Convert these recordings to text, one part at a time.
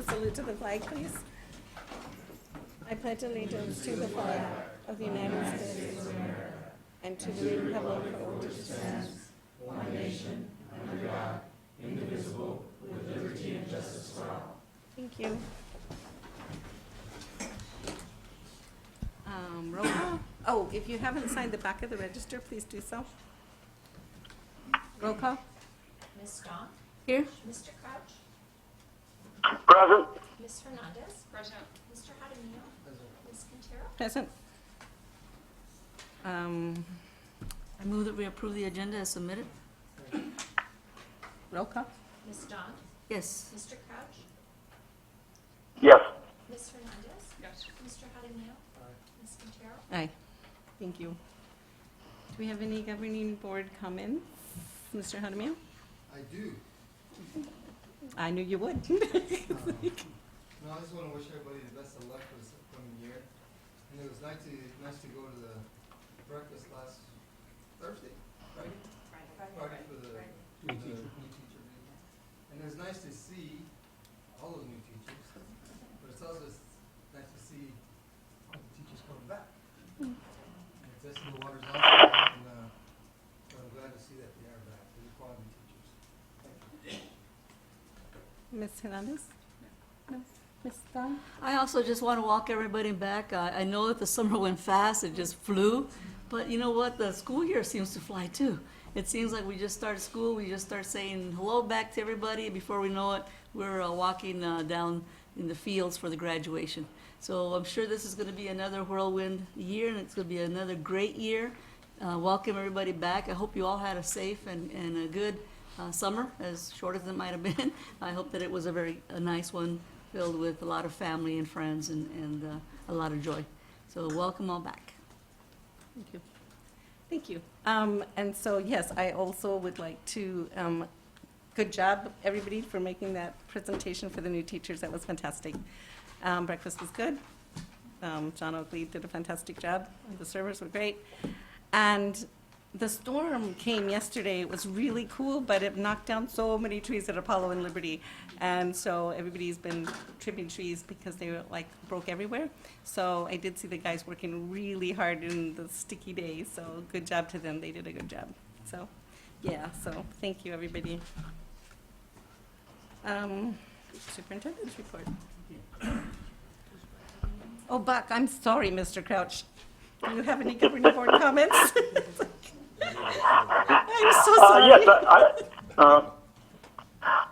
salute to the flag, please. I pledge allegiance to the flag of the United States of America and to the republic for which it stands, one nation, under God, indivisible, with liberty and justice for all. Thank you. Roll call. Oh, if you haven't signed the back of the register, please do so. Roll call. Ms. Strong? Here. Mr. Crouch? Present. Ms. Hernandez? Present. Mr. Jaramillo? Ms. Quintero? Present. I move that we approve the agenda as submitted. Roll call. Ms. Strong? Yes. Mr. Crouch? Yes. Ms. Hernandez? Yes. Mr. Jaramillo? Ms. Quintero? Aye. Thank you. Do we have any governing board comments? Mr. Jaramillo? I do. I knew you would. No, I just want to wish everybody the best of luck for this upcoming year. And it was nice to go to the breakfast last Thursday, Friday? Friday for the new teacher meeting. And it was nice to see all those new teachers, but it's also nice to see all the teachers coming back. And testing the waters out, and so I'm glad to see that they are back. They're quality teachers. Thank you. Ms. Hernandez? No. Ms. Dunn? I also just want to walk everybody back. I know that the summer went fast, it just flew, but you know what? The school year seems to fly too. It seems like we just started school, we just start saying hello back to everybody. Before we know it, we're walking down in the fields for the graduation. So I'm sure this is going to be another whirlwind year, and it's going to be another great year. Welcome everybody back. I hope you all had a safe and a good summer, as short as it might have been. I hope that it was a nice one, filled with a lot of family and friends and a lot of joy. So welcome all back. Thank you. Thank you. And so, yes, I also would like to, good job, everybody, for making that presentation for the new teachers. That was fantastic. Breakfast was good. John Oakley did a fantastic job. The servers were great. And the storm came yesterday. It was really cool, but it knocked down so many trees at Apollo and Liberty. And so everybody's been trimming trees because they were like broke everywhere. So I did see the guys working really hard in the sticky days. So good job to them. They did a good job. So yeah, so thank you, everybody. Superintendent's report. Oh, Buck, I'm sorry, Mr. Crouch. Do you have any governing board comments? I'm so sorry. Yes,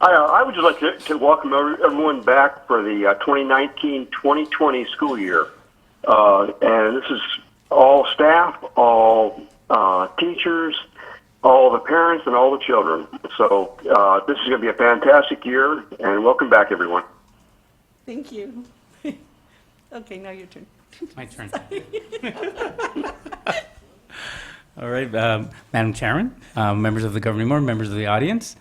I would just like to welcome everyone back for the 2019-2020 school year. And this is all staff, all teachers, all the parents, and all the children. So this is going to be a fantastic year, and welcome back, everyone. Thank you. Okay, now your turn. My turn. All right, Madam Chairman, members of the governing board, members of the audience,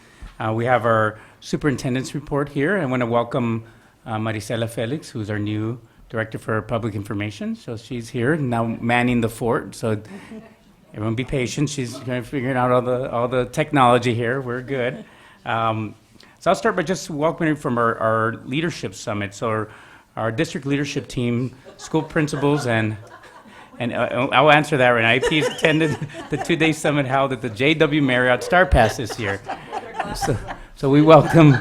we have our superintendent's report here. I want to welcome Maricela Felix, who's our new director for public information. So she's here now, manning the fort. So everyone, be patient. She's going to figure out all the technology here. We're good. So I'll start by just welcoming from our leadership summit. So our district leadership team, school principals, and I'll answer that right now. IPs attended the two-day summit held at the JW Marriott Star Pass this year. So we welcome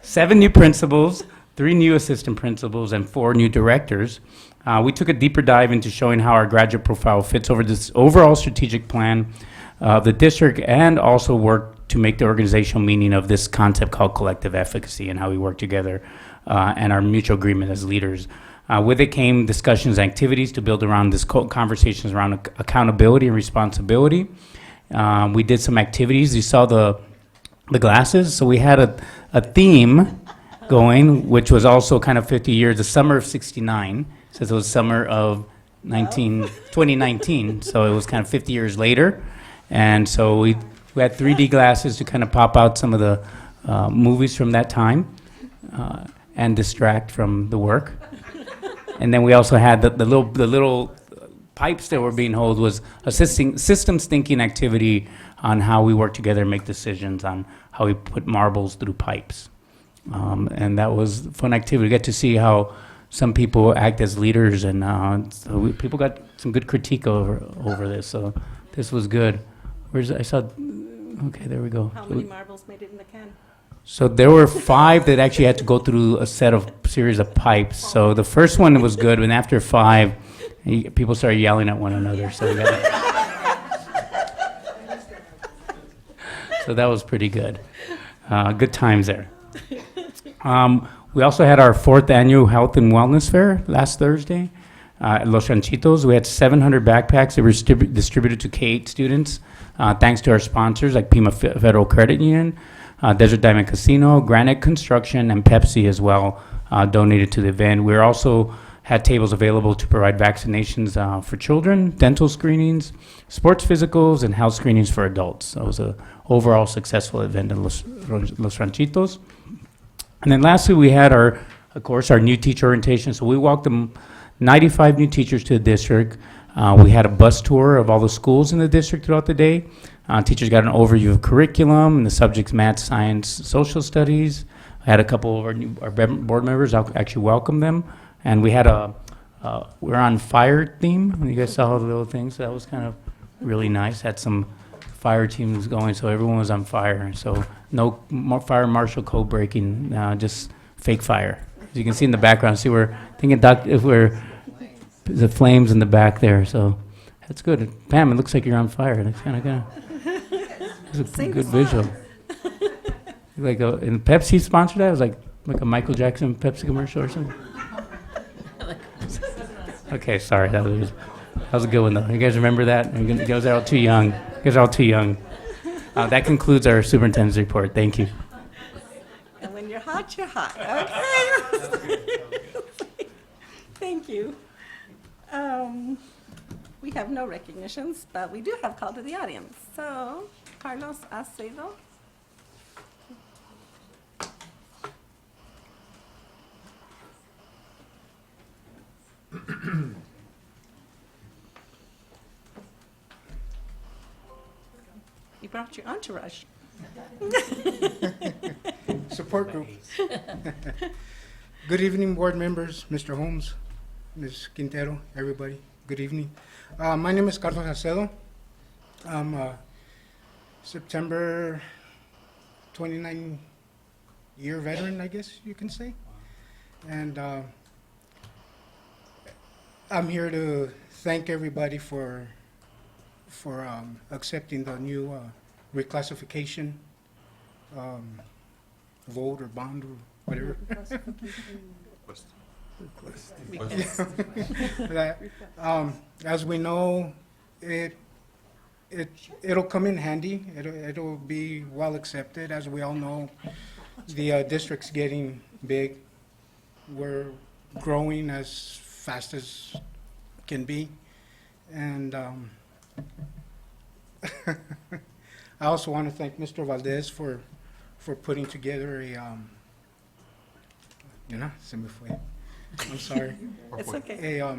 7 new principals, 3 new assistant principals, and 4 new directors. We took a deeper dive into showing how our graduate profile fits over this overall strategic plan of the district, and also work to make the organizational meaning of this concept called collective efficacy and how we work together and our mutual agreement as leaders. With it came discussions and activities to build around this conversations around accountability and responsibility. We did some activities. You saw the glasses. So we had a theme going, which was also kind of 50 years, the summer of 69, since it was summer of 2019. So it was kind of 50 years later. And so we had 3D glasses to kind of pop out some of the movies from that time and distract from the work. And then we also had the little pipes that were being held was a systems thinking activity on how we work together and make decisions on how we put marbles through pipes. And that was a fun activity. We get to see how some people act as leaders, and people got some good critique over this. So this was good. I saw. Okay, there we go. How many marbles made it in the can? So there were 5 that actually had to go through a series of pipes. So the first one was good, and after 5, people started yelling at one another. So that was pretty good. Good times there. We also had our 4th annual Health and Wellness Fair last Thursday at Los Ranchitos. We had 700 backpacks that were distributed to K-8 students, thanks to our sponsors like Pima Federal Credit Union, Desert Diamond Casino, Granite Construction, and Pepsi as well donated to the event. We also had tables available to provide vaccinations for children, dental screenings, sports physicals, and health screenings for adults. So it was an overall successful event in Los Ranchitos. And then lastly, we had our new teacher orientation. So we welcomed 95 new teachers to the district. We had a bus tour of all the schools in the district throughout the day. Teachers got an overview of curriculum and the subjects math, science, social studies. I had a couple of our board members actually welcome them. And we had we're on fire theme. You guys saw all the little things. So that was kind of really nice. Had some fire teams going, so everyone was on fire. So no more fire marshal code breaking, just fake fire. As you can see in the background, see we're thinking if we're the flames in the back there. So that's good. Pam, it looks like you're on fire. That's kind of it's a good visual. And Pepsi sponsored that. It was like a Michael Jackson Pepsi commercial or something. Okay, sorry. That was a good one, though. You guys remember that? You guys are all too young. You guys are all too young. That concludes our superintendent's report. Thank you. And when you're hot, you're hot. Okay. Thank you. We have no recognitions, but we do have call to the audience. So, Carlos Acedo. You brought your entourage. Support group. Good evening, board members, Mr. Holmes, Ms. Quintero, everybody. Good evening. My name is Carlos Acedo. I'm a September 29-year veteran, I guess you can say. And I'm here to thank everybody for accepting the new reclassification vote or bond or whatever. That, as we know, it'll come in handy. It'll be well accepted. As we all know, the district's getting big. We're growing as fast as can be, and I also want to thank Mr. Valdez for putting together se me fue. I'm sorry. It's okay. A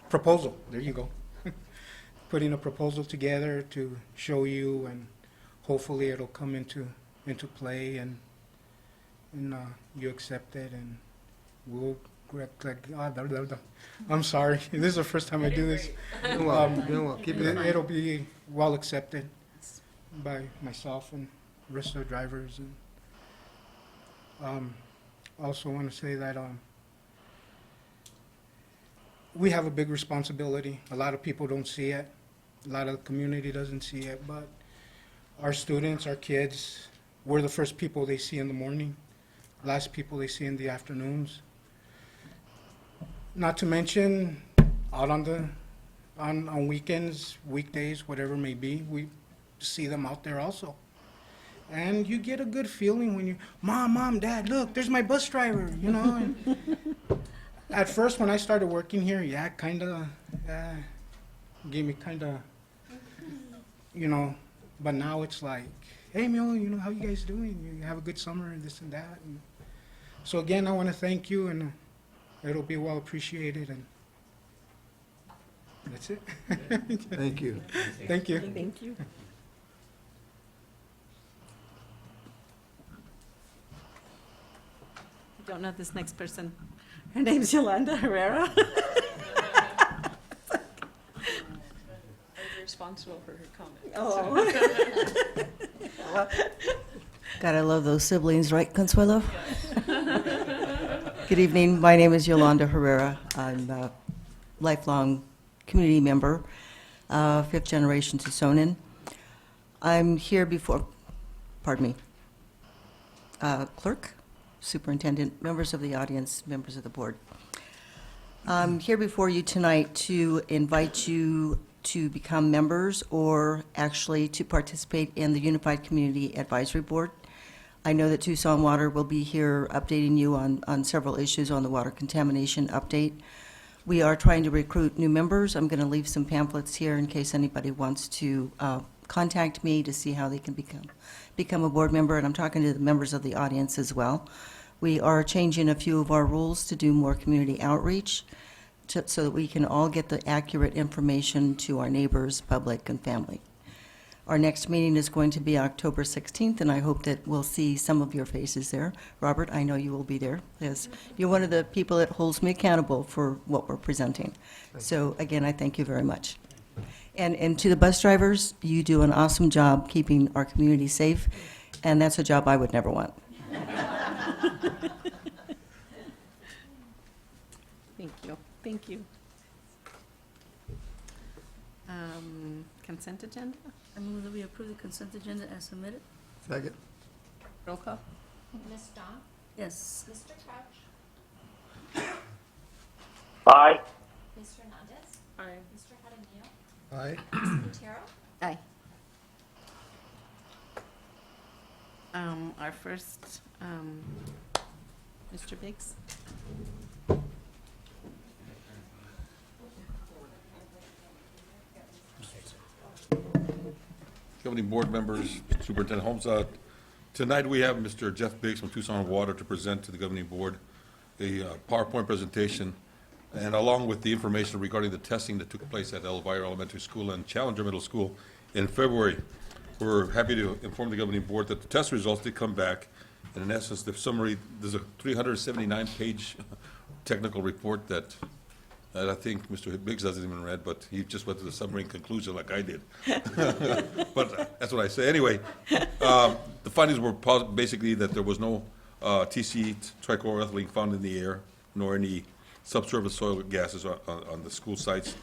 proposal. There you go. Putting a proposal together to show you, and hopefully it'll come into play, and you accept it, and we'll. I'm sorry. This is the first time I do this. Doing well. Keep it up. It'll be well accepted by myself and the rest of the drivers. And also want to say that we have a big responsibility. A lot of people don't see it. A lot of the community doesn't see it. But our students, our kids, we're the first people they see in the morning, last people they see in the afternoons. Not to mention out on weekends, weekdays, whatever it may be, we see them out there also. And you get a good feeling when you, Mom, Dad, look, there's my bus driver, And at first, when I started working here, gave me but now it's like, hey, Mio, how you guys doing? You have a good summer and this and that. And so again, I want to thank you, and it'll be well appreciated, and that's it. Thank you. Thank you. Thank you. Don't know this next person. Her name's Yolanda Herrera. I'm responsible for her comments. Oh. Well, Gotta love those siblings, right, Consuelo? Good evening. My name is Yolanda Herrera. I'm a lifelong community member, fifth generation Tucsonan. I'm here before, pardon me, clerk, superintendent, members of the audience, members of the board. I'm here before you tonight to invite you to become members or actually to participate in the Unified Community Advisory Board. I know that Tucson Water will be here updating you on several issues on the water contamination update. We are trying to recruit new members. I'm going to leave some pamphlets here in case anybody wants to contact me to see how they can become a board member, and I'm talking to the members of the audience as well. We are changing a few of our rules to do more community outreach so that we can all get the accurate information to our neighbors, public, and family. Our next meeting is going to be October 16th, and I hope that we'll see some of your faces there. Robert, I know you will be there, as you're one of the people that holds me accountable for what we're presenting. So again, I thank you very much. And to the bus drivers, you do an awesome job keeping our community safe, and that's a job I would never want. thank you. Thank you. Consent agenda? I move that we approve the consent agenda as submitted. Second. Roll call? Ms. Dawn? Yes. Mr. Couch? Aye. Ms. Hernandez? Aye. Mr. Jaramillo? Aye. Ms. Quintero? Aye. Our first, Mr. Biggs? Governing board members, Superintendent Holmes, tonight we have Mr. Jeff Biggs from Tucson Water to present to the governing board a PowerPoint presentation, and along with the information regarding the testing that took place at Elvira Elementary School and Challenger Middle School in February. We're happy to inform the governing board that the test results did come back, and in essence, the summary, there's a 379-page technical report that I think Mr. Biggs hasn't even read, but he just went to the submarine conclusion like I did. But that's what I say. Anyway, the findings were basically that there was no TC, trichloroethylene, found in the air, nor any subsurface soil gases on the school sites.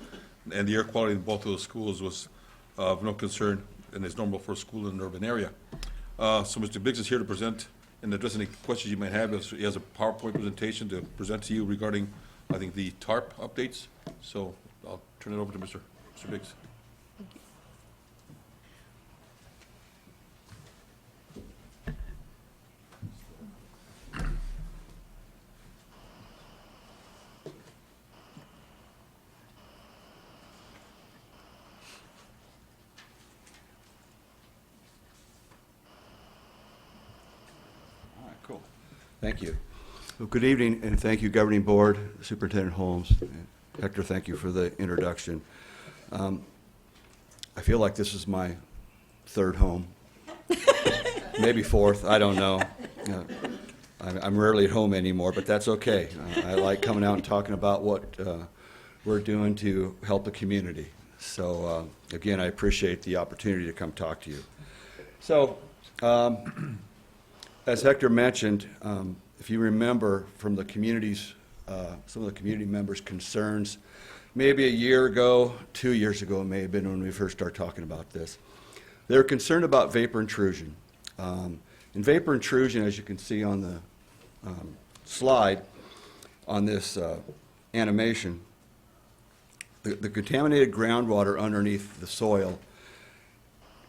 And the air quality in both of those schools was of no concern and is normal for a school in an urban area. So Mr. Biggs is here to present and address any questions you might have. He has a PowerPoint presentation to present to you regarding, I think, the TARP updates. So I'll turn it over to Mr. Biggs. All right, cool. Thank you. Well, good evening, and thank you, Governing Board, Superintendent Holmes. Hector, thank you for the introduction. I feel like this is my third home, maybe fourth, I don't know. I'm rarely at home anymore, but that's okay. I like coming out and talking about what we're doing to help the community. So, again, I appreciate the opportunity to come talk to you. So, as Hector mentioned, if you remember from the community's, some of the community members' concerns, maybe a year ago, 2 years ago, it may have been when we first started talking about this, they were concerned about vapor intrusion. And vapor intrusion, as you can see on the slide on this animation, the contaminated groundwater underneath the soil,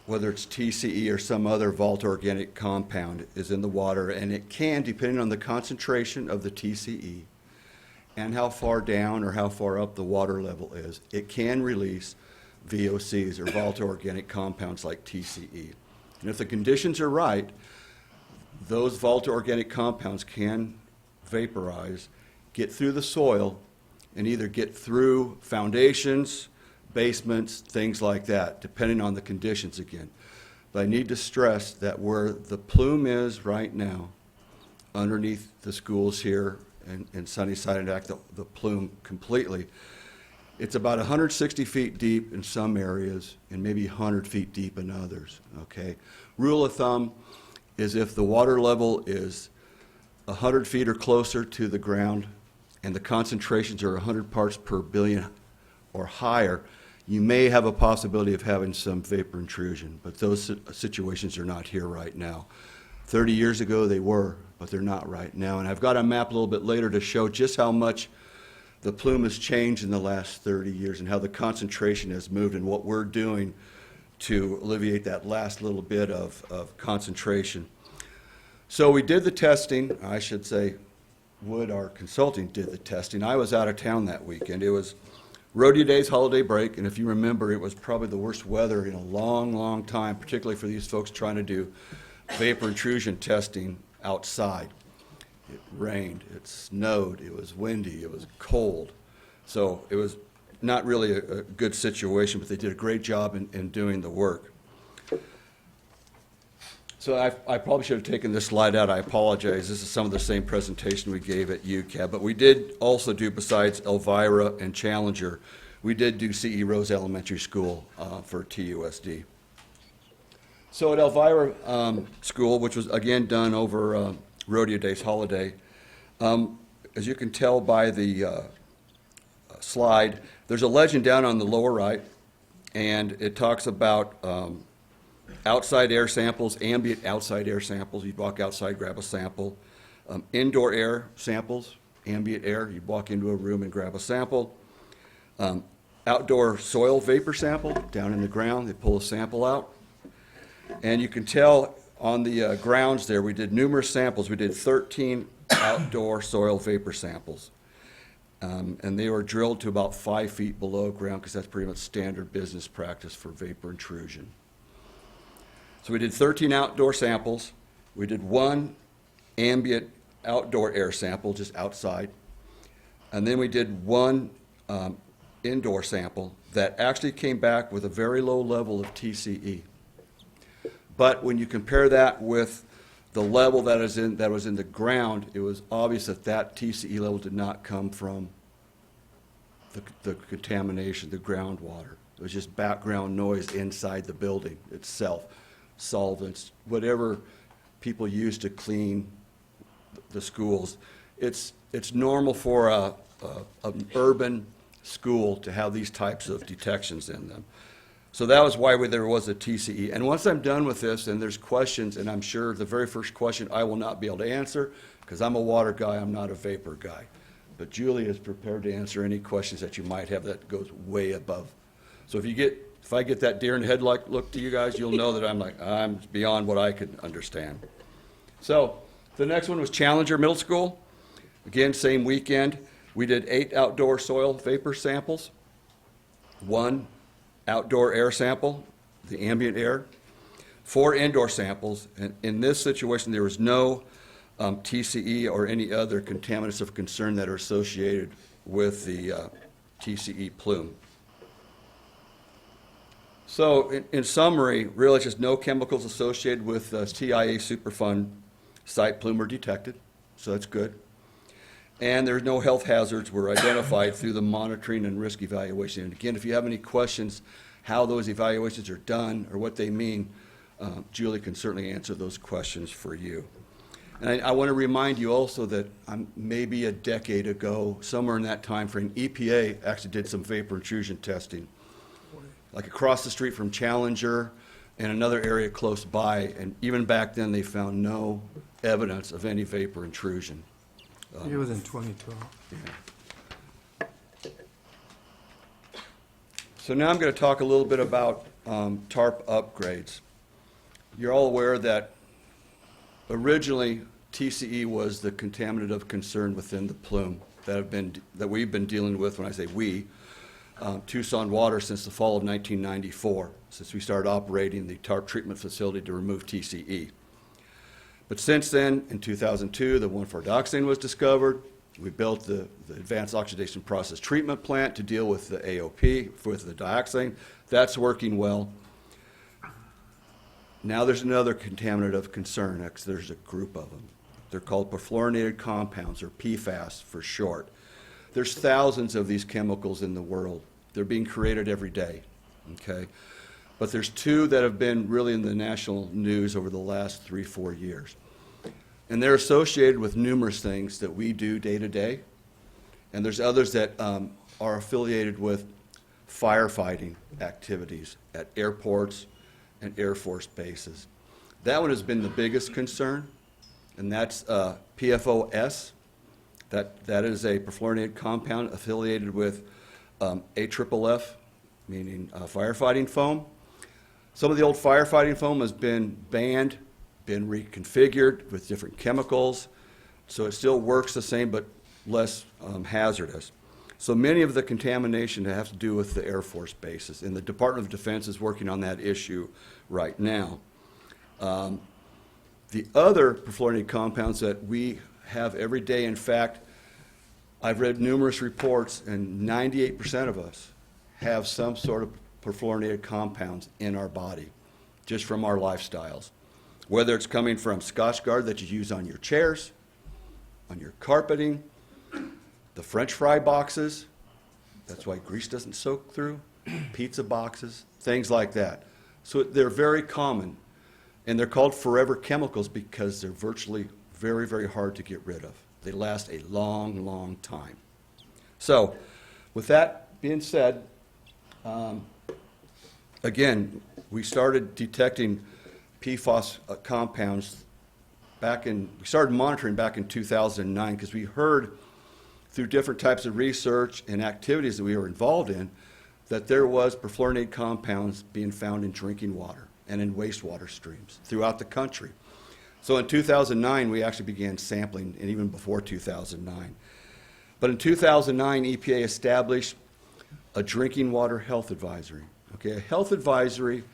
whether it's TCE or some other volatile organic compound, is in the water, and it can, depending on the concentration of the TCE and how far down or how far up the water level is, it can release VOCs, or volatile organic compounds like TCE. And if the conditions are right, those volatile organic compounds can vaporize, get through the soil, and either get through foundations, basements, things like that, depending on the conditions again. But I need to stress that where the plume is right now underneath the schools here in Sunnyside and act the plume completely. It's about 160 feet deep in some areas and maybe 100 feet deep in others, okay? Rule of thumb is if the water level is 100 feet or closer to the ground and the concentrations are 100 parts per billion or higher, you may have a possibility of having some vapor intrusion, but those situations are not here right now. 30 years ago they were, but they're not right now. And I've got a map a little bit later to show just how much the plume has changed in the last 30 years and how the concentration has moved and what we're doing to alleviate that last little bit of concentration. So we did the testing, I should say, Wood, our consulting, did the testing. I was out of town that weekend. It was Rodeo Days holiday break, and if you remember, it was probably the worst weather in a long, long time, particularly for these folks trying to do vapor intrusion testing outside. It rained, it snowed, it was windy, it was cold. So it was not really a good situation, but they did a great job in doing the work. So I probably should have taken this slide out. I apologize. This is some of the same presentation we gave at UCAB. But we did also do, besides Elvira and Challenger, we did do C.E. Rose Elementary School for TUSD. So at Elvira School, which was again done over Rodeo Days holiday, as you can tell by the slide, there's a legend down on the lower right, and it talks about outside air samples, ambient outside air samples. You'd walk outside, grab a sample. Indoor air samples, ambient air. You'd walk into a room and grab a sample. Outdoor soil vapor sample, down in the ground. They pull a sample out. And you can tell on the grounds there, we did numerous samples. We did 13 outdoor soil vapor samples. And they were drilled to about 5 feet below ground because that's pretty much standard business practice for vapor intrusion. So we did 13 outdoor samples. We did 1 ambient outdoor air sample, just outside. And then we did 1 indoor sample that actually came back with a very low level of TCE. But when you compare that with the level that was in the ground, it was obvious that that TCE level did not come from the contamination, the groundwater. It was just background noise inside the building itself. Solvents, whatever people use to clean the schools. It's normal for an urban school to have these types of detections in them. So that was why there was a TCE. And once I'm done with this and there's questions, and I'm sure the very first question I will not be able to answer because I'm a water guy, I'm not a vapor guy. But Julie is prepared to answer any questions that you might have that goes way above. So if I get that deer in the headlight look to you guys, you'll know that I'm beyond what I could understand. So the next one was Challenger Middle School. Again, same weekend. We did 8 outdoor soil vapor samples, 1 outdoor air sample, the ambient air, 4 indoor samples. And in this situation, there was no TCE or any other contaminants of concern that are associated with the TCE plume. So in summary, really just no chemicals associated with TIA Superfund site plume were detected, so that's good. And there's no health hazards were identified through the monitoring and risk evaluation. And again, if you have any questions how those evaluations are done or what they mean, Julie can certainly answer those questions for you. And I want to remind you also that maybe a decade ago, somewhere in that time frame, EPA actually did some vapor intrusion testing, like across the street from Challenger and another area close by. And even back then, they found no evidence of any vapor intrusion. It was in 2012. Yeah. So now I'm going to talk a little bit about TARP upgrades. You're all aware that originally TCE was the contaminant of concern within the plume that we've been dealing with. When I say we, Tucson Water since the fall of 1994, since we started operating the TARP treatment facility to remove TCE. But since then, in 2002, the 1,4-dioxane was discovered. We built the Advanced Oxidation Process Treatment Plant to deal with the AOP, with the dioxane. That's working well. Now there's another contaminant of concern, because there's a group of them. They're called perfluorinated compounds, or PFAS for short. There's thousands of these chemicals in the world. They're being created every day, okay? But there's two that have been really in the national news over the last 3-4 years. And they're associated with numerous things that we do day to day. And there's others that are affiliated with firefighting activities at airports and Air Force bases. That one has been the biggest concern, and that's PFOS. That is a perfluorinated compound affiliated with AFFF, meaning firefighting foam. Some of the old firefighting foam has been banned, been reconfigured with different chemicals, so it still works the same but less hazardous. So many of the contamination have to do with the Air Force bases, and the Department of Defense is working on that issue right now. The other perfluorinated compounds that we have every day, in fact, I've read numerous reports, and 98% of us have some sort of perfluorinated compounds in our body, just from our lifestyles. Whether it's coming from Scotchgard that you use on your chairs, on your carpeting, the French fry boxes, that's why grease doesn't soak through, pizza boxes, things like that. So they're very common, and they're called forever chemicals because they're virtually very, very hard to get rid of. They last a long, long time. So with that being said, again, we started detecting PFAS compounds we started monitoring back in 2009 because we heard through different types of research and activities that we were involved in that there was perfluorinated compounds being found in drinking water and in wastewater streams throughout the country. So in 2009, we actually began sampling, and even before 2009. But in 2009, EPA established a drinking water health advisory. Okay, a health advisory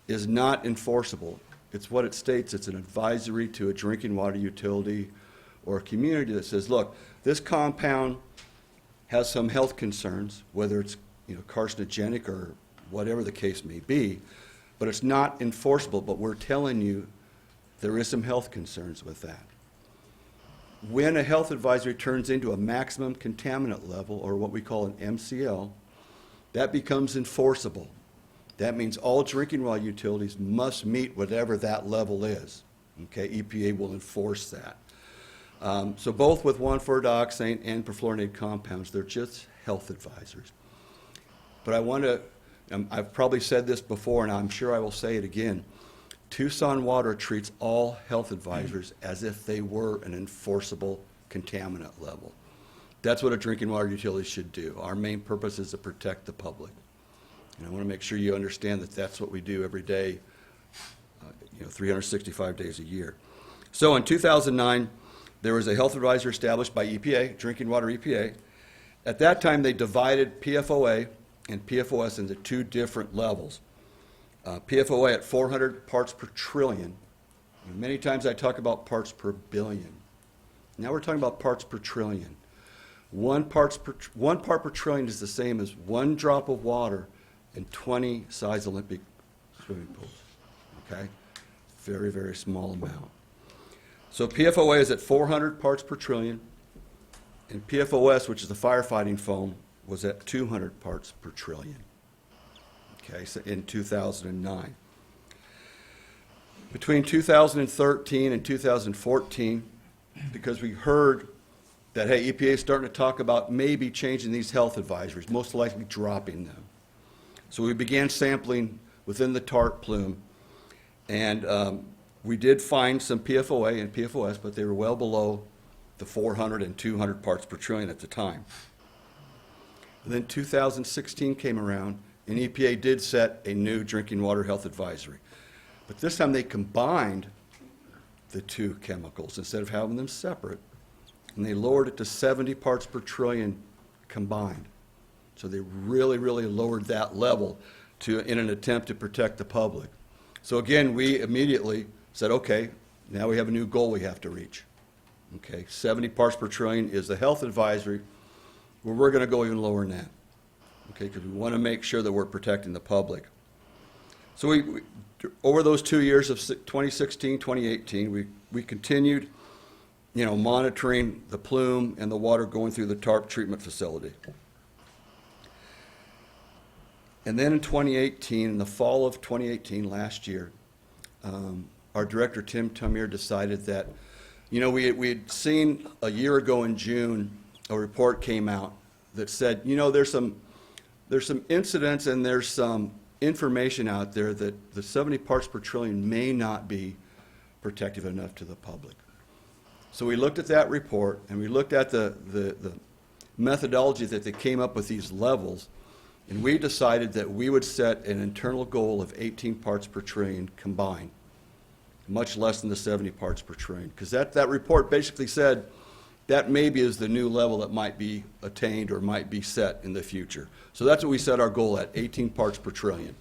is not enforceable. It's what it states. It's an advisory to a drinking water utility or a community that says, look, this compound has some health concerns, whether it's carcinogenic or whatever the case may be, but it's not enforceable. But we're telling you there is some health concerns with that. When a health advisory turns into a maximum contaminant level, or what we call an MCL, that becomes enforceable. That means all drinking water utilities must meet whatever that level is. Okay, EPA will enforce that. So both with 1,4-dioxane and perfluorinated compounds, they're just health advisories. But I want to, I've probably said this before, and I'm sure I will say it again, Tucson Water treats all health advisories as if they were an enforceable contaminant level. That's what a drinking water utility should do. Our main purpose is to protect the public. And I want to make sure you understand that that's what we do every day, 365 days a year. So in 2009, there was a health advisory established by EPA, Drinking Water EPA. At that time, they divided PFOA and PFOS into two different levels. PFOA at 400 parts per trillion. And many times I talk about parts per billion. Now we're talking about parts per trillion. One part per trillion is the same as one drop of water in 20 size Olympic swimming pools. Okay? Very, very small amount. So PFOA is at 400 parts per trillion, and PFOS, which is the firefighting foam, was at 200 parts per trillion. Okay, so in 2009. Between 2013 and 2014, because we heard that, hey, EPA is starting to talk about maybe changing these health advisories, most likely dropping them. So we began sampling within the tart plume, and we did find some PFOA and PFOS, but they were well below the 400 and 200 parts per trillion at the time. And then 2016 came around, and EPA did set a new drinking water health advisory. But this time they combined the two chemicals instead of having them separate, and they lowered it to 70 parts per trillion combined. So they really, really lowered that level in an attempt to protect the public. So again, we immediately said, okay, now we have a new goal we have to reach. Okay, 70 parts per trillion is the health advisory. Well, we're going to go even lower than that. Okay, because we want to make sure that we're protecting the public. So we over those 2 years of 2016, 2018, we continued monitoring the plume and the water going through the TARP treatment facility. And then in 2018, in the fall of 2018, last year, our director, Tim Tamir, decided that, we had seen a year ago in June, a report came out that said, there's some incidents and there's some information out there that the 70 parts per trillion may not be protective enough to the public. So we looked at that report and we looked at the methodology that they came up with these levels, and we decided that we would set an internal goal of 18 parts per trillion combined, much less than the 70 parts per trillion, because that report basically said that maybe is the new level that might be attained or might be set in the future. So that's what we set our goal at, 18 parts per trillion.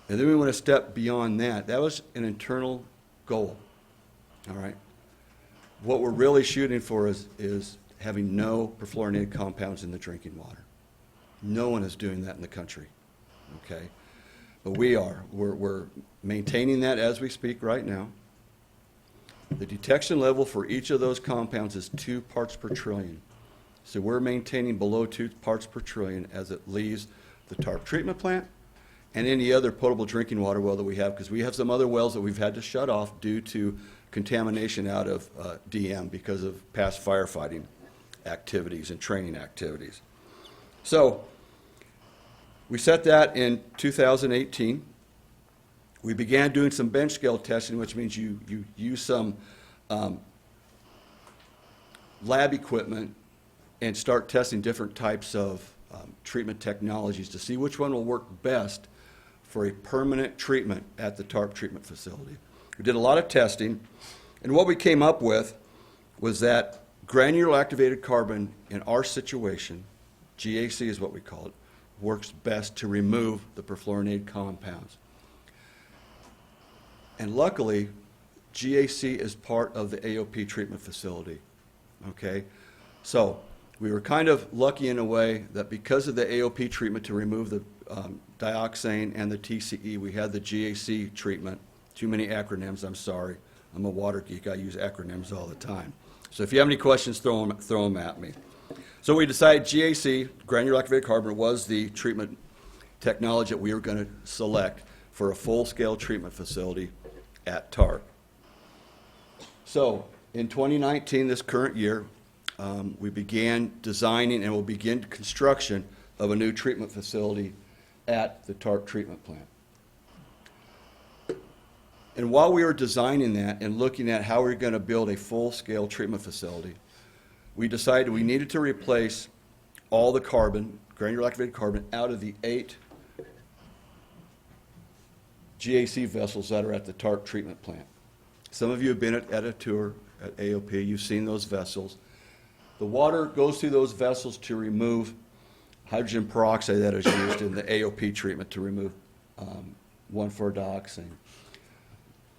And then we went a step beyond that. That was an internal goal, all right? What we're really shooting for is having no perfluorinated compounds in the drinking water. No one is doing that in the country, okay? But we are. We're maintaining that as we speak right now. The detection level for each of those compounds is 2 parts per trillion. So we're maintaining below 2 parts per trillion as it leaves the TARP treatment plant and any other potable drinking water well that we have, because we have some other wells that we've had to shut off due to contamination out of DM because of past firefighting activities and training activities. So we set that in 2018. We began doing some bench scale testing, which means you use some lab equipment and start testing different types of treatment technologies to see which one will work best for a permanent treatment at the TARP treatment facility. We did a lot of testing, and what we came up with was that granular activated carbon in our situation, GAC is what we call it, works best to remove the perfluorinated compounds. And luckily, GAC is part of the AOP treatment facility, okay? So we were kind of lucky in a way that because of the AOP treatment to remove the dioxane and the TCE, we had the GAC treatment. Too many acronyms, I'm sorry. I'm a water geek, I use acronyms all the time. So if you have any questions, throw them at me. So we decided GAC, granular activated carbon, was the treatment technology that we were going to select for a full-scale treatment facility at TARP. So in 2019, this current year, we began designing and will begin construction of a new treatment facility at the TARP treatment plant. And while we were designing that and looking at how we were going to build a full-scale treatment facility, we decided we needed to replace all the carbon, granular activated carbon, out of the 8 GAC vessels that are at the TARP treatment plant. Some of you have been at a tour at AOP. You've seen those vessels. The water goes through those vessels to remove hydrogen peroxide that is used in the AOP treatment to remove 1,4-dioxane.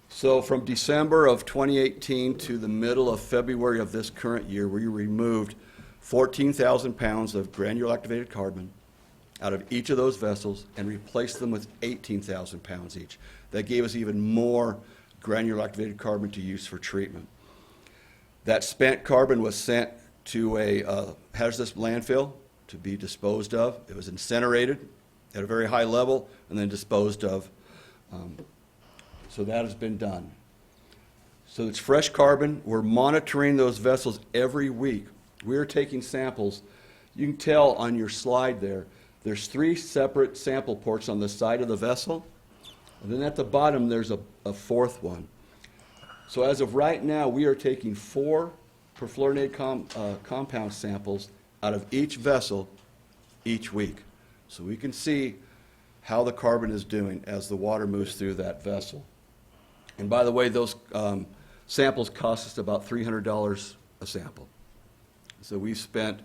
So from December of 2018 to the middle of February of this current year, we removed 14,000 pounds of granular activated carbon out of each of those vessels and replaced them with 18,000 pounds each. That gave us even more granular activated carbon to use for treatment. That spent carbon was sent to a hazardous landfill to be disposed of. It was incinerated at a very high level and then disposed of. So that has been done. So it's fresh carbon. We're monitoring those vessels every week. We're taking samples. You can tell on your slide there, there's 3 separate sample ports on the side of the vessel. And then at the bottom, there's a 4th one. So as of right now, we are taking 4 perfluorinated compound samples out of each vessel each week. So we can see how the carbon is doing as the water moves through that vessel. And by the way, those samples cost us about $300 a sample. So we've spent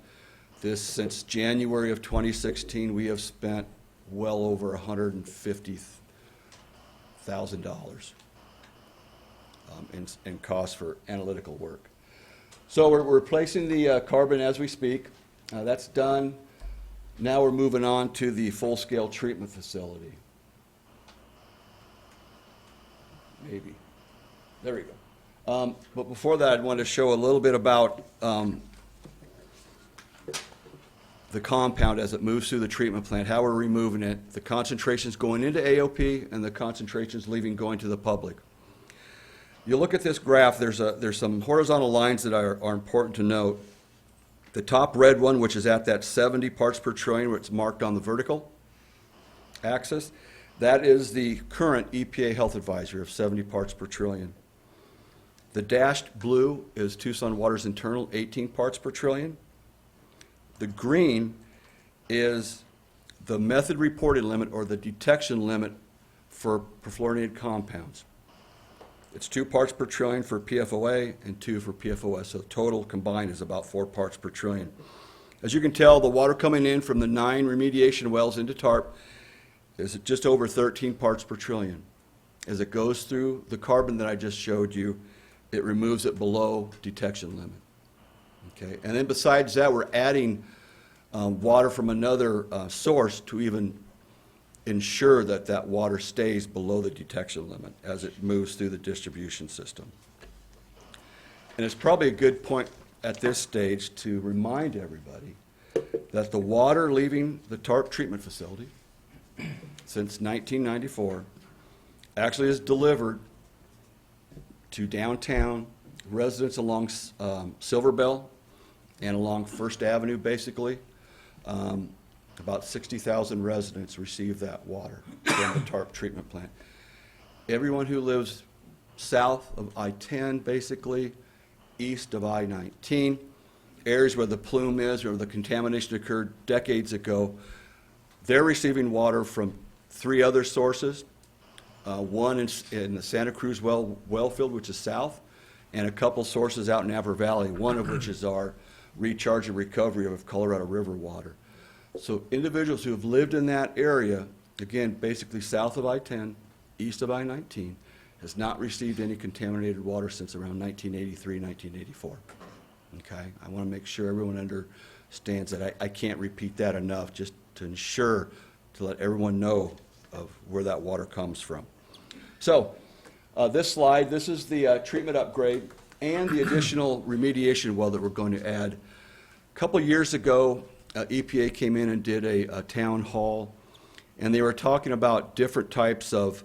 this since January of 2016. We have spent well over $150,000 in costs for analytical work. So we're replacing the carbon as we speak. That's done. Now we're moving on to the full-scale treatment facility. Maybe. There we go. But before that, I want to show a little bit about the compound as it moves through the treatment plant, how we're removing it, the concentrations going into AOP, and the concentrations leaving going to the public. You look at this graph, there's some horizontal lines that are important to note. The top red one, which is at that 70 parts per trillion, where it's marked on the vertical axis, that is the current EPA health advisory of 70 parts per trillion. The dashed blue is Tucson Water's internal, 18 parts per trillion. The green is the method reported limit or the detection limit for perfluorinated compounds. It's 2 parts per trillion for PFOA and 2 for PFOS, so total combined is about 4 parts per trillion. As you can tell, the water coming in from the 9 remediation wells into TARP is just over 13 parts per trillion. As it goes through the carbon that I just showed you, it removes it below detection limit. Okay, and then besides that, we're adding water from another source to even ensure that that water stays below the detection limit as it moves through the distribution system. And it's probably a good point at this stage to remind everybody that the water leaving the TARP treatment facility since 1994 actually is delivered to downtown residents along Silver Bell and along First Avenue, basically. About 60,000 residents receive that water from the TARP treatment plant. Everyone who lives south of I-10, basically, east of I-19, areas where the plume is or the contamination occurred decades ago, they're receiving water from 3 other sources. One in the Santa Cruz well field, which is south, and a couple sources out in Navajo Valley, one of which is our recharge and recovery of Colorado River water. So individuals who have lived in that area, again, basically south of I-10, east of I-19, has not received any contaminated water since around 1983, 1984. Okay? I want to make sure everyone understands that. I can't repeat that enough, just to ensure, to let everyone know of where that water comes from. So this slide, this is the treatment upgrade and the additional remediation well that we're going to add. A couple years ago, EPA came in and did a town hall, and they were talking about different types of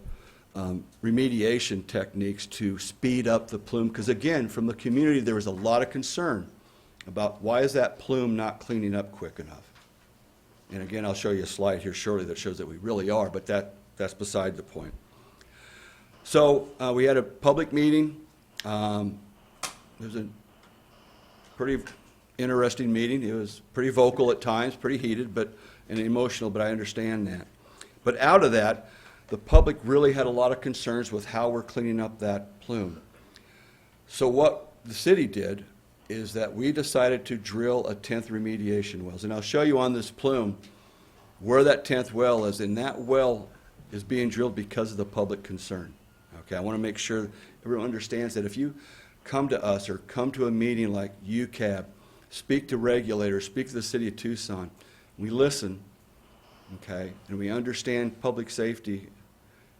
remediation techniques to speed up the plume, because again, from the community, there was a lot of concern about why is that plume not cleaning up quick enough. And again, I'll show you a slide here shortly that shows that we really are, but that's beside the point. So we had a public meeting. It was a pretty interesting meeting. It was pretty vocal at times, pretty heated, and emotional, but I understand that. But out of that, the public really had a lot of concerns with how we're cleaning up that plume. So what the city did is that we decided to drill a 10th remediation wells. And I'll show you on this plume where that 10th well is, and that well is being drilled because of the public concern. Okay, I want to make sure everyone understands that if you come to us or come to a meeting like UCAB, speak to regulators, speak to the city of Tucson, we listen, okay, and we understand public safety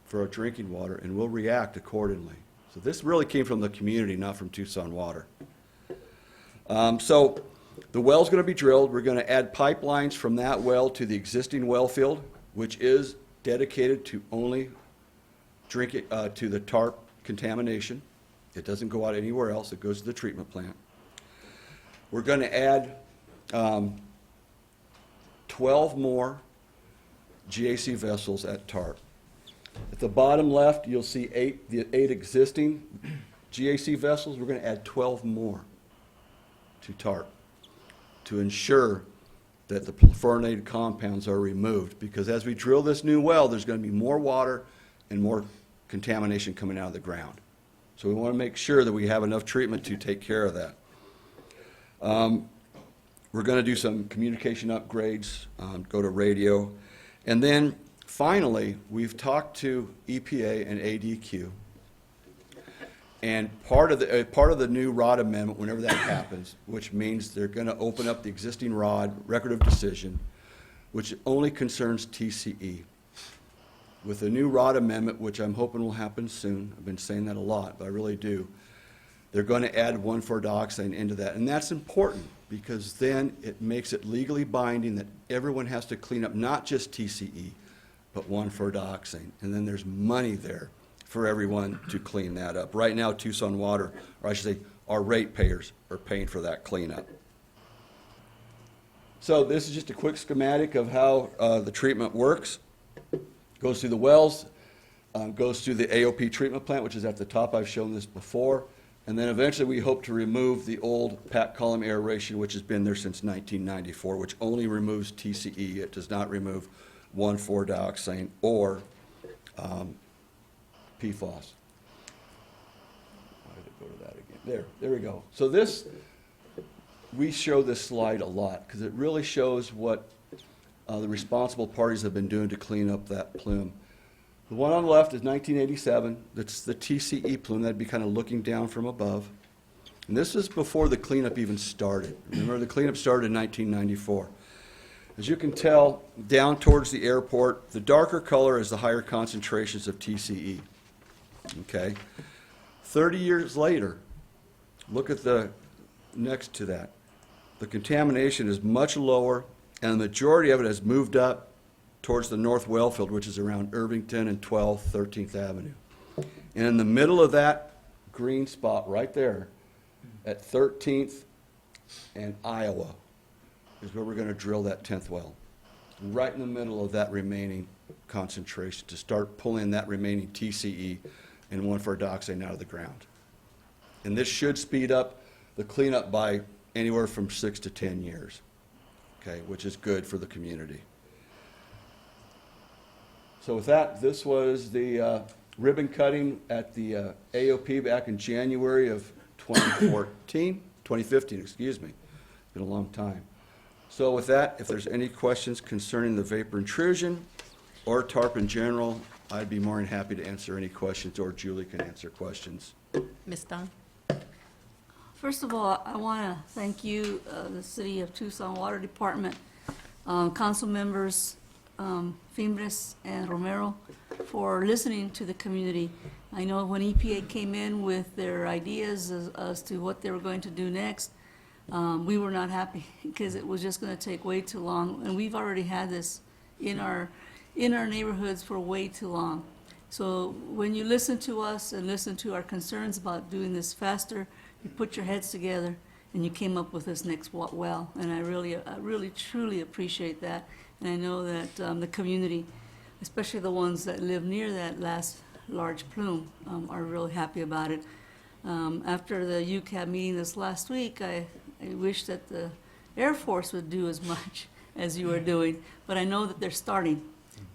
for our drinking water, and we'll react accordingly. So this really came from the community, not from Tucson Water. So the well's going to be drilled. We're going to add pipelines from that well to the existing well field, which is dedicated to only drinking to the TARP contamination. It doesn't go out anywhere else. It goes to the treatment plant. We're going to add 12 more GAC vessels at TARP. At the bottom left, you'll see the eight existing GAC vessels. We're going to add 12 more to TARP to ensure that the perfluorinated compounds are removed, because as we drill this new well, there's going to be more water and more contamination coming out of the ground. So we want to make sure that we have enough treatment to take care of that. We're going to do some communication upgrades, go to radio. And then finally, we've talked to EPA and ADQ. And part of the new ROD amendment, whenever that happens, which means they're going to open up the existing ROD, record of decision, which only concerns TCE. With the new ROD amendment, which I'm hoping will happen soon, I've been saying that a lot, but I really do, They're going to add 1,4-dioxane into that, and that's important because then it makes it legally binding that everyone has to clean up not just TCE, but 1,4-dioxane, and then there's money there for everyone to clean that up. Right now, Tucson Water, or I should say, our ratepayers are paying for that cleanup. So this is just a quick schematic of how the treatment works. Goes through the wells, goes through the AOP treatment plant, which is at the top. I've shown this before. And then eventually we hope to remove the old packed column aeration, which has been there since 1994, which only removes TCE. It does not remove 1,4-dioxane or PFOS. Why did it go to that again? There we go. So this, we show this slide a lot because it really shows what the responsible parties have been doing to clean up that plume. The one on the left is 1987. That's the TCE plume. That'd be kind of looking down from above. And this is before the cleanup even started. Remember, the cleanup started in 1994. As you can tell, down towards the airport, the darker color is the higher concentrations of TCE. Okay? 30 years later, look at the next to that. The contamination is much lower, and the majority of it has moved up towards the North Wellfield, which is around Irvington and 12th, 13th Avenue. And in the middle of that green spot right there at 13th and Iowa is where we're going to drill that 10th well. Right in the middle of that remaining concentration to start pulling that remaining TCE and 1,4-dioxane out of the ground. And this should speed up the cleanup by anywhere from 6 to 10 years, okay, which is good for the community. So with that, this was the ribbon cutting at the AOP back in January of 2015, excuse me. It's been a long time. So with that, if there's any questions concerning the vapor intrusion or TARP in general, I'd be more than happy to answer any questions, or Julie can answer questions. Ms. Dunn? First of all, I want to thank you, the City of Tucson Water Department, council members, Fimbres and Romero, for listening to the community. I know when EPA came in with their ideas as to what they were going to do next, we were not happy because it was just going to take way too long, and we've already had this in our neighborhoods for way too long. So when you listen to us and listen to our concerns about doing this faster, you put your heads together and you came up with this next well, and I really truly appreciate that. And I know that the community, especially the ones that live near that last large plume, are really happy about it. After the UCAB meeting this last week, I wish that the Air Force would do as much as you are doing, but I know that they're starting.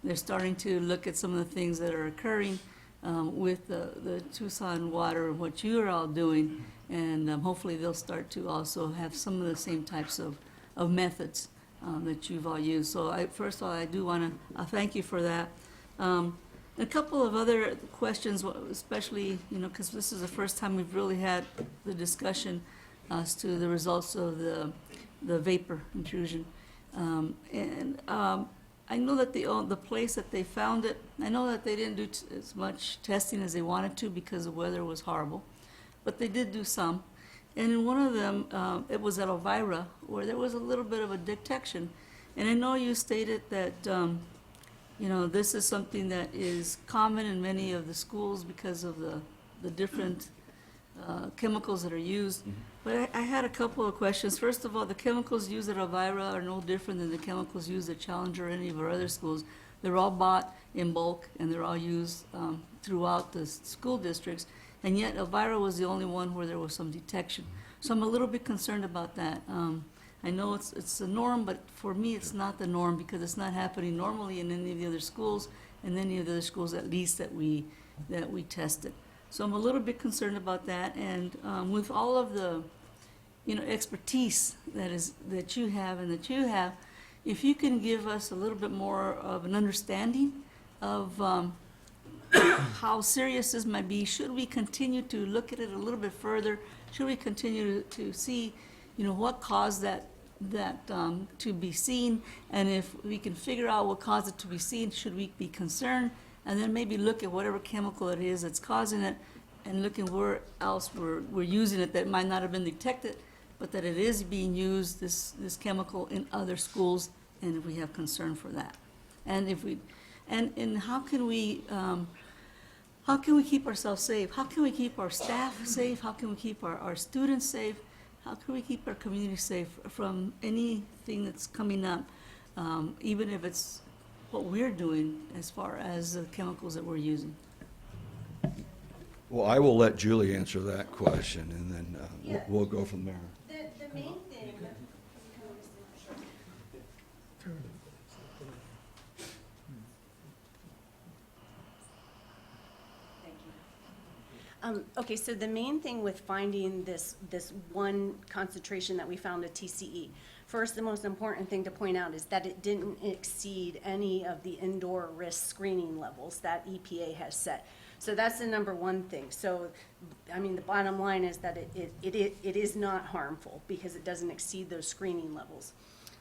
They're starting to look at some of the things that are occurring with the Tucson water and what you are all doing, and hopefully they'll start to also have some of the same types of methods that you've all used. So first of all, I do want to thank you for that. A couple of other questions, especially, because this is the first time we've really had the discussion as to the results of the vapor intrusion. I know that the place that they found it, I know that they didn't do as much testing as they wanted to because the weather was horrible, but they did do some. And in one of them, it was at Elvira, where there was a little bit of a detection. And I know you stated that, this is something that is common in many of the schools because of the different chemicals that are used. Mm-hmm. But I had a couple of questions. First of all, the chemicals used at Elvira are no different than the chemicals used at Challenger or any of our other schools. They're all bought in bulk, and they're all used throughout the school districts. And yet Elvira was the only one where there was some detection. So I'm a little bit concerned about that. I know it's the norm, but for me it's not the norm because it's not happening normally in any of the other schools, and any of the other schools at least that we tested. So I'm a little bit concerned about that. And with all of the expertise that you have, if you can give us a little bit more of an understanding of how serious this might be. Should we continue to look at it a little bit further? Should we continue to see, what caused that to be seen? And if we can figure out what caused it to be seen, should we be concerned? And then maybe look at whatever chemical it is that's causing it and looking where else we're using it that might not have been detected, but that it is being used, this chemical, in other schools, and if we have concern for that. And if we, and how can we keep ourselves safe? How can we keep our staff safe? How can we keep our students safe? How can we keep our community safe from anything that's coming up, even if it's what we're doing as far as the chemicals that we're using? Well, I will let Julie answer that question, and then we'll go from there. The main thing. Okay, so the main thing with finding this one concentration that we found at TCE, first, the most important thing to point out is that it didn't exceed any of the indoor risk screening levels that EPA has set. So that's the number one thing. So, I mean, the bottom line is that it is not harmful because it doesn't exceed those screening levels.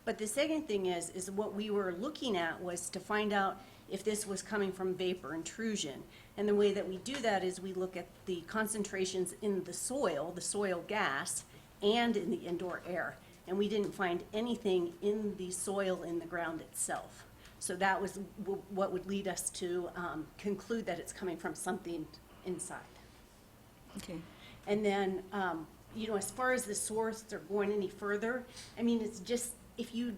But the second thing is what we were looking at was to find out if this was coming from vapor intrusion. And the way that we do that is we look at the concentrations in the soil gas, and in the indoor air. And we didn't find anything in the soil in the ground itself. So that was what would lead us to conclude that it's coming from something inside. Okay. And then, as far as the source or going any further, I mean, it's just, if you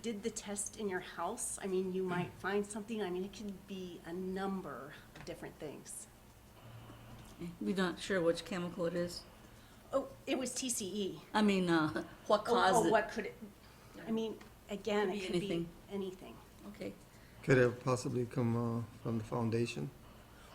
did the test in your house, I mean, you might find something. I mean, it could be a number of different things. We're not sure which chemical it is. Oh, it was TCE. I mean, what caused it? What could it, I mean, again, Could be it could be anything. anything. Okay. Could it possibly come from the foundation?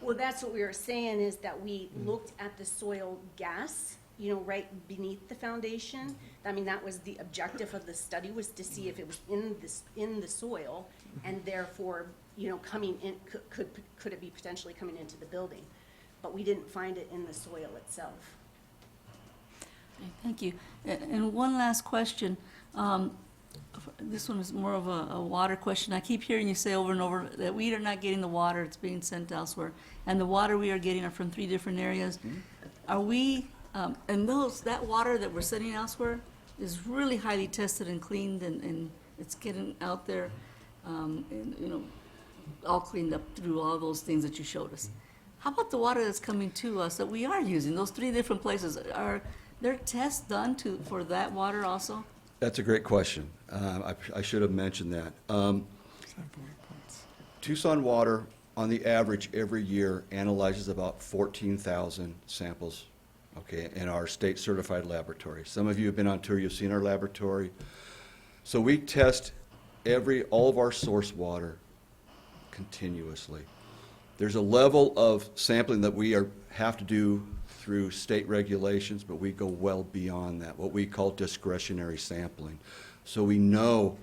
Well, that's what we were saying, is that we looked at the soil gas, right beneath the foundation. I mean, that was the objective of the study, was to see if it was in the soil, and therefore, coming in, could it be potentially coming into the building? But we didn't find it in the soil itself. Okay, thank you. And one last question. This one is more of a water question. I keep hearing you say over and over that we are not getting the water, it's being sent elsewhere. And the water we are getting are from 3 different areas. Are we, and that water that we're sending elsewhere is really highly tested and cleaned, and it's getting out there, all cleaned up through all those things that you showed us. How about the water that's coming to us that we are using, those 3 different places? Are there tests done for that water also? That's a great question. I should have mentioned that. Tucson Water, on the average, every year analyzes about 14,000 samples, okay, in our state-certified laboratory. Some of you have been on tour, you've seen our laboratory. So we test all of our source water continuously. There's a level of sampling that we have to do through state regulations, but we go well beyond that, what we call discretionary sampling. So we know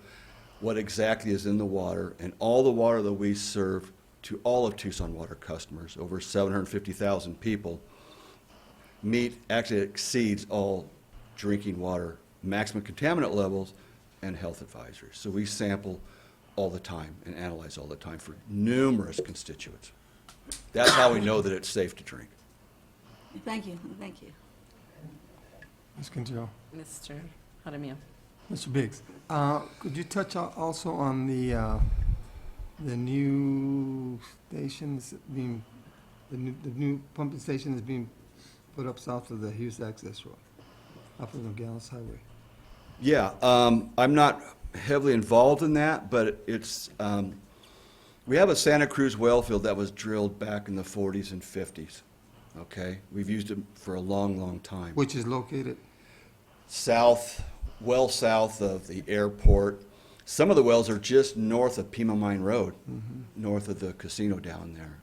what exactly is in the water, and all the water that we serve to all of Tucson Water customers, over 750,000 people, actually exceeds all drinking water maximum contaminant levels and health advisories. So we sample all the time and analyze all the time for numerous constituents. That's how we know that it's safe to drink. Thank you, thank you. Ms. Quintero. Mr. Jaramillo. Mr. Biggs, could you touch also on the new stations being, the new pumping station is being put up south of the Hughes Access Road, up on the Nogales Highway? Yeah, I'm not heavily involved in that, but it's, we have a Santa Cruz well field that was drilled back in the 40s and 50s, okay? We've used it for a long, long time. Which is located? Well south of the airport. Some of the wells are just north of Pima Mine Road, north of the casino down there.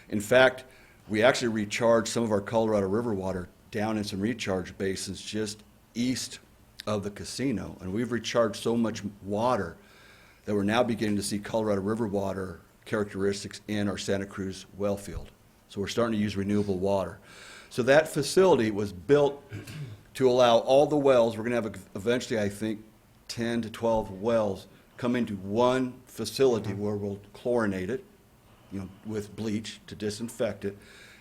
In fact, we actually recharge some of our Colorado River water down in some recharge basins just east of the casino. And we've recharged so much water that we're now beginning to see Colorado River water characteristics in our Santa Cruz well field. So we're starting to use renewable water. So that facility was built to allow all the wells, we're going to have eventually, I think, 10 to 12 wells come into one facility where we'll chlorinate it, with bleach to disinfect it.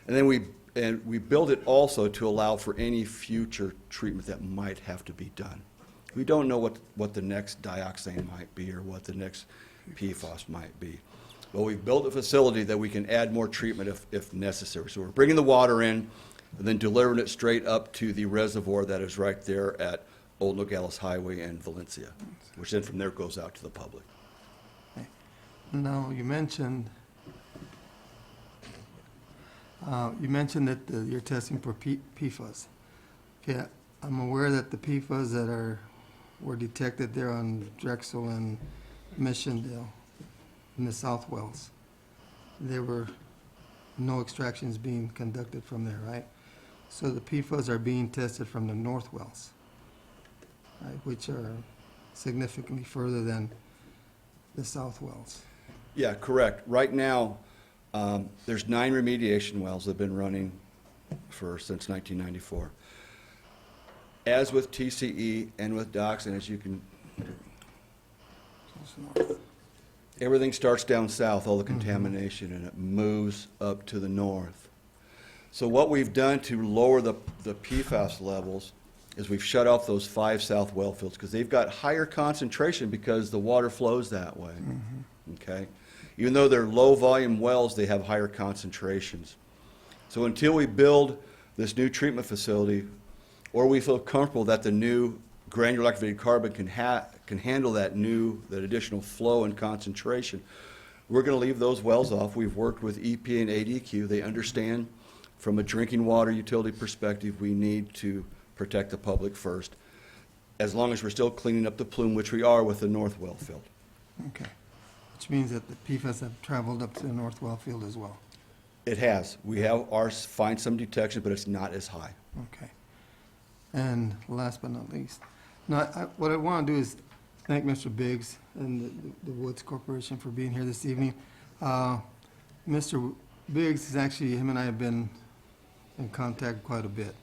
And then we And we build it also to allow for any future treatment that might have to be done. We don't know what the next dioxane might be or what the next PFAS might be. But we've built a facility that we can add more treatment if necessary. So we're bringing the water in and then delivering it straight up to the reservoir that is right there at Old Nogales Highway and Valencia, which then from there goes out to the public. Now, you mentioned that you're testing for PFAS. Okay, I'm aware that the PFAS that were detected there on Drexel and Missiondale in the South Wells, there were no extractions being conducted from there, right? So the PFAS are being tested from the North Wells, right, which are significantly further than the South Wells. Yeah, correct. Right now, there's 9 remediation wells that have been running since 1994. As with TCE and with DOCS, and as you can, everything starts down south, all the contamination, and it moves up to the north. So what we've done to lower the PFAS levels is we've shut off those 5 south well fields because they've got higher concentration because the water flows that way. Okay? Even though they're low volume wells, they have higher concentrations. So until we build this new treatment facility, or we feel comfortable that the new granular activated carbon can handle that additional flow and concentration, we're going to leave those wells off. We've worked with EPA and ADQ. They understand from a drinking water utility perspective, we need to protect the public first, as long as we're still cleaning up the plume, which we are with the North Well field. Okay. Which means that the PFAS have traveled up to the North Well field as well. It has. We have find some detection, but it's not as high. Okay. And last but not least, now, what I want to do is thank Mr. Biggs and the Woods Corporation for being here this evening. Mr. Biggs is actually, him and I have been in contact quite a bit.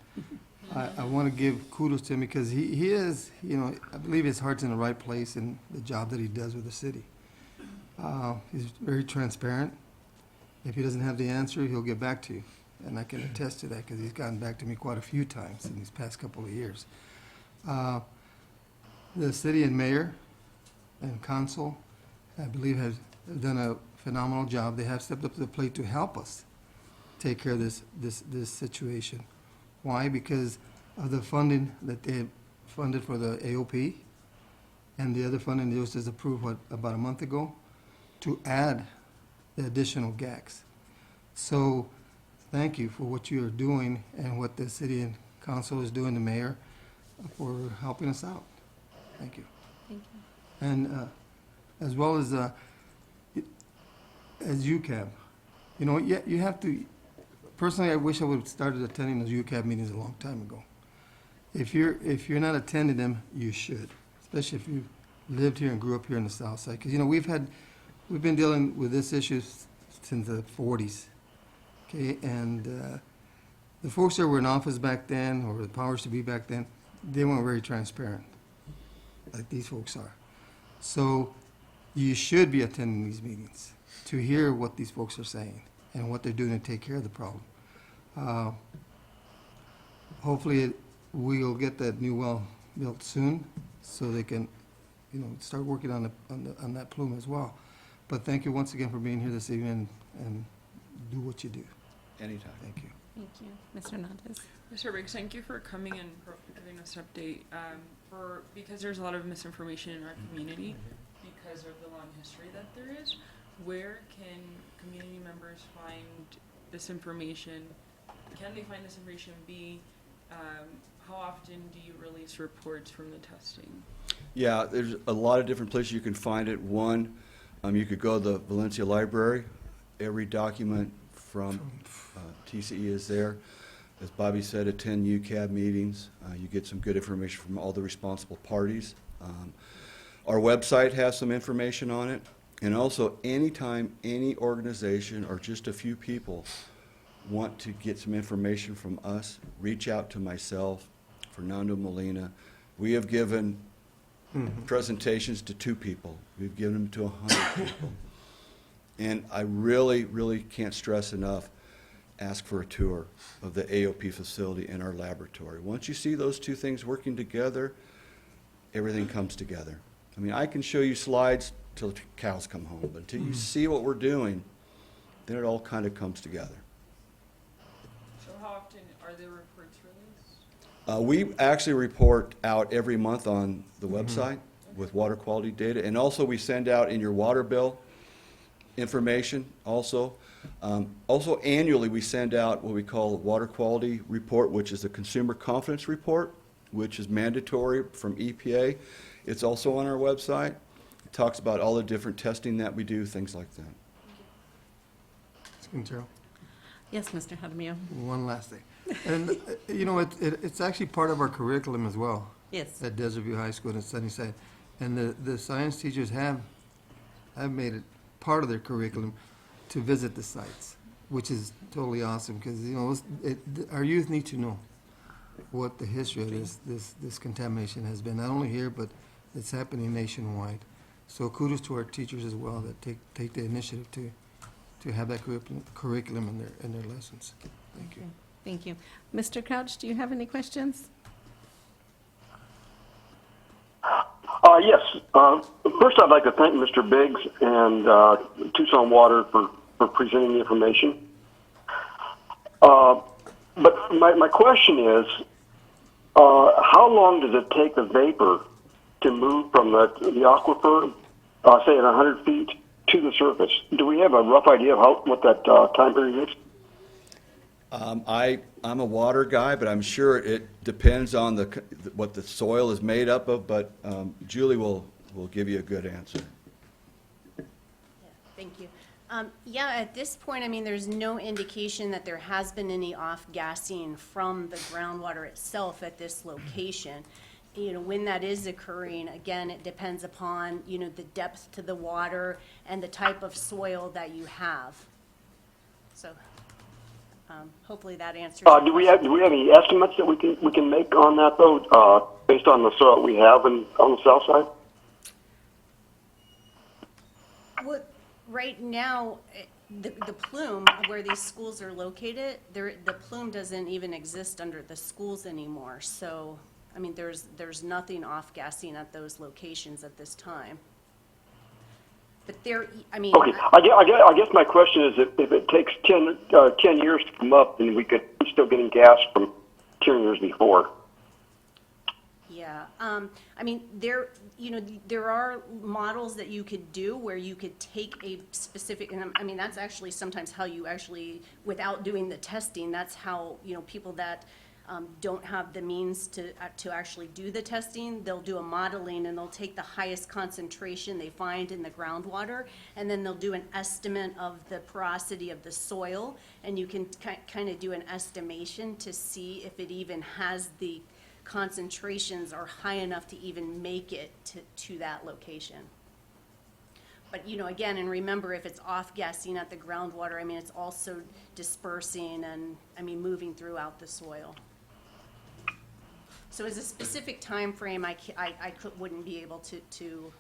I want to give kudos to him because he is, I believe his heart's in the right place in the job that he does with the city. He's very transparent. If he doesn't have the answer, he'll get back to you. And I can attest to that because he's gotten back to me quite a few times in these past couple of years. The city and mayor and council, I believe, have done a phenomenal job. They have stepped up to the plate to help us take care of this situation. Why? Because of the funding that they funded for the AOP and the other funding that was just approved, about a month ago, to add the additional GACs. So thank you for what you are doing and what the city and council is doing, the mayor, for helping us out. Thank you. Thank you. And as well as UCAB, you have to, personally, I wish I would have started attending those UCAB meetings a long time ago. If you're not attending them, you should, especially if you lived here and grew up here in the South Side. Because, we've been dealing with this issue since the 40s, okay? And the folks that were in office back then, or the powers to be back then, they weren't very transparent, like these folks are. So you should be attending these meetings to hear what these folks are saying and what they're doing to take care of the problem. Hopefully, we'll get that new well built soon, so they can, start working on that plume as well. But thank you once again for being here this evening and do what you do. Anytime. Thank you. Thank you. Mr. Hernandez. Mr. Briggs, thank you for coming and giving us an update. Because there's a lot of misinformation in our community because of the long history that there is, where can community members find this information? Can they find this information? B, how often do you release reports from the testing? Yeah, there's a lot of different places you can find it. One, you could go to the Valencia Library. Every document from TCE is there. As Bobby said, attend UCAB meetings. You get some good information from all the responsible parties. Our website has some information on it. And also, anytime any organization or just a few people want to get some information from us, reach out to myself, Fernando Molina. We have given presentations to 2 people. We've given them to 100 people. And I really, really can't stress enough, ask for a tour of the AOP facility and our laboratory. Once you see those two things working together, everything comes together. I mean, I can show you slides till the cows come home, but until you see what we're doing, then it all kind of comes together. So how often are there reports released? We actually report out every month on the website with water quality data, and also we send out in your water bill information also. Also annually, we send out what we call a water quality report, which is a consumer confidence report, which is mandatory from EPA. It's also on our website. It talks about all the different testing that we do, things like that. Carol, Yes, Mr. Jaramillo? one last thing. And, you know, it's actually part of our curriculum as well Yes. at Desert View High School and at Sunnyside. And the science teachers have made it part of their curriculum to visit the sites, which is totally awesome because, you know, our youth need to know what the history of this contamination has been, not only here, but it's happening nationwide. So kudos to our teachers as well that take the initiative to have that curriculum in their lessons. Thank you. Thank you. Mr. Crouch, do you have any questions? Yes. First, I'd like to thank Mr. Biggs and Tucson Water for presenting the information. But my question is, how long does it take the vapor to move from the aquifer, say at 100 feet, to the surface? Do we have a rough idea of what that time period is? I'm a water guy, but I'm sure it depends on what the soil is made up of, but Julie will give you a good answer. Yeah, thank you. Yeah, at this point, I mean, there's no indication that there has been any off-gassing from the groundwater itself at this location. You know, when that is occurring, again, it depends upon, you know, the depth to the water and the type of soil that you have. So, hopefully that answers. Do we have any estimates that we can make on that though, based on the soil we have on the south side? Well, right now, the plume where these schools are located, the plume doesn't even exist under the schools anymore. So, I mean, there's nothing off-gassing at those locations at this time. But there, I mean. Okay, I guess my question is if it takes 10 years to come up, then we're still getting gas from 10 years before. Yeah, I mean, there are models that you could do where you could take a specific, and I mean, that's actually sometimes how you actually, without doing the testing, that's how, you know, people that don't have the means to actually do the testing, they'll do a modeling and they'll take the highest concentration they find in the groundwater, and then they'll do an estimate of the porosity of the soil, and you can kind of do an estimation to see if it even has the concentrations are high enough to even make it to that location. But, you know, again, and remember, if it's off-gassing at the groundwater, I mean, it's also dispersing and, I mean, moving throughout the soil. So as a specific time frame, I wouldn't be able to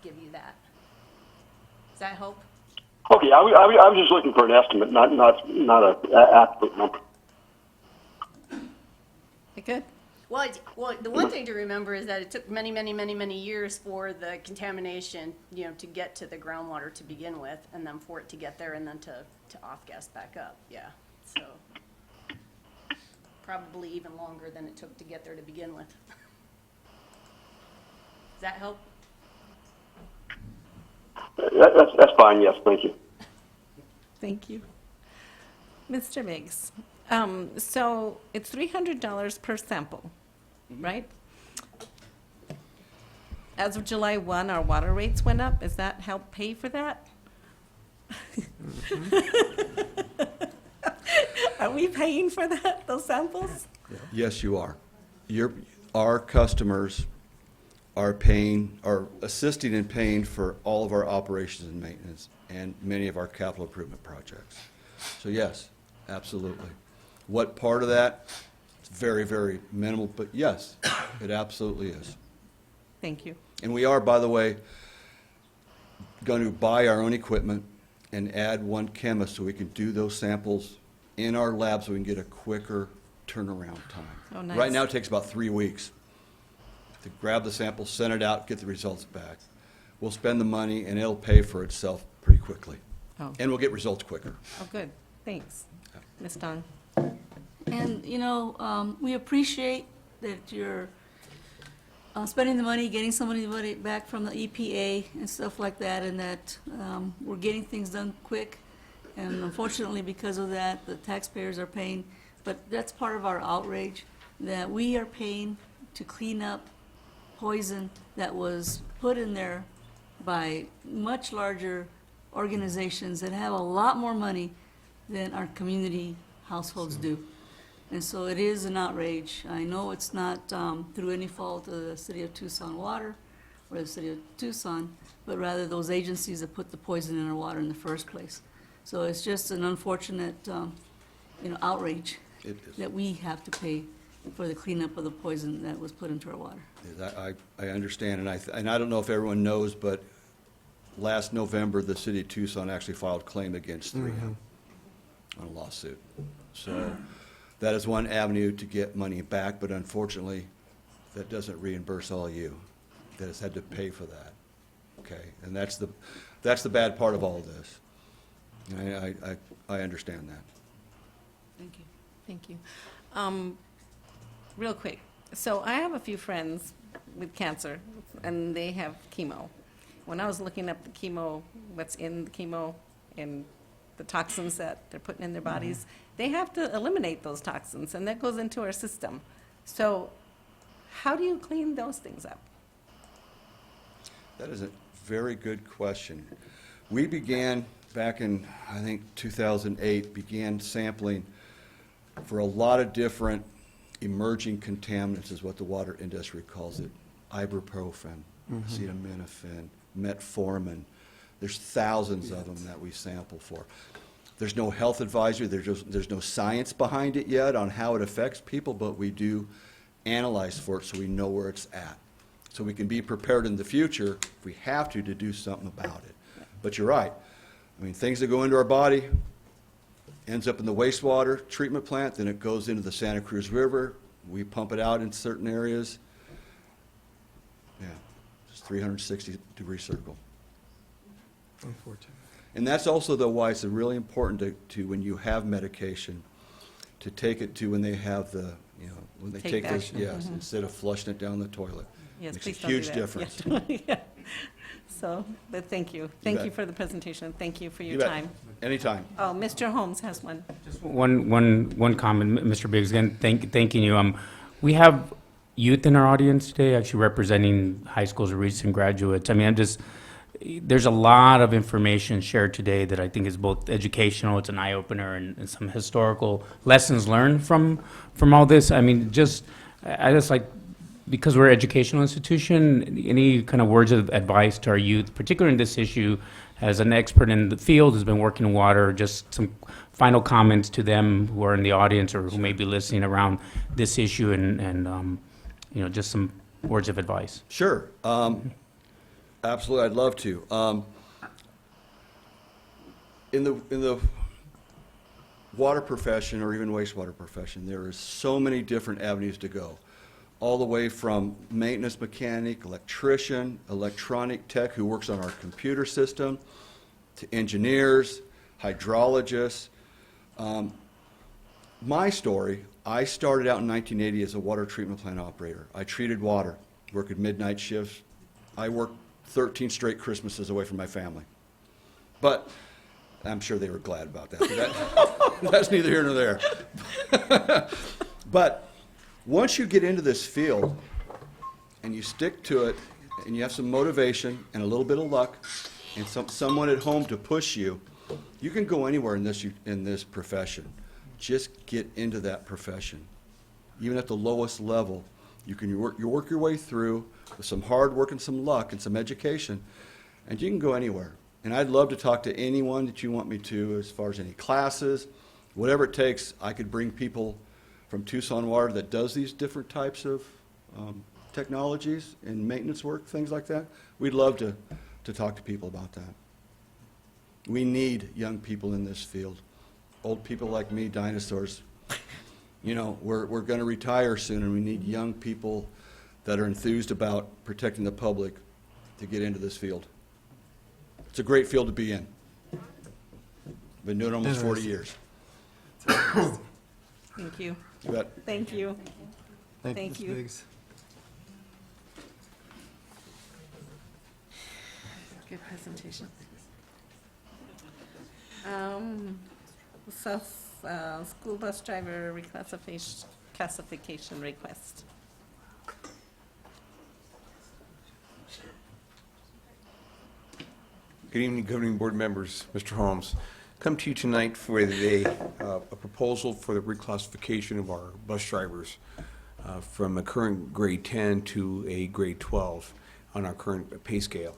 give you that. Does that help? Okay, I was just looking for an estimate, not an accurate number. Good. Well, the one thing to remember is that it took many years for the contamination, you know, to get to the groundwater to begin with, and then for it to get there and then to off-gas back up, yeah. So probably even longer than it took to get there to begin with. Does that help? That's fine, yes, thank you. Thank you. Mr. Biggs, so it's $300 per sample, right? As of July 1, our water rates went up. Does that help pay for that? Are we paying for that, those samples? Yes, you are. Our customers are assisting in paying for all of our operations and maintenance and many of our capital improvement projects. So yes, absolutely. What part of that? It's very, very minimal, but yes, it absolutely is. Thank you. And we are, by the way, going to buy our own equipment and add one chemist so we can do those samples in our lab so we can get a quicker turnaround time. Oh, nice. Right now, it takes about 3 weeks to grab the sample, send it out, get the results back. We'll spend the money, and it'll pay for itself pretty quickly. Oh, And we'll get results quicker. oh, good, thanks. Ms. Don? And, we appreciate that you're spending the money, getting some of the money back from the EPA and stuff like that, and that we're getting things done quick. And unfortunately, because of that, the taxpayers are paying. But that's part of our outrage, that we are paying to clean up poison that was put in there by much larger organizations that have a lot more money than our community households do. And so it is an outrage. I know it's not through any fault of the City of Tucson Water or the City of Tucson, but rather those agencies that put the poison in our water in the first place. So it's just an unfortunate, outrage It is. that we have to pay for the cleanup of the poison that was put into our water. I understand, and I don't know if everyone knows, but last November, the city of Tucson actually filed claim against 3M on a lawsuit. So that is one avenue to get money back, but unfortunately, that doesn't reimburse all you that has had to pay for that. Okay, and that's the bad part of all this. I understand that. Thank you. Thank you. Real quick, so I have a few friends with cancer, and they have chemo. When I was looking up the chemo, what's in the chemo, and the toxins that they're putting in their bodies, they have to eliminate those toxins, and that goes into our system. So how do you clean those things up? That is a very good question. We began back in, I think, 2008, began sampling for a lot of different emerging contaminants, is what the water industry calls it. Ibuprofen, acetaminophen, metformin. There's thousands of them that we sample for. There's no health advisory, there's no science behind it yet on how it affects people, but we do analyze for it so we know where it's at. So we can be prepared in the future, if we have to do something about it. But you're right. I mean, things that go into our body, ends up in the wastewater treatment plant, then it goes into the Santa Cruz River. We pump it out in certain areas. Yeah, just 360-degree circle. Unfortunate. And that's also, though, why it's really important to when you have medication, to take it to when they have the, when they Take take this, action. yes, instead of flushing it down the toilet. Yes, Makes a please don't do huge that. difference. Yeah. So, but thank you. Thank you bet. for the presentation. Thank you for your You bet. time. Anytime. Oh, Mr. Holmes has one. One comment, Mr. Biggs, again, thanking you. We have youth in our audience today, actually representing high schools or recent graduates. I mean, there's a lot of information shared today that I think is both educational, it's an eye-opener, and some historical lessons learned from all this. I mean, I just like, because we're an educational institution, any kind of words of advice to our youth, particularly in this issue, as an expert in the field who's been working in water, just some final comments to them who are in the audience or who may be listening around this issue and just some words of advice. Sure. Absolutely, I'd love to. In the water profession or even wastewater profession, there is so many different avenues to go, all the way from maintenance mechanic, electrician, electronic tech who works on our computer system, to engineers, hydrologists. My story, I started out in 1980 as a water treatment plant operator. I treated water, worked midnight shifts. I worked 13 straight Christmases away from my family. But I'm sure they were glad about that. But that's neither here nor there. But once you get into this field and you stick to it and you have some motivation and a little bit of luck and someone at home to push you, you can go anywhere in this profession. Just get into that profession. Even at the lowest level, you work your way through with some hard work and some luck and some education, and you can go anywhere. And I'd love to talk to anyone that you want me to as far as any classes, whatever it takes. I could bring people from Tucson Water that does these different types of technologies and maintenance work, things like that. We'd love to talk to people about that. We need young people in this field. old people like me, dinosaurs. You know, we're going to retire soon, and we need young people that are enthused about protecting the public to get into this field. It's a great field to be in. Been doing it almost 40 years. Thank you. You bet. Thank you. Thank Ms. you. Biggs. Good presentation. School bus driver classification request. Good evening, governing board members, Mr. Holmes. Come to you tonight for a proposal for the reclassification of our bus drivers from a current grade 10 to a grade 12 on our current pay scale.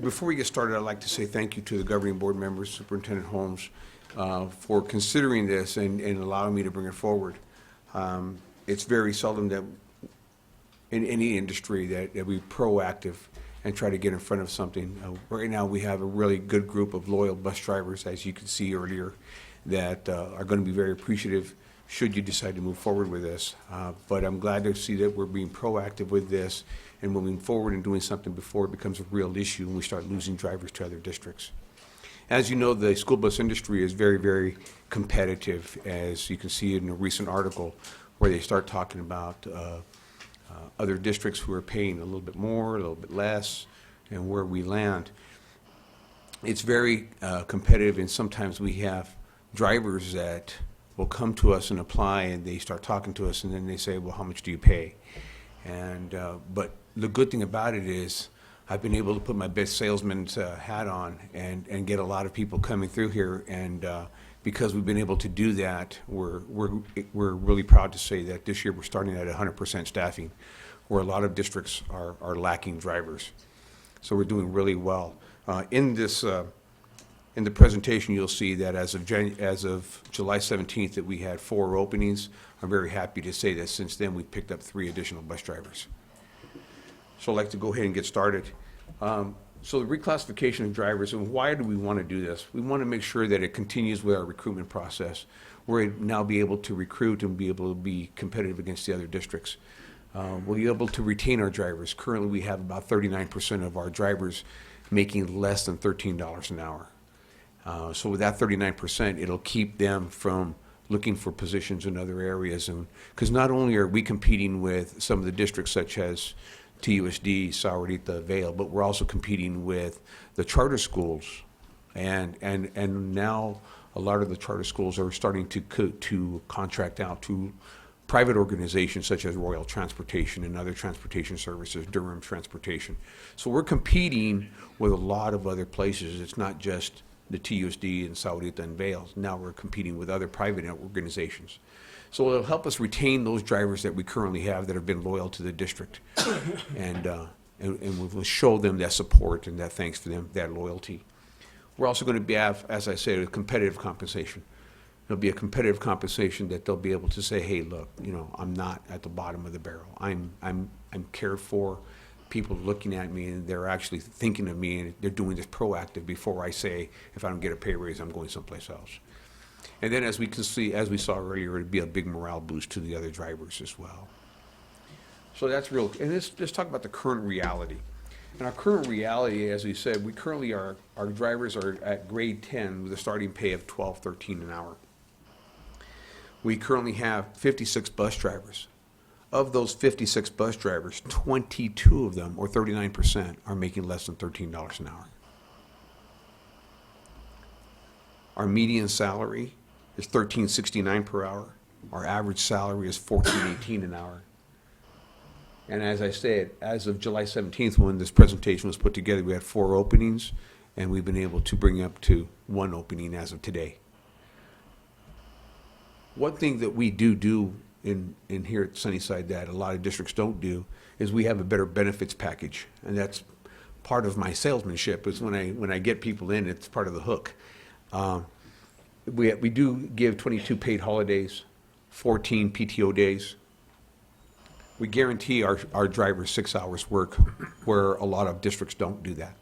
Before we get started, I'd like to say thank you to the governing board members, Superintendent Holmes, for considering this and allowing me to bring it forward. It's very seldom that in any industry that we're proactive and try to get in front of something. Right now, we have a really good group of loyal bus drivers, as you could see earlier, that are going to be very appreciative should you decide to move forward with this. But I'm glad to see that we're being proactive with this and moving forward and doing something before it becomes a real issue and we start losing drivers to other districts. As you know, the school bus industry is very, very competitive, as you can see in a recent article where they start talking about other districts who are paying a little bit more, a little bit less, and where we land. It's very competitive, and sometimes we have drivers that will come to us and apply, and they start talking to us, and then they say, well, how much do you pay? And but the good thing about it is I've been able to put my best salesman's hat on and get a lot of people coming through here, and because we've been able to do that, we're really proud to say that this year we're starting at 100% staffing, where a lot of districts are lacking drivers. So we're doing really well. In the presentation, you'll see that as of July 17th, that we had 4 openings. I'm very happy to say that since then we've picked up 3 additional bus drivers. So I'd like to go ahead and get started. So the reclassification of drivers, and why do we want to do this? We want to make sure that it continues with our recruitment process. We'll now be able to recruit and be able to be competitive against the other districts. We'll be able to retain our drivers. Currently, we have about 39% of our drivers making less than $13 an hour. So with that 39%, it'll keep them from looking for positions in other areas. And because not only are we competing with some of the districts such as TUSD, Sahuarita, Vail, but we're also competing with the charter schools. And now a lot of the charter schools are starting to contract out to private organizations such as Royal Transportation and other transportation services, Durham Transportation. So we're competing with a lot of other places. It's not just the TUSD and Sahuarita and Vail. Now we're competing with other private organizations. So it'll help us retain those drivers that we currently have that have been loyal to the district. And we'll show them that support and that thanks to them, that loyalty. We're also going to have, as I said, a competitive compensation. There'll be a competitive compensation that they'll be able to say, hey, look, you know, I'm not at the bottom of the barrel. I'm cared for. People looking at me and they're actually thinking of me and they're doing this proactive before I say, if I don't get a pay raise, I'm going someplace else. And then as we can see, as we saw earlier, it'd be a big morale boost to the other drivers as well. So that's real. And let's talk about the current reality. And our current reality, as we said, we currently our drivers are at grade 10 with a starting pay of $12, $13 an hour. We currently have 56 bus drivers. Of those 56 bus drivers, 22 of them, or 39%, are making less than $13 an hour. Our median salary is $13.69 per hour. Our average salary is $14.18 an hour. And as I said, as of July 17th, when this presentation was put together, we had 4 openings, and we've been able to bring up to 1 opening as of today. One thing that we do in here at Sunnyside that a lot of districts don't do is we have a better benefits package, and that's part of my salesmanship. Is when I get people in, it's part of the hook. We do give 22 paid holidays, 14 PTO days. We guarantee our drivers 6 hours work, where a lot of districts don't do that.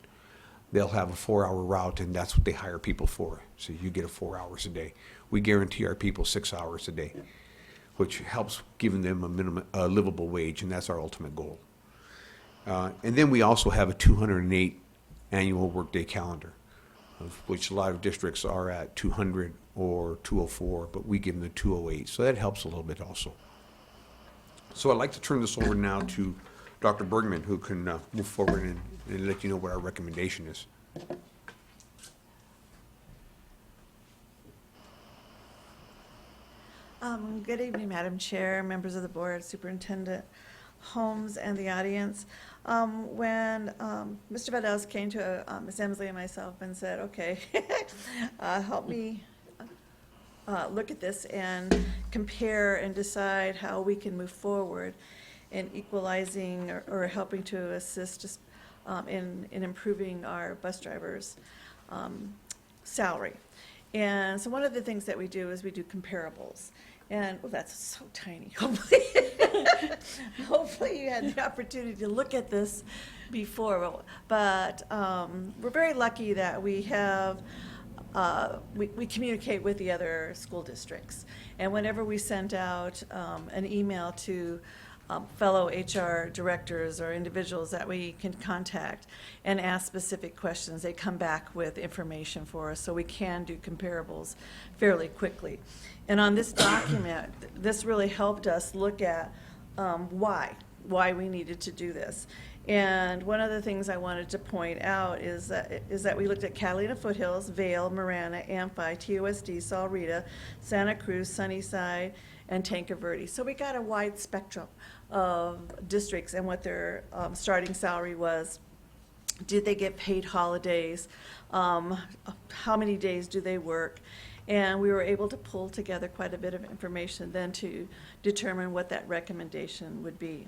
they'll have a 4-hour route, and that's what they hire people for. So you get 4 hours a day. We guarantee our people 6 hours a day, which helps giving them a livable wage, and that's our ultimate goal. And then we also have a 208 annual workday calendar, of which a lot of districts are at 200 or 204, but we give them the 208, so that helps a little bit also. So I'd like to turn this over now to Dr. Bergman, who can move forward and let you know what our recommendation is. Good evening, Madam Chair, members of the board, Superintendent Holmes, and the audience. When Mr. Valdez came to Ms. Emsley and myself and said, okay, help me look at this and compare and decide how we can move forward in equalizing or helping to assist us in improving our bus drivers' salary. And so one of the things that we do is we do comparables. And, well, that's so tiny. Hopefully you had the opportunity to look at this before. But we're very lucky that we have, we communicate with the other school districts. And whenever we send out an email to fellow HR directors or individuals that we can contact and ask specific questions, they come back with information for us, so we can do comparables fairly quickly. And on this document, this really helped us look at why we needed to do this. And one of the things I wanted to point out is that we looked at Catalina Foothills, Vail, Marana, Amphi, TOSD, Sahuarita, Santa Cruz, Sunnyside, and Tanque Verde. So we got a wide spectrum of districts and what their starting salary was. Did they get paid holidays? How many days do they work? And we were able to pull together quite a bit of information then to determine what that recommendation would be.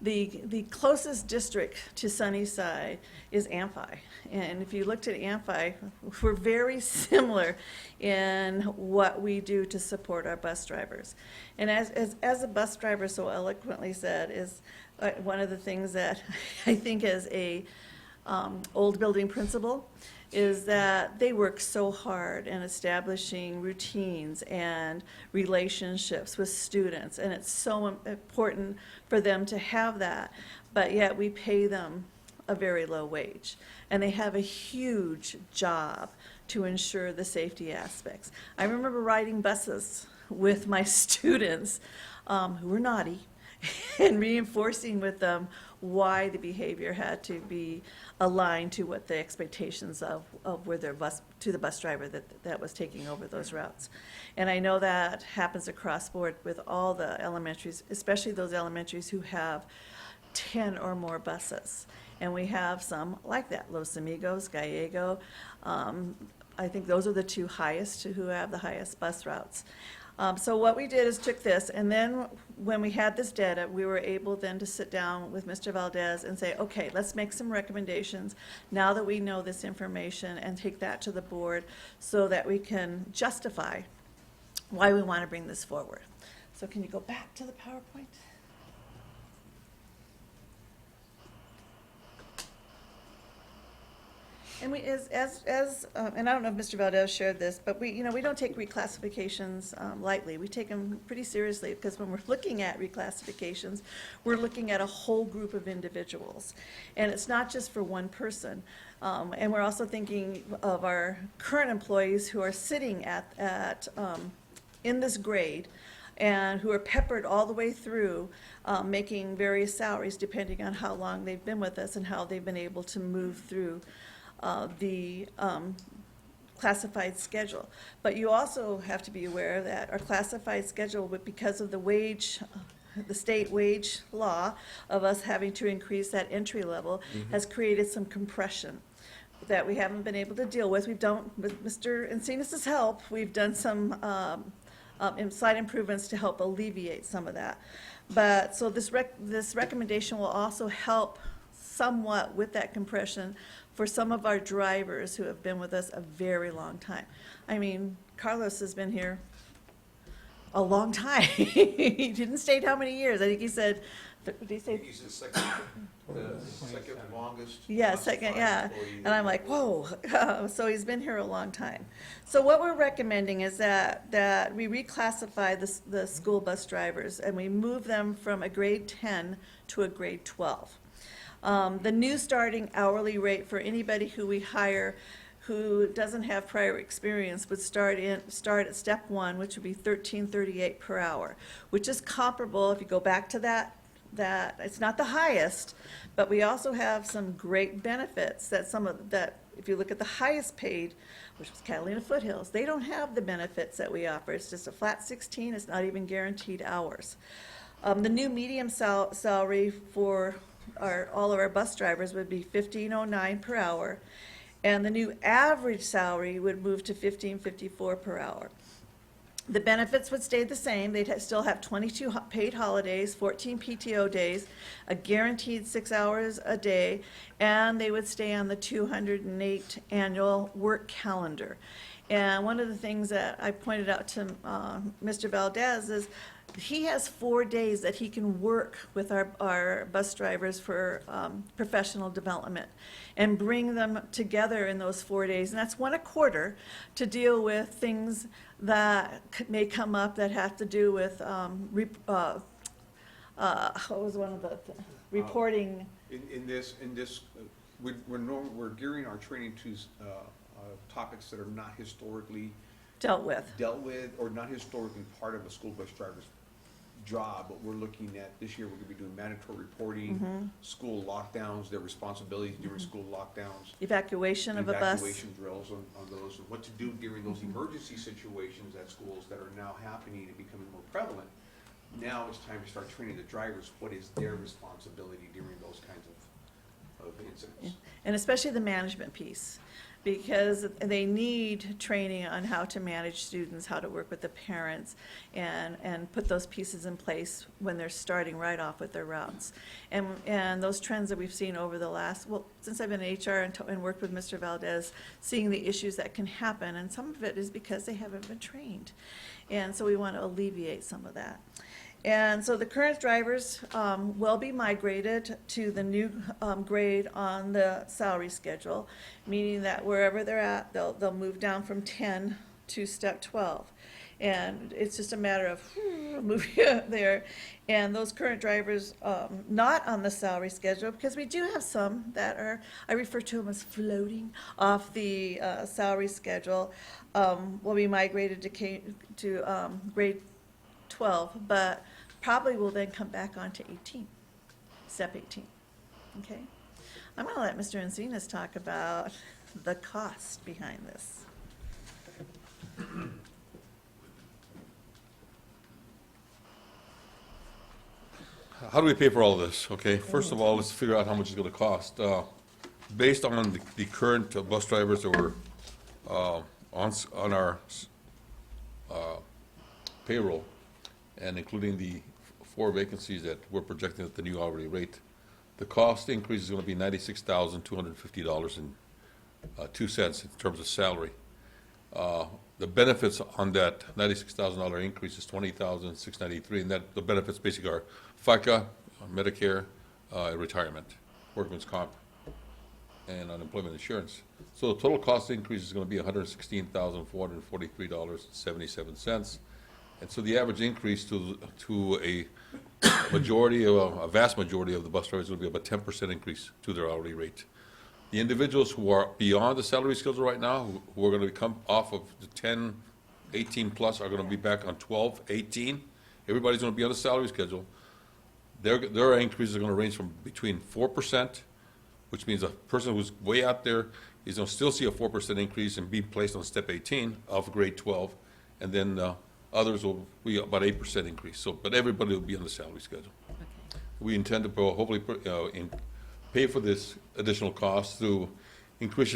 The closest district to Sunnyside is Amphi. And if you looked at Amphi, we're very similar in what we do to support our bus drivers. And as a bus driver so eloquently said, is one of the things that I think as a old building principal is that they work so hard in establishing routines and relationships with students, and it's so important for them to have that, but yet we pay them a very low wage, and they have a huge job to ensure the safety aspects. I remember riding buses with my students who were naughty and reinforcing with them why the behavior had to be aligned to what the expectations of were their bus, to the bus driver that was taking over those routes. And I know that happens across board with all the elementaries, especially those elementaries who have 10 or more buses. And we have some like that, Los Amigos, Gallego. I think those are the two highest who have the highest bus routes. So what we did is took this, and then when we had this data, we were able then to sit down with Mr. Valdez and say, okay, let's make some recommendations now that we know this information, and take that to the board so that we can justify why we want to bring this forward. So can you go back to the PowerPoint? And we, and I don't know if Mr. Valdez shared this, but we don't take reclassifications lightly. We take them pretty seriously, because when we're looking at reclassifications, we're looking at a whole group of individuals. And it's not just for one person. And we're also thinking of our current employees who are sitting in this grade, and who are peppered all the way through, making various salaries depending on how long they've been with us and how they've been able to move through the classified schedule. But you also have to be aware that our classified schedule, because of the wage, the state wage law of us having to increase that entry level, has created some compression that we haven't been able to deal with. We've done, with Mr. Encinas' help, we've done some slight improvements to help alleviate some of that. But so this recommendation will also help somewhat with that compression for some of our drivers who have been with us a very long time. I mean, Carlos has been here a long time. He didn't state how many years. I think he said, did he say? He's the second Second longest. Yeah, second, yeah. And I'm like, whoa. So he's been here a long time. So what we're recommending is that we reclassify the school bus drivers and we move them from a grade 10 to a grade 12. The new starting hourly rate for anybody who we hire who doesn't have prior experience would start at step one, which would be $13.38 per hour, which is comparable, if you go back to that it's not the highest, but we also have some great benefits that if you look at the highest paid, which was Catalina Foothills, they don't have the benefits that we offer. It's just a flat 16, it's not even guaranteed hours. The new medium salary for all of our bus drivers would be $15.09 per hour, and the new average salary would move to $15.54 per hour. The benefits would stay the same. They'd still have 22 paid holidays, 14 PTO days, a guaranteed 6 hours a day, and they would stay on the 208 annual work calendar. And one of the things that I pointed out to Mr. Valdez is he has 4 days that he can work with our bus drivers for professional development and bring them together in those 4 days. And that's one a quarter to deal with things that may come up that have to do with, what was one of the, reporting. In this, we're gearing our training to topics that are not historically Dealt with. or not historically part of a school bus driver's job, but we're looking at, this year, we're gonna be doing mandatory reporting, school lockdowns, their responsibilities during school lockdowns. Evacuation of a bus. Evacuation drills on those, and what to do during those emergency situations at schools that are now happening and becoming more prevalent. Now it's time to start training the drivers, what is their responsibility during those kinds of incidents. And especially the management piece, because they need training on how to manage students, how to work with the parents, and put those pieces in place when they're starting right off with their routes. And those trends that we've seen over the last, since I've been in HR and worked with Mr. Valdez, seeing the issues that can happen, and some of it is because they haven't been trained. And so we want to alleviate some of that. And so the current drivers will be migrated to the new grade on the salary schedule, meaning that wherever they're at, they'll move down from 10 to step 12. And it's just a matter of moving there. And those current drivers not on the salary schedule, because we do have some that are, I refer to them as floating off the salary schedule, will be migrated to grade 12, but probably will then come back on to 18, step 18, okay? I'm gonna let Mr. Encinas talk about the cost behind this. How do we pay for all of this? Okay, first of all, let's figure out how much it's gonna cost. Based on the current bus drivers that were on our payroll, and including the 4 vacancies that we're projecting at the new hourly rate, the cost increase is gonna be $96,250.02 in terms of salary. The benefits on that $96,000 increase is $20,693, and that, the benefits basically are FICA, Medicare, retirement, workman's comp, and unemployment insurance. So the total cost increase is gonna be $116,443.77. And so the average increase to a majority, a vast majority of the bus drivers will be about 10% increase to their hourly rate. The individuals who are beyond the salary schedule right now, who are going to come off of the 10, 18 plus, are going to be back on 12, 18. Everybody's going to be on the salary schedule. Their increases are going to range from between 4%, which means a person who's way out there is going to still see a 4% increase and be placed on step 18 of grade 12, and then others will be about 8% increase. So, but everybody will be on the salary schedule. Okay. We intend to hopefully pay for this additional cost through increased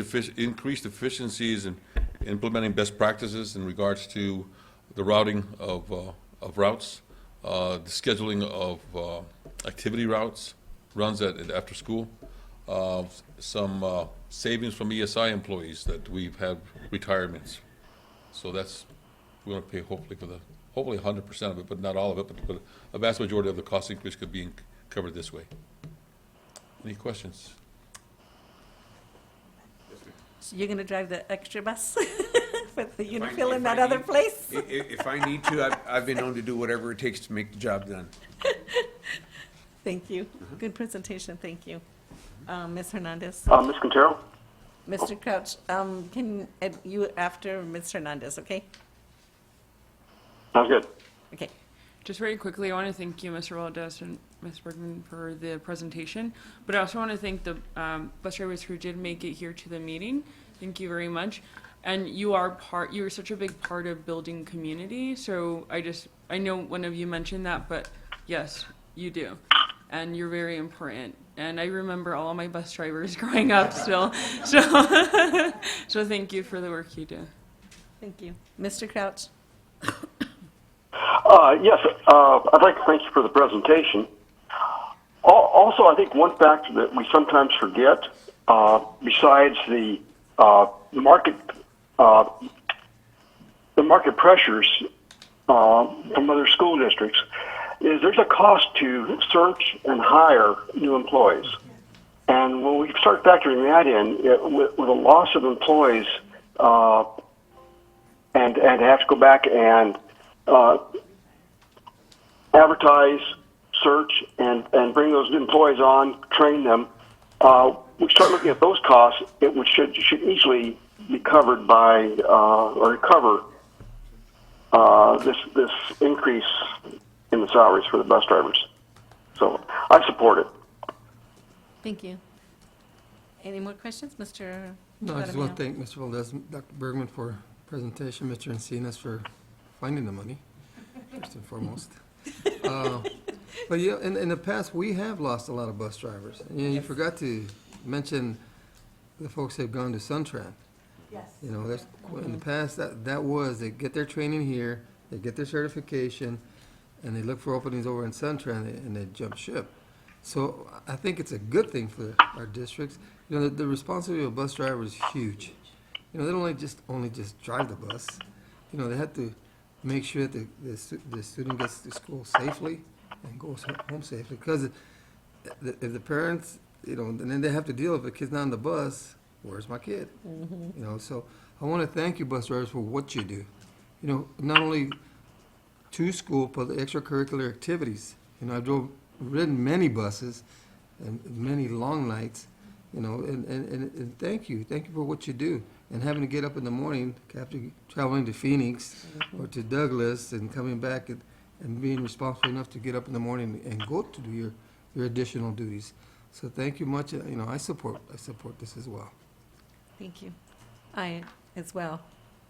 efficiencies and implementing best practices in regards to the routing of routes, the scheduling of activity routes, runs after school, some savings from ESI employees that we've had retirements. So that's, we're going to pay hopefully 100% of it, but not all of it, but a vast majority of the cost increase could be covered this way. Any questions? So you're gonna drive the extra bus with the If I- Unifill in if that I other need- place? If I need to, I've been known to do whatever it takes to make the job done. Thank you. Good presentation, thank you. Ms. Hernandez? Ms. Quintero? Mr. Crouch, can you after Ms. Hernandez, okay? Sounds good. Okay. Just very quickly, I want to thank you, Mr. Valdez and Ms. Bergman, for the presentation. But I also want to thank the bus drivers who did make it here to the meeting. Thank you very much. And you are such a big part of building community. So I know one of you mentioned that, but yes, you do. And you're very important. And I remember all my bus drivers growing up still. So thank you for the work you do. Thank you. Mr. Crouch? Yes, I'd like to thank you for the presentation. Also, I think one factor that we sometimes forget, besides the market pressures from other school districts, is there's a cost to search and hire new employees. And when we start factoring that in, with a loss of employees, and have to go back and advertise, search, and bring those employees on, train them. We start looking at those costs. Should easily be covered by or cover this increase in the salaries for the bus drivers. So I support it. Thank you. Any more questions, Mr. No, I just want to Jaramillo? thank Mr. Valdez, Dr. Bergman for presentation, Mr. Encinas for finding the money, first and foremost. But yeah, in the past, we have lost a lot of bus drivers. And you forgot to mention the folks that have gone to Suntran. Yes. You know, that's, in the past, that was, they get their training here, they get their certification, and they look for openings over in Suntran, and they jump ship. So I think it's a good thing for our districts. You know, the responsibility of a bus driver is huge. You know, they don't only just drive the bus. You know, they have to make sure that the student gets to school safely and goes home safely. Because if the parents, you know, and then they have to deal with the kid's not on the bus, where's my kid? You know, so I want to thank you, bus drivers, for what you do. You know, not only to school, but the extracurricular activities. You know, I've ridden many buses and many long nights, you know, and thank you. Thank you for what you do. And having to get up in the morning after traveling to Phoenix or to Douglas and coming back and being responsible enough to get up in the morning and go to do your additional duties. So thank you much. You know, I support this as well. Thank you. I, as well,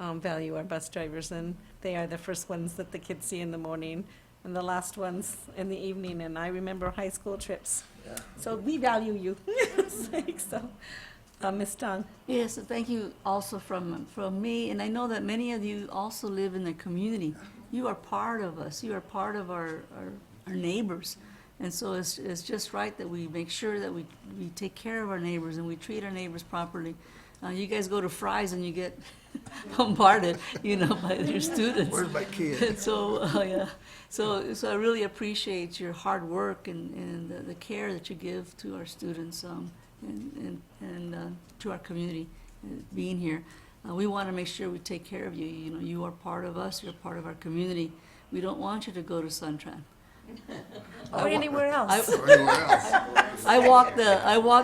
value our bus drivers, and they are the first ones that the kids see in the morning and the last ones in the evening, and I remember high school trips. So we value you. So, Ms. Tong? Yes, thank you also from me, and I know that many of you also live in the community. You are part of us. You are part of our neighbors. And so it's just right that we make sure that we take care of our neighbors and we treat our neighbors properly. You guys go to Fry's and you get bombarded, you know, by your students. Where's my kid? And so, yeah. So I really appreciate your hard work and the care that you give to our students and to our community being here. We want to make sure we take care of you. You know, you are part of us. You're part of our community. We don't want you to go to Suntran. Or anywhere else. I walked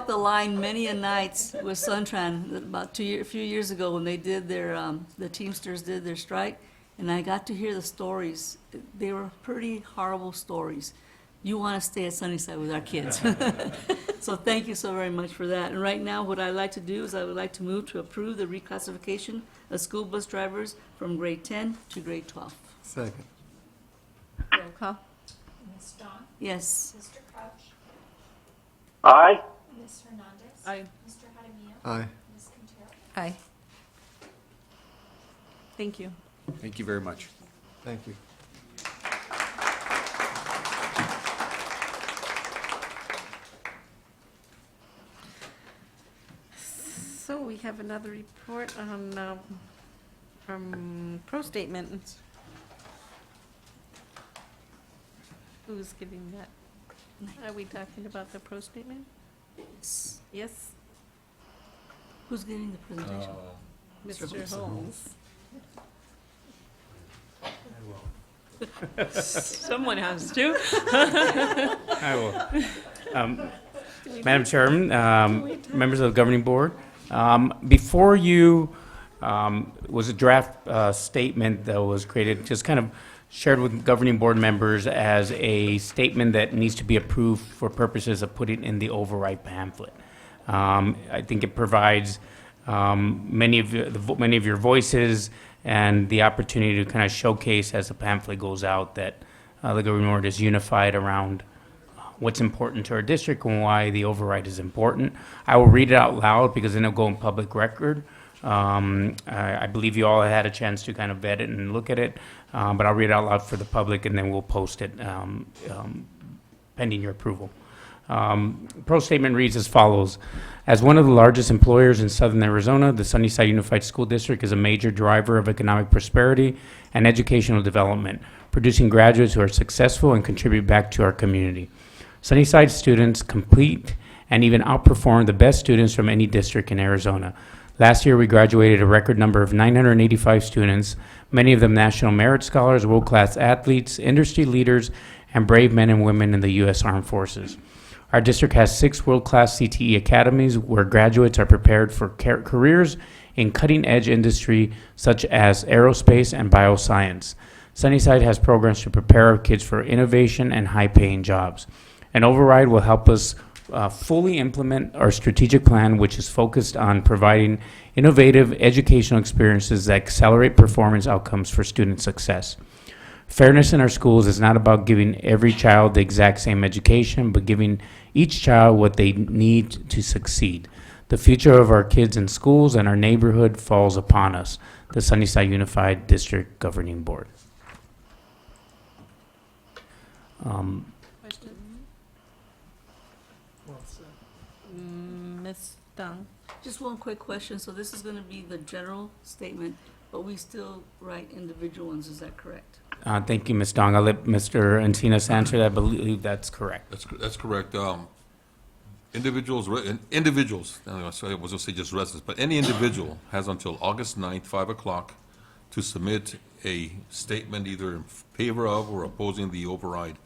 the line many a nights with Suntran about a few years ago when they did the Teamsters did their strike, and I got to hear the stories. They were pretty horrible stories. You want to stay at Sunnyside with our kids. So thank you so very much for that. And right now, what I'd like to do is I would like to move to approve the reclassification of school bus drivers from grade 10 to grade 12. Second. Roll call. Ms. Dawn? Yes. Mr. Crouch? Aye. Ms. Hernandez? Aye. Mr. Jaramillo? Aye. Ms. Quintero? Aye. Thank you. Thank you very much. Thank you. So we have another report on, from pro statement. Who's giving that? Are we talking about the pro statement? Yes, Who's getting the presentation? Mr. Holmes. Someone has to. I will. Madam Chairman, members of the governing board, before you was a draft statement that was created, just kind of shared with governing board members as a statement that needs to be approved for purposes of putting in the override pamphlet. I think it provides many of your voices and the opportunity to kind of showcase as the pamphlet goes out that the governing board is unified around what's important to our district and why the override is important. I will read it out loud because then it'll go in public record. I believe you all had a chance to kind of vet it and look at it, but I'll read it out loud for the public and then we'll post it pending your approval. Pro statement reads as follows. As one of the largest employers in southern Arizona, the Sunnyside Unified School District is a major driver of economic prosperity and educational development, producing graduates who are successful and contribute back to our community. Sunnyside students complete and even outperform the best students from any district in Arizona. Last year, we graduated a record number of 985 students, many of them National Merit Scholars, world-class athletes, industry leaders, and brave men and women in the U.S. Armed Forces. Our district has 6 world-class CTE academies where graduates are prepared for careers in cutting-edge industry such as aerospace and bioscience. Sunnyside has programs to prepare our kids for innovation and high-paying jobs. An override will help us fully implement our strategic plan, which is focused on providing innovative educational experiences that accelerate performance outcomes for student success. Fairness in our schools is not about giving every child the exact same education, but giving each child what they need to succeed. The future of our kids in schools and our neighborhood falls upon us, the Sunnyside Unified District Governing Board. Question? Ms. Dunn? Just one quick question. So this is going to be the general statement, but we still write individual ones. Is that correct? Thank you, Ms. Dong. I'll let Mr. Encinas answer that. I believe that's correct. That's correct. Individuals, I was going to say just residents, but any individual has until August 9th, 5 o'clock, to submit a statement either in favor of or opposing the override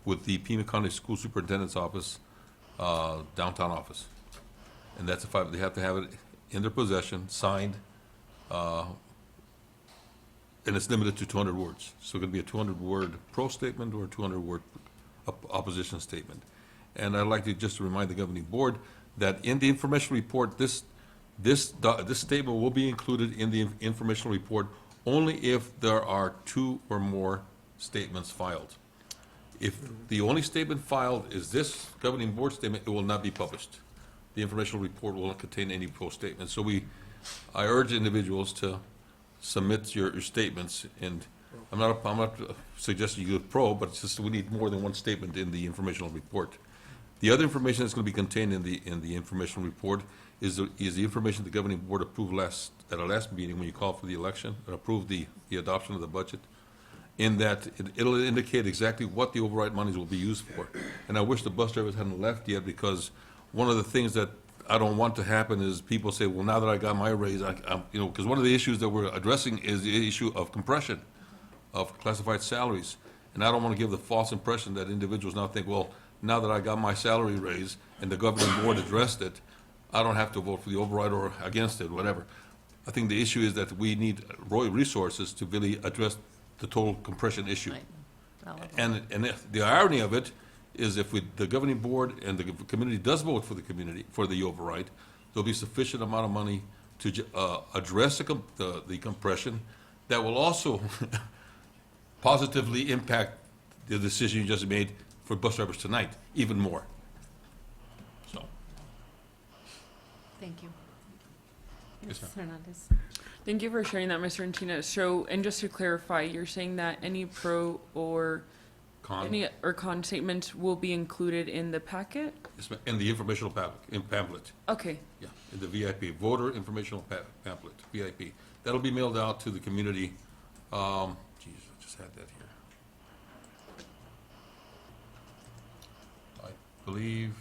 with the Pima County School Superintendent's Office, downtown office. And that's if they have to have it in their possession, signed, and it's limited to 200 words. So it could be a 200-word pro statement or a 200-word opposition statement. And I'd like to just remind the governing board that in the information report, this statement will be included in the informational report only if there are 2 or more statements filed. If the only statement filed is this governing board statement, it will not be published. The informational report will not contain any pro statements. So I urge individuals to submit your statements, and I'm not suggesting you do pro, but it's just we need more than one statement in the informational report. The other information that's going to be contained in the informational report is the information the governing board approved at our last meeting when you called for the election and approved the adoption of the budget. In that it'll indicate exactly what the override monies will be used for. And I wish the bus drivers hadn't left yet, because one of the things that I don't want to happen is people say, well, now that I got my raise, because one of the issues that we're addressing is the issue of compression of classified salaries. And I don't want to give the false impression that individuals now think, well, now that I got my salary raise and the governing board addressed it, I don't have to vote for the override or against it, whatever. I think the issue is that we need resources to really address the total compression issue. And the irony of it is if the governing board and the community does vote for the override, there'll be sufficient amount of money to address the compression that will also positively impact the decision you just made for bus drivers tonight, even more. So. Thank you. Yes, Ms. Hernandez? Thank you for sharing that, Mr. Encinas. So, and just to clarify, you're saying that any pro or con statements will be included in the packet? In the informational pamphlet. Okay. Yeah, in the VIP, voter informational pamphlet, VIP. That'll be mailed out to the community. Geez, I just had that here. I believe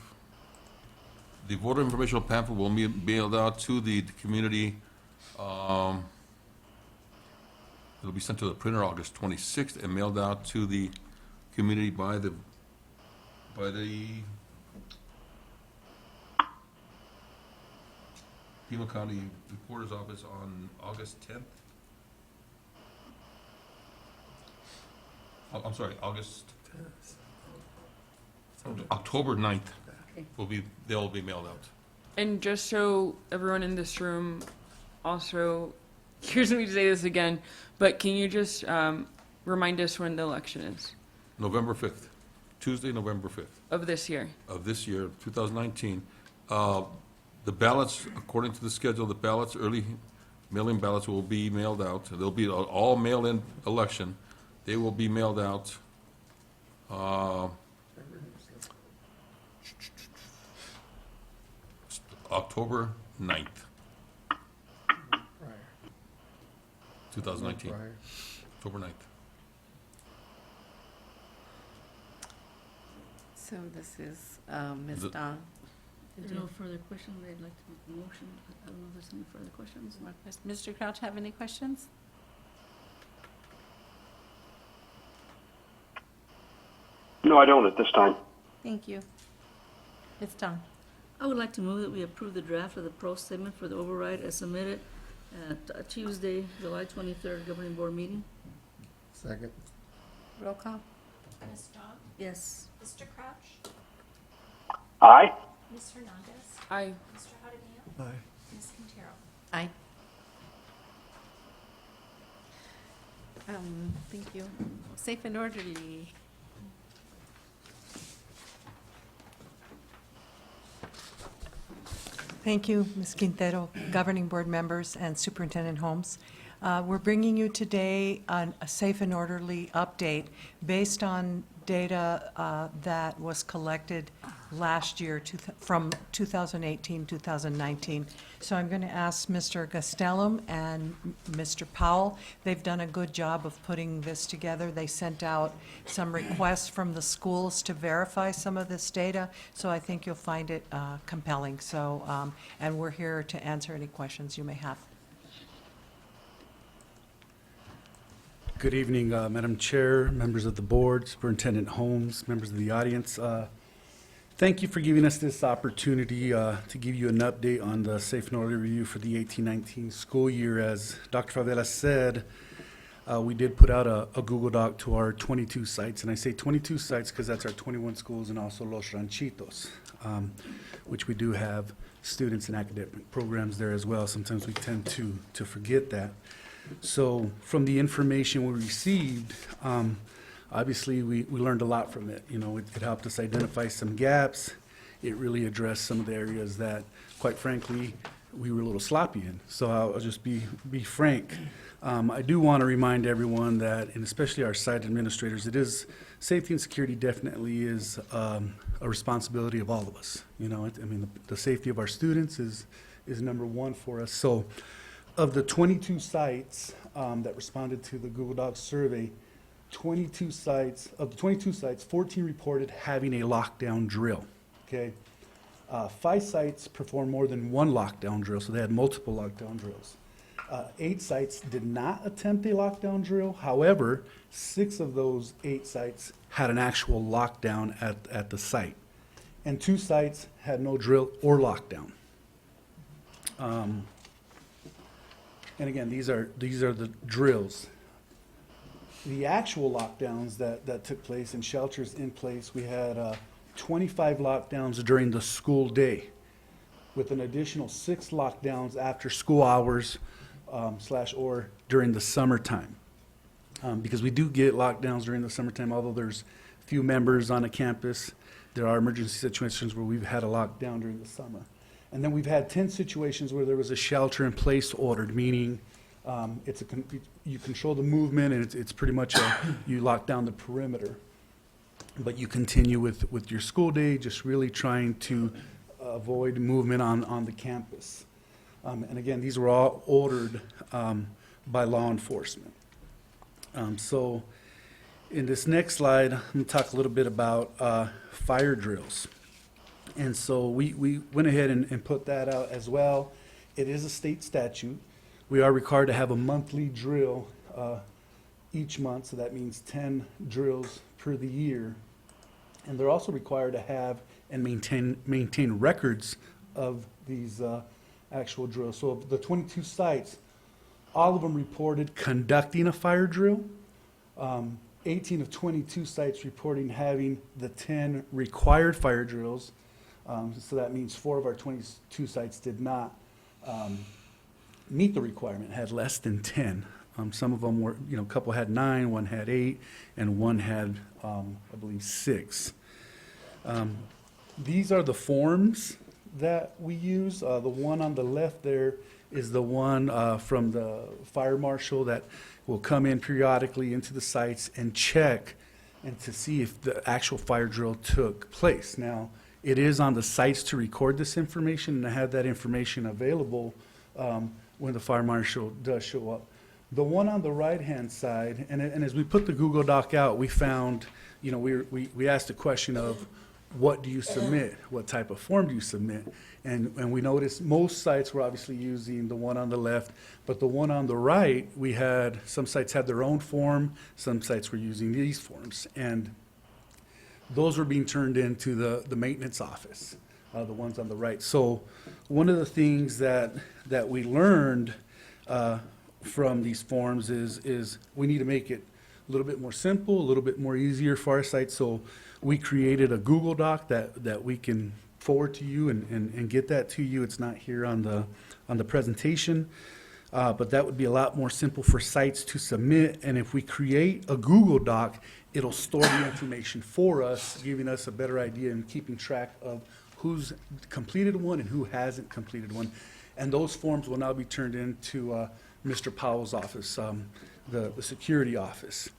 The voter informational pamphlet will be mailed out to the community. It'll be sent to the printer August 26th and mailed out to the community by the Pima County Reporter's Office on August 10th. I'm sorry, October 9th Okay. they'll be mailed out. And just so everyone in this room also hears me say this again, but can you just remind us when the election is November 5th, Tuesday, November 5th of this year? of this year, 2019. The ballots, according to the schedule, the ballots, early mail-in ballots will be mailed out. They'll be all mail-in election. They will be mailed out October 9th, 2019. October 9th. So this is Ms. Is it- Dawn. If there are no further questions, I'd like to make a motion. I don't know if there's any further questions. Mr. Crouch, have any questions? No, I don't at this time. Thank you. Ms. Dawn. I would like to move that we approve the draft of the pro statement for the override as submitted at Tuesday, July 23rd, governing board meeting. Second. Roll call. Ms. Dawn? Yes. Mr. Crouch? Aye. Ms. Hernandez? Aye. Mr. Jaramillo? Aye. Ms. Quintero? Aye. Thank you. Safe and orderly. Thank you, Ms. Quintero, governing board members, and Superintendent Holmes. We're bringing you today a safe and orderly update based on data that was collected last year from 2018, 2019. So I'm going to ask Mr. Gastelum and Mr. Powell. They've done a good job of putting this together. They sent out some requests from the schools to verify some of this data, so I think you'll find it compelling. So, and we're here to answer any questions you may have. Good evening, Madam Chair, members of the board, Superintendent Holmes, members of the audience. Thank you for giving us this opportunity to give you an update on the Safe and Orderly Review for the 18-19 school year. As Dr. Favela said, we did put out a Google Doc to our 22 sites, and I say 22 sites because that's our 21 schools and also Los Ranchitos, which we do have students and academic programs there as well. Sometimes we tend to forget that. So from the information we received, obviously we learned a lot from it. You know, it helped us identify some gaps. It really addressed some of the areas that, quite frankly, we were a little sloppy in. So I'll just be frank. I do want to remind everyone that, and especially our site administrators, it is, safety and security definitely is a responsibility of all of us. You know, I mean, the safety of our students is number one for us. So of the 22 sites that responded to the Google Docs survey, 22 sites, 14 reported having a lockdown drill, okay? 5 sites performed more than one lockdown drill, so they had multiple lockdown drills. 8 sites did not attempt a lockdown drill. However, 6 of those 8 sites had an actual lockdown at the site. And 2 sites had no drill or lockdown. And again, these are the drills. The actual lockdowns that took place and shelters in place, we had 25 lockdowns during the school day, with an additional 6 lockdowns after school hours / or during the summertime. Because we do get lockdowns during the summertime, although there's few members on a campus, there are emergency situations where we've had a lockdown during the summer. And then we've had 10 situations where there was a shelter-in-place ordered, meaning you control the movement, and it's pretty much you lock down the perimeter. But you continue with your school day, just really trying to avoid movement on the campus. And again, these were all ordered by law enforcement. So in this next slide, I'm going to talk a little bit about fire drills. And so we went ahead and put that out as well. It is a state statute. We are required to have a monthly drill each month, so that means 10 drills per the year. And they're also required to have and maintain records of these actual drills. So of the 22 sites, all of them reported conducting a fire drill. 18 of 22 sites reporting having the 10 required fire drills. So that means 4 of our 22 sites did not meet the requirement, had less than 10. Some of them were, a couple had 9, one had 8, and one had, I believe, 6. These are the forms that we use. The one on the left there is the one from the fire marshal that will come in periodically into the sites and check and to see if the actual fire drill took place. Now, it is on the sites to record this information and to have that information available when the fire marshal does show up. The one on the right-hand side, and as we put the Google Doc out, we found, we asked the question of, what do you submit? What type of form do you submit? And we noticed most sites were obviously using the one on the left, but the one on the right, some sites had their own form, some sites were using these forms. And those were being turned into the maintenance office, the ones on the right. So one of the things that we learned from these forms is we need to make it a little bit more simple, a little bit more easier for our site. So we created a Google Doc that we can forward to you and get that to you. It's not here on the presentation, but that would be a lot more simple for sites to submit. And if we create a Google Doc, it'll store the information for us, giving us a better idea and keeping track of who's completed one and who hasn't completed one. And those forms will now be turned into Mr. Powell's office, the security office.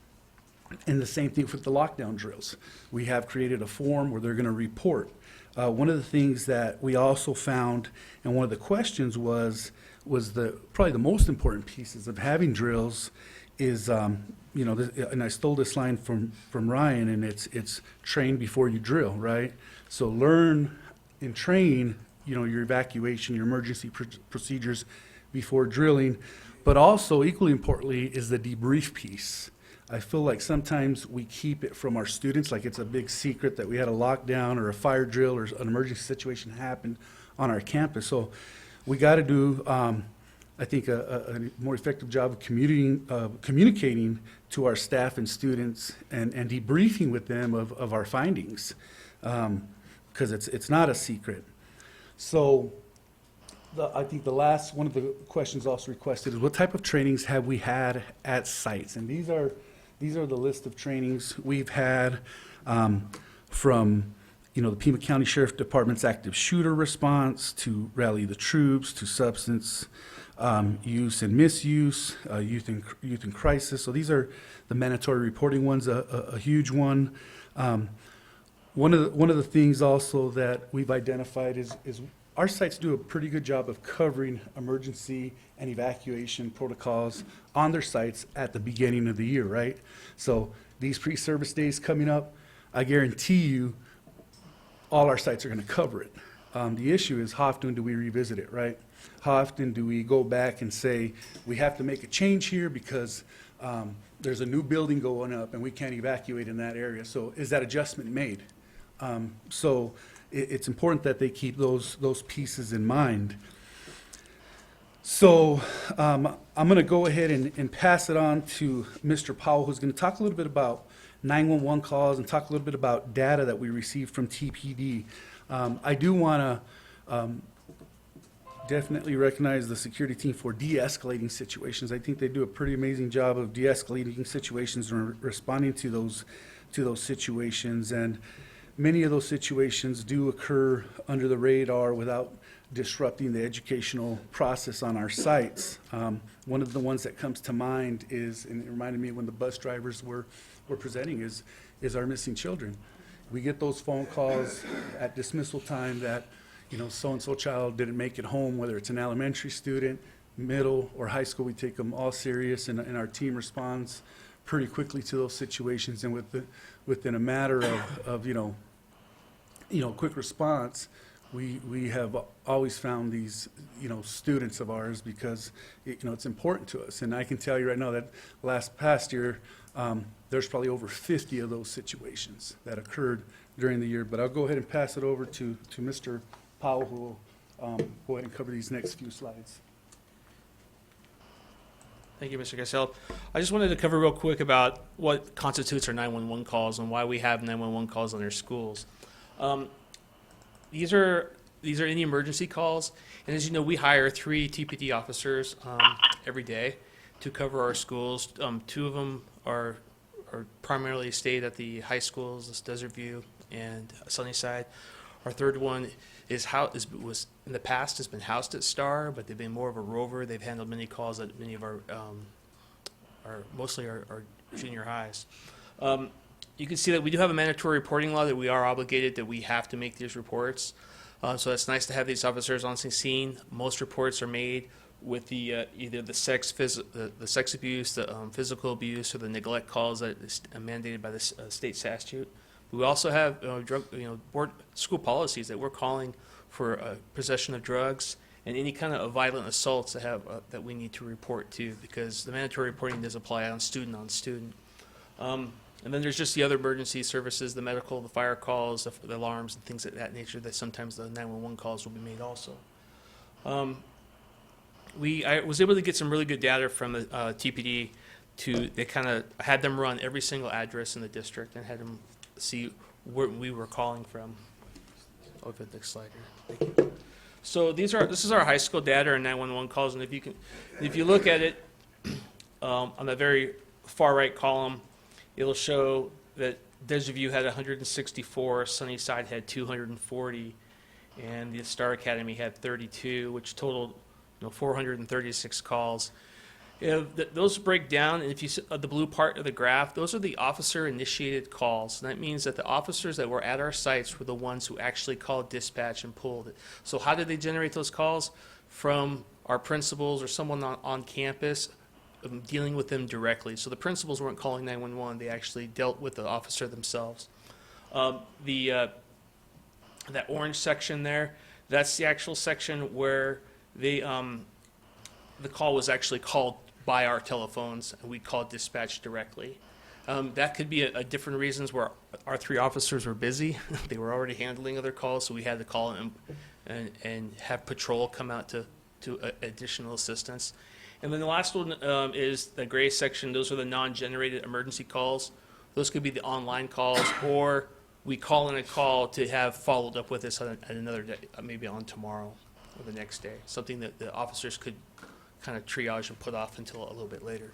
And the same thing with the lockdown drills. We have created a form where they're going to report. One of the things that we also found, and one of the questions was probably the most important pieces of having drills is, and I stole this line from Ryan, and it's train before you drill, right? So learn and train, your evacuation, your emergency procedures before drilling. But also, equally importantly, is the debrief piece. I feel like sometimes we keep it from our students, like it's a big secret that we had a lockdown or a fire drill or an emergency situation happened on our campus. So we got to do, I think, a more effective job of communicating to our staff and students and debriefing with them of our findings, because it's not a secret. So I think one of the questions also requested is, what type of trainings have we had at sites? And these are the list of trainings we've had from the Pima County Sheriff Department's active shooter response to rally the troops to substance use and misuse, youth in crisis. So these are the mandatory reporting ones, a huge one. One of the things also that we've identified is our sites do a pretty good job of covering emergency and evacuation protocols on their sites at the beginning of the year, right? So these pre-service days coming up, I guarantee you all our sites are going to cover it. The issue is, how often do we revisit it, right? How often do we go back and say, we have to make a change here because there's a new building going up and we can't evacuate in that area. So is that adjustment made? So it's important that they keep those pieces in mind. So I'm going to go ahead and pass it on to Mr. Powell, who's going to talk a little bit about 911 calls and talk a little bit about data that we received from TPD. I do want to definitely recognize the security team for de-escalating situations. I think they do a pretty amazing job of de-escalating situations and responding to those situations. And many of those situations do occur under the radar without disrupting the educational process on our sites. One of the ones that comes to mind is, and it reminded me when the bus drivers were presenting, is our missing children. We get those phone calls at dismissal time that, so-and-so child didn't make it home, whether it's an elementary student, middle, or high school. We take them all serious, and our team responds pretty quickly to those situations, and within a matter of quick response, we have always found these, students of ours because, it's important to us. And I can tell you right now that past year, there's probably over 50 of those situations that occurred during the year. But I'll go ahead and pass it over to Mr. Powell, who will go ahead and cover these next few slides. Thank you, Mr. Gassel. I just wanted to cover real quick about what constitutes our 911 calls and why we have 911 calls in our schools. These are any emergency calls, and as you know, we hire 3 TPD officers every day to cover our schools. 2 of them are primarily stayed at the high schools, this Desert View and Sunnyside. Our third one was in the past has been housed at Star, but they've been more of a rover. They've handled many calls at many of our mostly our junior highs. You can see that we do have a mandatory reporting law that we are obligated, that we have to make these reports. So it's nice to have these officers on scene. Most reports are made with the either the sex abuse, the physical abuse, or the neglect calls that is mandated by the state statute. We also have board school policies that we're calling for possession of drugs and any kind of violent assaults that we need to report to, because the mandatory reporting does apply on student. And then there's just the other emergency services, the medical, the fire calls, the alarms, and things of that nature that sometimes the 911 calls will be made also. I was able to get some really good data from the TPD. They kind of had them run every single address in the district and had them see where we were calling from. Over the next slide here. Thank you. So this is our high school data and 911 calls, and if you look at it on the very far right column, it'll show that Desert View had 164, Sunnyside had 240, and the Star Academy had 32, which totaled 436 calls. Those break down, and if you see the blue part of the graph, those are the officer-initiated calls. And that means that the officers that were at our sites were the ones who actually called dispatch and pulled it. So how did they generate those calls? From our principals or someone on campus dealing with them directly. So the principals weren't calling 911, they actually dealt with the officer themselves. That orange section there, that's the actual section where the call was actually called by our telephones, and we called dispatch directly. That could be a different reasons where our 3 officers were busy. They were already handling other calls, so we had to call and have patrol come out to additional assistance. And then the last one is the gray section. Those are the non-generated emergency calls. Those could be the online calls, or we call in a call to have followed up with us at another day, maybe on tomorrow or the next day, something that the officers could kind of triage and put off until a little bit later.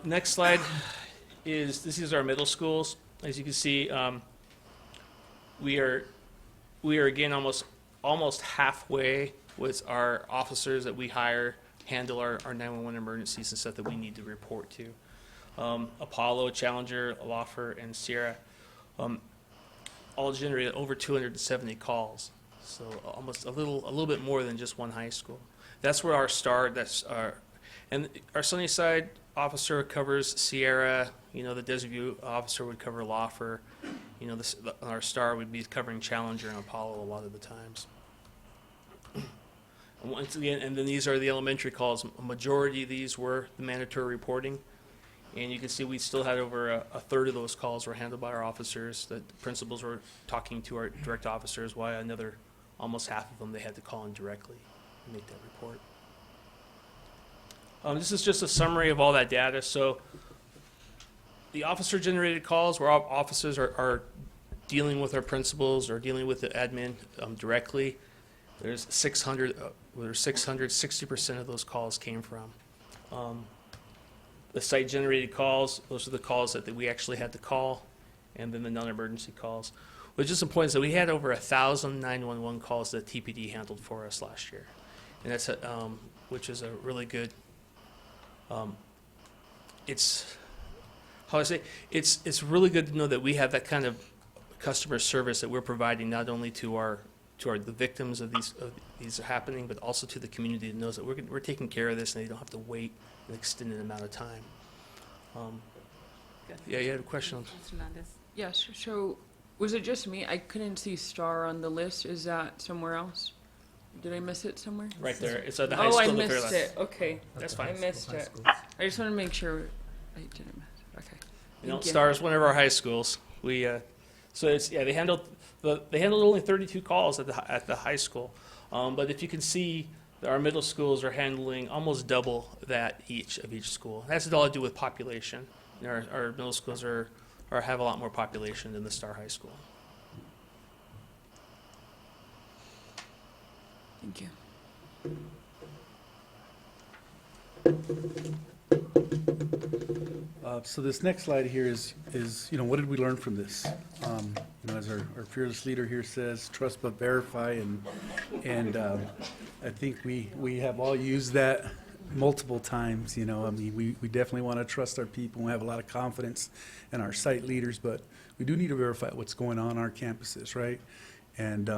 Next slide this is our middle schools. As you can see, we are again almost halfway with our officers that we hire handle our 911 emergencies and stuff that we need to report to. Apollo, Challenger, Lawfer, and Sierra all generated over 270 calls. So almost a little bit more than just one high school. That's where our Star, and our Sunnyside officer covers Sierra. The Desert View officer would cover Lawfer. Our Star would be covering Challenger and Apollo a lot of the times. And once again, and then these are the elementary calls. A majority of these were the mandatory reporting. And you can see we still had over a third of those calls were handled by our officers. The principals were talking to our direct officers, while another almost half of them they had to call in directly and make that report. This is just a summary of all that data. So the officer-generated calls where our officers are dealing with our principals or dealing with the admin directly. There's 600, 60% of those calls came from. The site-generated calls, those are the calls that we actually had to call, and then the non-emergency calls. What's just important is that we had over 1,000 911 calls that TPD handled for us last year, and that's which is a really good. It's really good to know that we have that kind of customer service that we're providing not only to the victims of these happening, but also to the community that knows that we're taking care of this and they don't have to wait an extended amount of time. Yeah, you had a question. Yes. So Was it just me? I couldn't see STAR on the list. Is that somewhere else? Did I miss it somewhere? Right there. It's at the high Oh, school. I the very missed last- it. Okay. That's fine. I missed it. I just want to make sure I didn't miss it. Okay. You know, Thank you. STAR is one of our high schools. We, so it's, they handled only 32 calls at the high school. But if you can see, our middle schools are handling almost double that each school. That's all to do with population. Our middle schools have a lot more population than the STAR High School. Thank you. So this next slide here is, what did we learn from this? As our fearless leader here says, trust but verify, and I think we have all used that multiple times, we definitely want to trust our people. We have a lot of confidence in our site leaders, but we do need to verify what's going on our campuses, right? And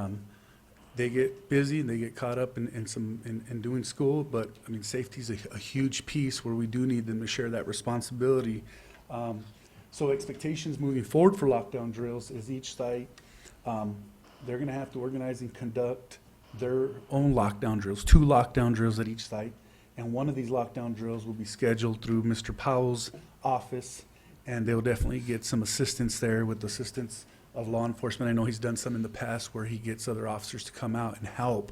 they get busy and they get caught up in doing school, but safety is a huge piece where we do need them to share that responsibility. So expectations moving forward for lockdown drills is each site, they're going to have to organize and conduct their own lockdown drills, 2 lockdown drills at each site. And one of these lockdown drills will be scheduled through Mr. Powell's office, and they'll definitely get some assistance there with the assistance of law enforcement. I know he's done some in the past where he gets other officers to come out and help.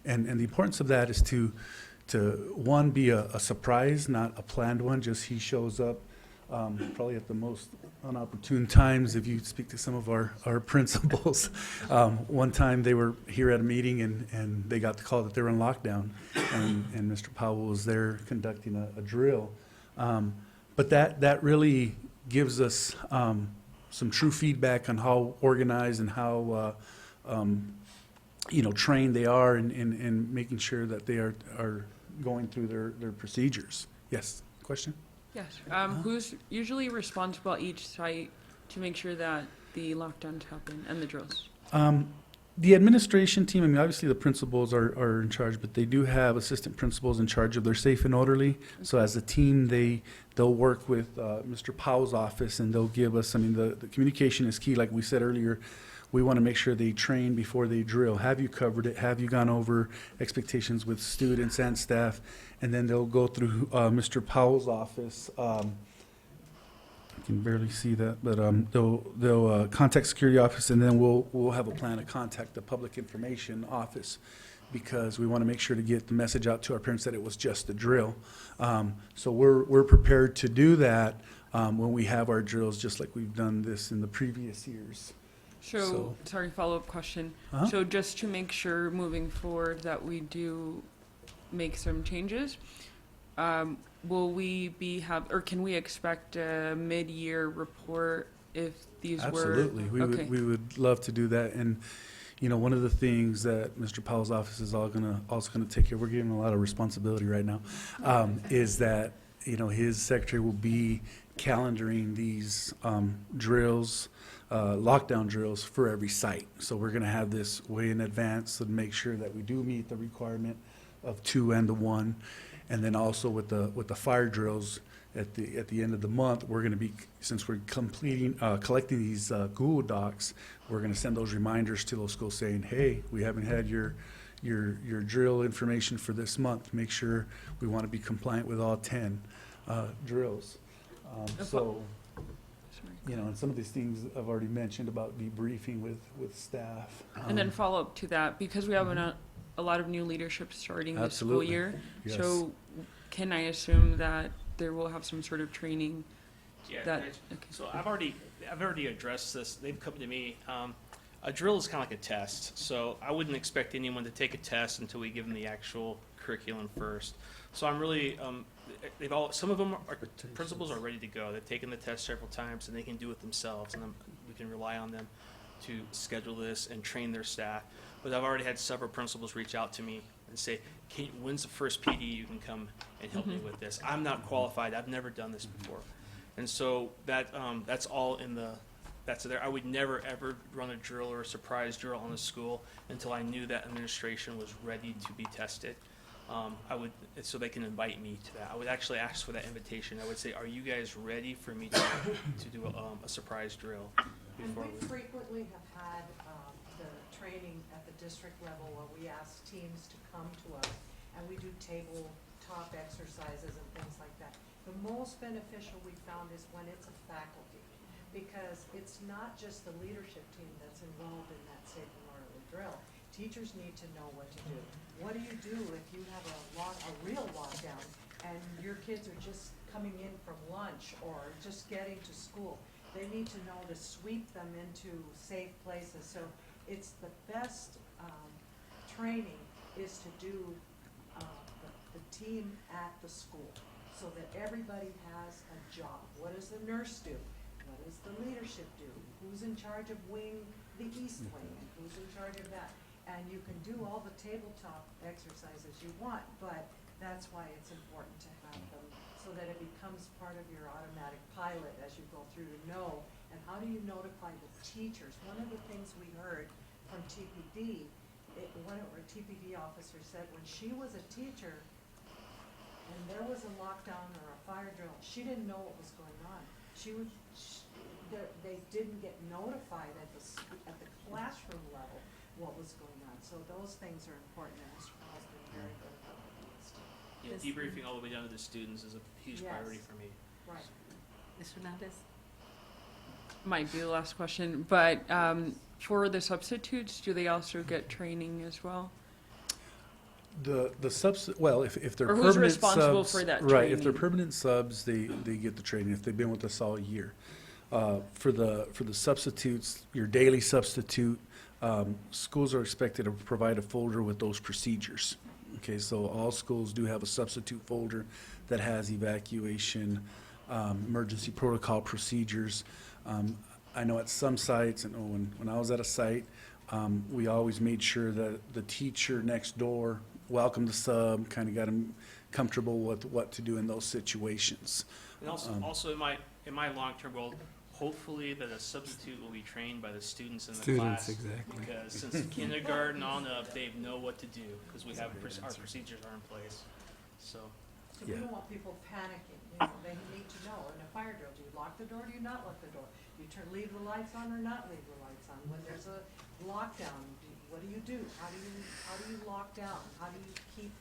And the importance of that is to one, be a surprise, not a planned one, just he shows up probably at the most unopportune times. If you speak to some of our principals, one time they were here at a meeting and they got the call that they were in lockdown, and Mr. Powell was there conducting a drill. But that really gives us some true feedback on how organized and how trained they are in making sure that they are going through their procedures. Yes, question? Yes. Who's usually responsible at each site to make sure that the lockdowns happen and the drills? The administration team, obviously the principals are in charge, but they do have assistant principals in charge of their safe and orderly. So as a team, they'll work with Mr. Powell's office, and they'll give us, the communication is key. Like we said earlier, we want to make sure they train before they drill. Have you covered it? Have you gone over expectations with students and staff? And then they'll go through Mr. Powell's office. I can barely see that, but they'll contact security office, and then we'll have a plan to contact the public information office, because we want to make sure to get the message out to our parents that it was just a drill. So we're prepared to do that when we have our drills, just like we've done this in the previous years. So, sorry, follow-up question. Uh-huh. So just to make sure moving forward that we do make some changes, will we or can we expect a mid-year report if these Absolutely. were? Okay. We would love to do that. And, one of the things that Mr. Powell's office is also gonna take care of, we're giving him a lot of responsibility right now, is that, his secretary will be calendaring these drills, lockdown drills for every site. So we're gonna have this way in advance to make sure that we do meet the requirement of 2 and the 1. And then also with the fire drills at the end of the month, we're going to be, since we're collecting these Google Docs, we're going to send those reminders to those schools saying, hey, we haven't had your drill information for this month. Make sure we want to be compliant with all 10 drills. So, and some of these things I've already mentioned about debriefing with staff. And then follow up to that, because we have a lot of new leadership starting this school Absolutely. year. Yes. So can I assume that there will have some sort of training? Yeah. So I've already addressed this. They've come to me. A drill is kind of like a test. So I wouldn't expect anyone to take a test until we give them the actual curriculum first. So I'm really, some of them principals are ready to go. They've taken the test several times and they can do it themselves, and we can rely on them to schedule this and train their staff. But I've already had several principals reach out to me and say, when's the first PD you can come and help me with this? I'm not qualified. I've never done this before. And so that's all that's there. I would never, ever run a drill or a surprise drill on a school until I knew that administration was ready to be tested. So they can invite me to that. I would actually ask for that invitation. I would say, are you guys ready for me to do a surprise drill? And before we we. frequently have had the training at the district level where we ask teams to come to us, and we do tabletop exercises and things like that. The most beneficial we found is when it's a faculty, because it's not just the leadership team that's involved in that safe and orderly drill. Teachers need to know what to do. What do you do if you have a real lockdown and your kids are just coming in from lunch or just getting to school? They need to know to sweep them into safe places. So it's the best training is to do the team at the school so that everybody has a job. What does the nurse do? What does the leadership do? Who's in charge of the east wing and who's in charge of that? And you can do all the tabletop exercises you want, but that's why it's important to have them so that it becomes part of your automatic pilot as you go through to know. And how do you notify the teachers? One of the things we heard from TPD, one of our TPD officers said when she was a teacher and there was a lockdown or a fire drill, she didn't know what was going on. They didn't get notified at the classroom level what was going on. So those things are important, and Mr. Paul's been very good about these. Yeah, debriefing all the way down to the students is a huge Yes. priority for me. Right. Ms. Hernandez? Might be the last question, but for the substitutes, do they also get training as well? The subs, well, if they're Or who's permanent responsible subs, for that right, if they're training? permanent subs, they get the training, if they've been with us all year. For the substitutes, your daily substitute, schools are expected to provide a folder with those procedures. Okay, so all schools do have a substitute folder that has evacuation, emergency protocol procedures. I know at some sites, and when I was at a site, we always made sure that the teacher next door welcomed the sub, kind of got them comfortable with what to do in those situations. And also in my long-term goal, hopefully that a substitute will be trained by the students in the class. Exactly. Because since kindergarten on up, they know what to do, because we have, our procedures are in place, so. So we don't want people panicking, they need to know. In a fire drill, do you lock the door, do you not lock the door? Do you leave the lights on or not leave the lights on? When there's a lockdown, what do you do? How do you lock down? How do you keep,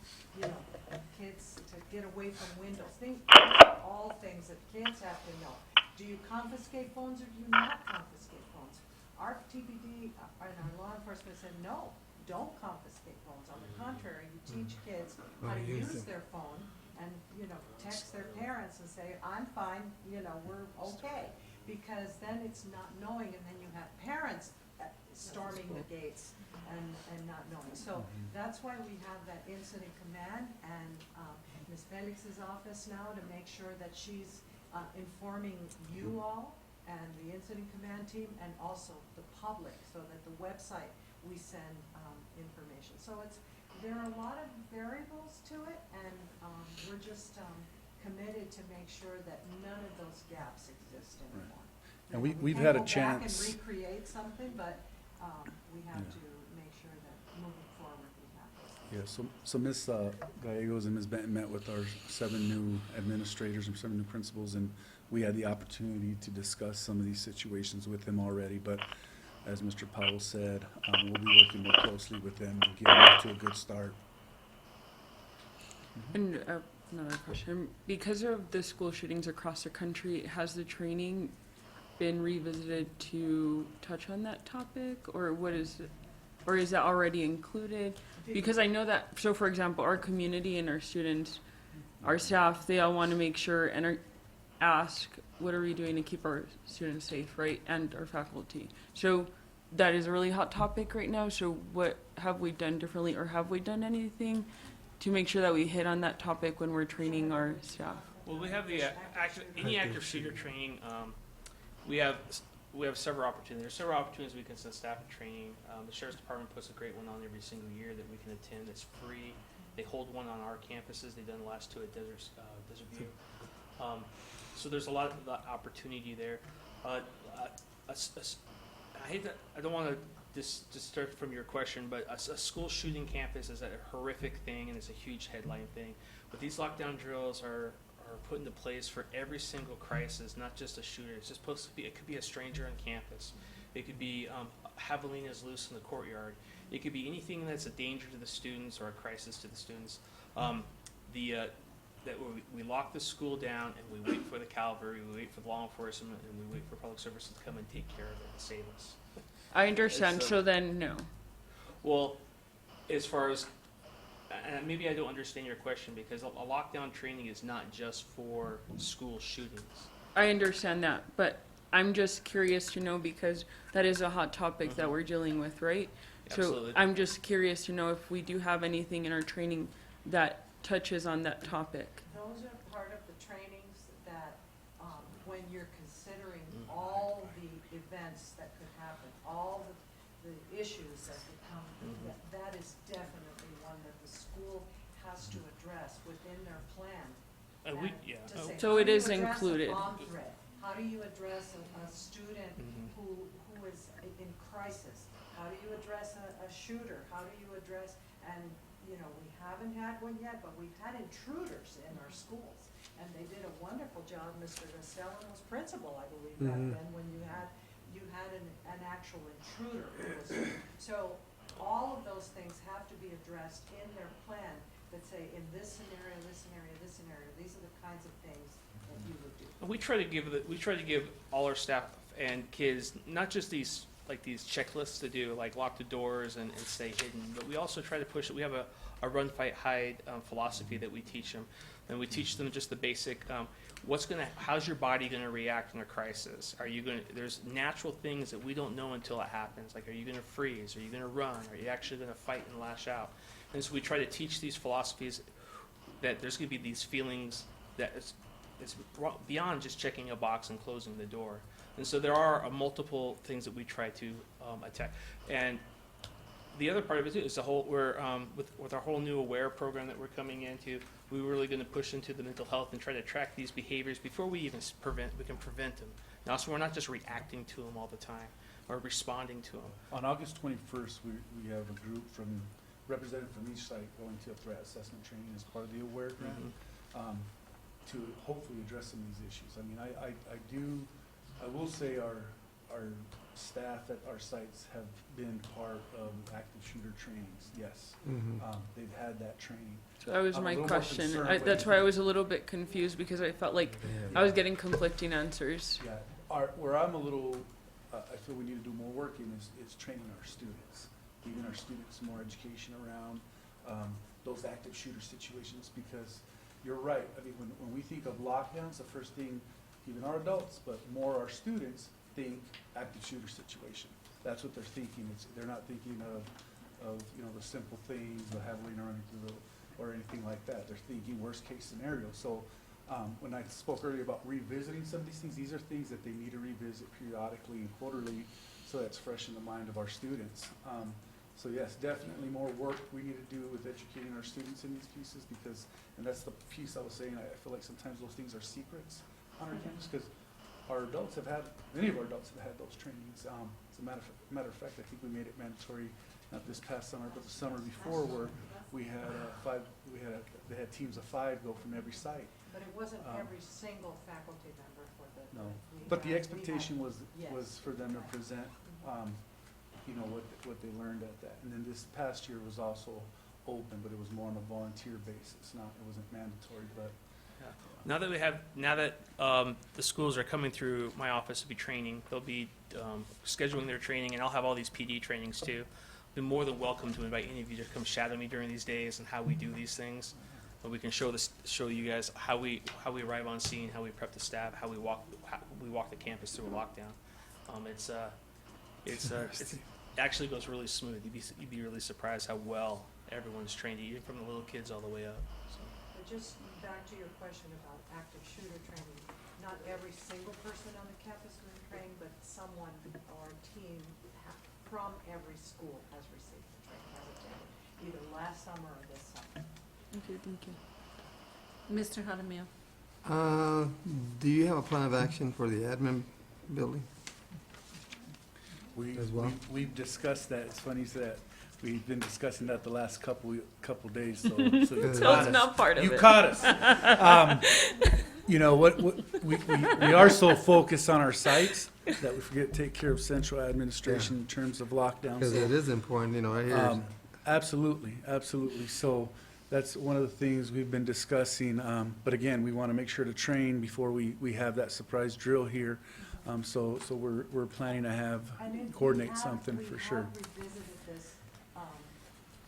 kids to get away from windows? These are all things that kids have to know. Do you confiscate phones or do you not confiscate phones? Our TPD and our law enforcement said, no, don't confiscate phones. On the contrary, you teach kids how to use their phone and, text their parents and say, I'm fine, we're okay. Because then it's not knowing, and then you have parents storming the gates and not knowing. So that's why we have that incident command and Ms. Felix's office now to make sure that she's informing you all and the incident command team and also the public, so that the website we send information. So there are a lot of variables to it, and we're just committed to make sure that none of those gaps exist anymore. And we've had a We can't go back chance. and recreate something, but we have to make sure that moving forward we have those. Yeah, so Ms. Gallegos and Ms. Benton met with our 7 new administrators and 7 new principals, and we had the opportunity to discuss some of these situations with them already. But as Mr. Powell said, we'll be working more closely with them and getting off to a good start. And another question, because of the school shootings across the country, has the training been revisited to touch on that topic, or is that already included? Because I know that, so for example, our community and our students, our staff, they all want to make sure and ask, what are we doing to keep our students safe, right, and our faculty? So that is a really hot topic right now, so what have we done differently, or have we done anything to make sure that we hit on that topic when we're training our staff? Well, we have the any active shooter training. We have several opportunities. There's several opportunities we can send staff to training. The Sheriff's Department puts a great one on every single year that we can attend. It's free. They hold one on our campuses. They've done the last 2 at Desert View. So there's a lot of opportunity there. I don't want to distract from your question, but a school shooting campus is a horrific thing, and it's a huge headline thing. But these lockdown drills are are put into place for every single crisis, not just a shooter. It's just supposed to be, it could be a stranger on campus. It could be javelina is loose in the courtyard. It could be anything that's a danger to the students or a crisis to the students. That we lock the school down and we wait for the cavalry, we wait for the law enforcement, and we wait for public services to come and take care of it and save us. I understand, It's, so then, no. Well, as far as, and maybe I don't understand your question, because a lockdown training is not just for school shootings. I understand that, but I'm just curious to know, because that is a hot topic that we're dealing with, right? Absolutely. So I'm just curious to know if we do have anything in our training that touches on that topic. Those are part of the trainings that, when you're considering all the events that could happen, all the issues that could come, that is definitely one that the school has to address within their plan. And to say, So how it do you is address a included. bomb threat? How do you address a student who is in crisis? How do you address a shooter? How do you address, and you know, we haven't had one yet, but we've had intruders in our schools. And they did a wonderful job. Mr. Castellan was principal, I believe, back then, when you had an actual intruder. So all of those things have to be addressed in their plan that say, in this scenario, this scenario, this scenario, these are the kinds of things that you would do. We try to give all our staff and kids, not just these checklists to do, like lock the doors and stay hidden, but we also try to push it. We have a run, fight, hide philosophy that we teach them, and we teach them just the basic, how's your body gonna react in a crisis? There's natural things that we don't know until it happens, like are you gonna freeze, are you gonna run, are you actually gonna fight and lash out? And so we try to teach these philosophies that there's gonna be these feelings that it's beyond just checking a box and closing the door. And so there are multiple things that we try to attack. And the other part of it too is with our whole new AWARE program that we're coming into, we're really going to push into the mental health and try to track these behaviors before we even we can prevent them. Now, so we're not just reacting to them all the time or responding to them. On August 21st, we have a group represented from each site going to a threat assessment training as part of the AWARE grant to hopefully address some of these issues. I mean, I will say our staff at our sites have been part of active shooter trainings, yes. They've had that training. So that was I'm a my little more question. concerned That's why I was a little bit confused, because I felt like I was getting conflicting answers. Yeah, where I'm a little, I feel we need to do more work in is training our students, giving our students more education around those active shooter situations, because you're right. I mean, when we think of lockdowns, the first thing, even our adults, but more our students, think active shooter situation. That's what they're thinking. They're not thinking of the simple things, the javelina running through or anything like that. They're thinking worst case scenario. So when I spoke earlier about revisiting some of these are things that they need to revisit periodically and quarterly, so that's fresh in the mind of our students. So yes, definitely more work we need to do with educating our students in these pieces, and that's the piece I was saying, I feel like sometimes those things are secrets on our campus, because many of our adults have had those trainings. As a matter of fact, I think we made it mandatory, not this past summer, but the summer before, where they had teams of 5 go from every site. But it wasn't every single faculty member for the. No, but the expectation was for them to present, what they learned at that. And then this past year was also open, but it was more on a volunteer basis, it wasn't mandatory, but. Now that the schools are coming through my office to be training, they'll be scheduling their training, and I'll have all these PD trainings too. Be more than welcome to invite any of you to come shadow me during these days and how we do these things. But we can show you guys how we arrive on scene, how we prep the staff, how we walk the campus through a lockdown. It actually goes really smooth. You'd be really surprised how well everyone's trained, even from the little kids all the way up. So. But just back to your question about active shooter training, not every single person on the campus has been trained, but someone or team from every school has received the training, has attended, either last summer or this summer. Okay, thank you. Mr. Jaramillo. Do you have a plan of action for the admin building? We've discussed that. It's funny you said that. We've been discussing that the last couple days, so you So caught it's us. not part of You it. caught us. You know, we are so focused on our sites that we forget to take care of central administration in terms of lockdown. Because So, it is important, I hear. absolutely, absolutely. So that's one of the things we've been discussing. But again, we want to make sure to train before we have that surprise drill here. So we're planning to coordinate something for sure. We have revisited this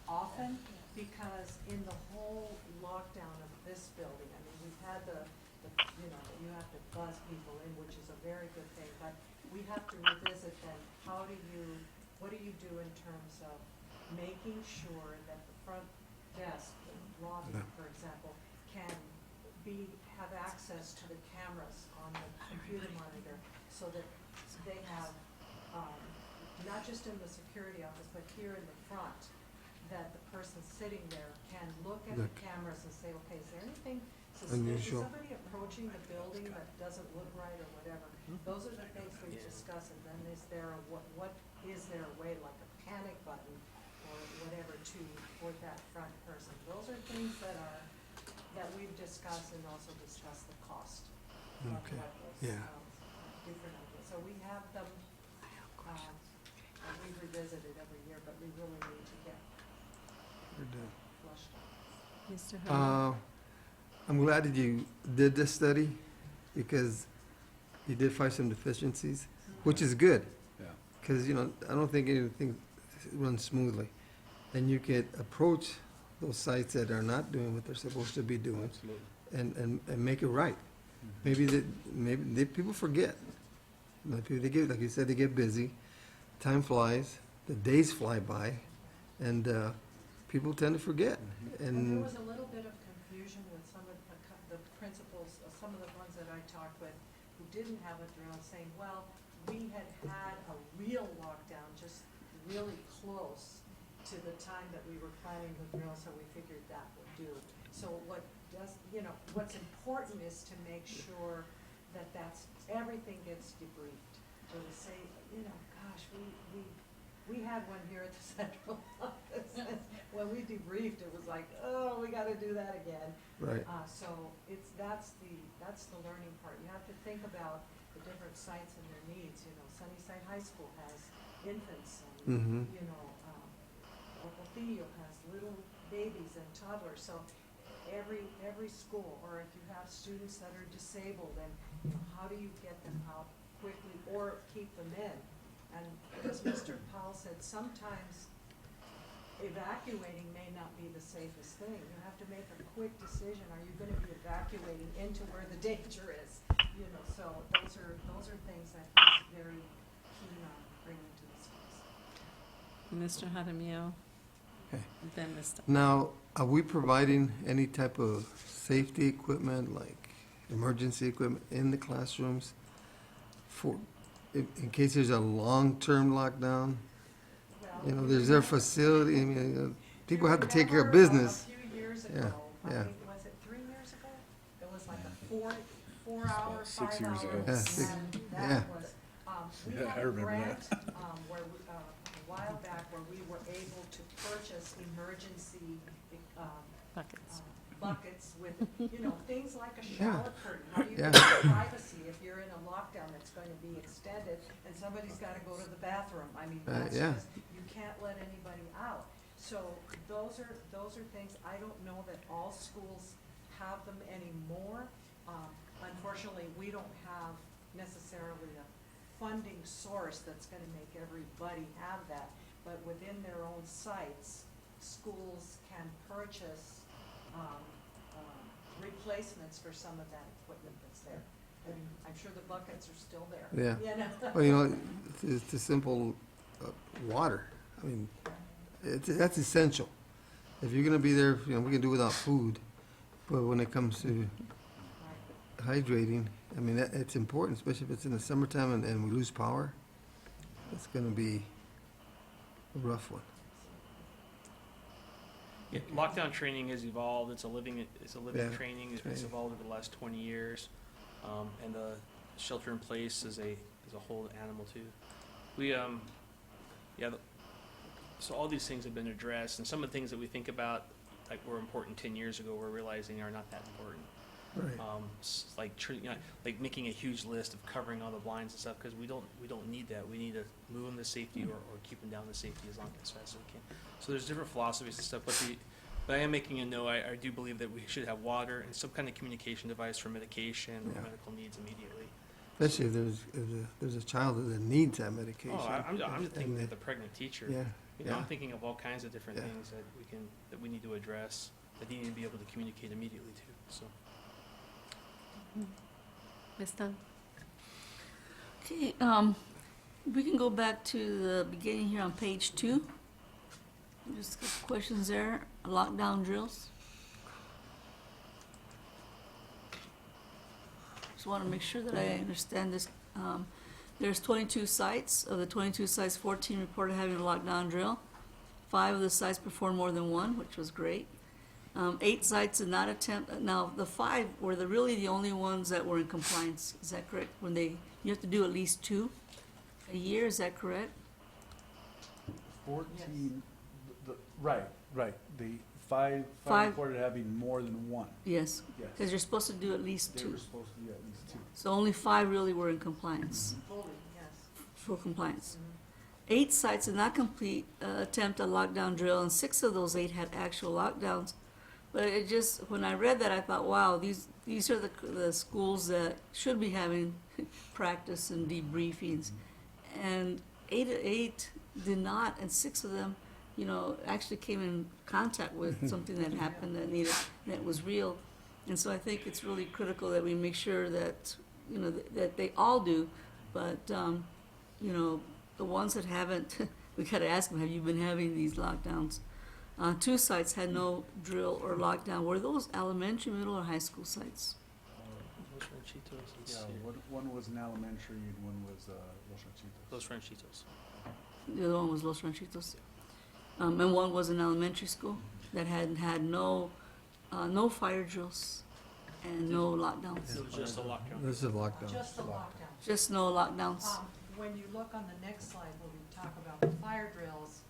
often, because in the whole lockdown of this building, I mean, we've had you have to buzz people in, which is a very good thing, but we have to revisit then, what do you do in terms of making sure that the front desk, the lobby, for example, can have access to the cameras on the computer monitor, so that they have, not just in the security office, but here in the front, that the person sitting there can look at the cameras and say, okay, is there anything suspicious? Is somebody approaching the building that doesn't look right or whatever? Those are the things we discuss, and then is there a way, like a panic button or whatever, for that front person? Those are things that we've discussed, and also discuss the cost of what those, different ideas. So we have them, and we revisit it every year, but we really need to get flushed out. Mr. Hunter? I'm glad that you did this study, because you did find some deficiencies, which is good. Yeah. Because, I don't think anything runs smoothly. And you could approach those sites that are not doing what they're supposed to be doing and make it right. Maybe people forget. They get, like you said, they get busy, time flies, the days fly by, and people tend to forget. And there And was a little bit of confusion with some of the principals, some of the ones that I talked with, who didn't have a drill, saying, well, we had a real lockdown, just really close to the time that we were planning the drill, so we figured that would do. So what's important is to make sure that everything gets debriefed. So to say, gosh, we had one here at the central office. When we debriefed, it was like, oh, we gotta do that again. Right. So that's the learning part. You have to think about the different sites and their needs. Sunnyside High School has infants, and, Ocotillo has little babies and toddlers. So every school, or if you have students that are disabled, and how do you get them out quickly or keep them in? And as Mr. Powell said, sometimes evacuating may not be the safest thing. You have to make a quick decision. Are you going to be evacuating into where the danger is? So those are things that he's very keen on bringing to the schools. Mr. Jaramillo? Okay. Then Mr. now, are we providing any type of safety equipment, like emergency equipment, in the classrooms in case there's a long-term lockdown? There's their facility, people have to take care of business. A few years Yeah, ago, yeah. was it 3 years ago? It was like a 4-hour, 6 years 5 ago. hour. Yeah, six- And yeah. that was, we Yeah, had I a remember grant, that. where, a while back, where we were able to purchase emergency, Buckets. buckets with, things like a Yeah. shower curtain. How do you Yeah. get privacy if you're in a lockdown that's going to be extended and somebody's gotta go to the bathroom? I mean, that's yeah. just, you can't let anybody out. So those are things, I don't know that all schools have them anymore. Unfortunately, we don't have necessarily a funding source that's gonna make everybody have that. But within their own sites, schools can purchase replacements for some of that equipment that's there. And I'm sure the buckets are still there. Yeah. Well, it's the simple water. I mean, that's essential. If you're gonna be there, we can do without food, but when it comes to hydrating, I mean, it's important, especially if it's in the summertime and we lose power. It's gonna be a rough one. Yeah, lockdown training has evolved. It's a living Yeah, training. It's training. evolved over the last 20 years, and the shelter in place is a whole animal too. We So all these things have been addressed, and some of the things that we think about, like were important 10 years ago, we're realizing are not that important. Right. Like like making a huge list of covering all the blinds and stuff, because we don't need that. We need to move them to safety or keep them down to safety as long as fast as we can. So there's different philosophies and stuff, but I am making a note. I do believe that we should have water and some kind of communication device for medication or medical needs immediately. Especially if there's a child that needs that medication. Oh, I'm just And thinking they- of the pregnant teacher. Yeah, You know, I'm yeah. thinking of all kinds of different Yeah. things that we need to address, that they need to be able to communicate immediately too, so. Ms. Dunn? Okay, we can go back to the beginning here on page 2. Just a couple questions there. Lockdown drills. Just want to make sure that I understand this. There's 22 sites. Of the 22 sites, 14 reported having a lockdown drill. 5 of the sites performed more than one, which was great. 8 sites did not attempt. Now, the 5 were really the only ones that were in compliance. Is that correct? You have to do at least 2 a year. Is that correct? 14, right. The five Five. reported having more than one. Yes. Yes. Because you're supposed to do at least They 2. were supposed to do at least 2. So only 5 really were in compliance, Fully, yes. full compliance. 8 sites did not attempt a lockdown drill, and 6 of those 8 had actual lockdowns. But it just, when I read that, I thought, wow, these are the schools that should be having practice and debriefings. And 8 did not, and 6 of them, actually came in contact with something that happened that was real. And so I think it's really critical that we make sure that, that they all do, but, the ones that haven't, we gotta ask them, have you been having these lockdowns? 2 sites had no drill or lockdown. Were those elementary, middle, or high school sites? Los Ranchitos, let's Yeah, see. one was an elementary and one was Los Ranchitos. Los Ranchitos. The other one was Los Ranchitos. And one was an elementary school that had no fire drills and no lockdowns. It was just a lockdown. This is a lockdown. Just a lockdown. Just no lockdowns. When you look on the next slide where we talk about the fire drills,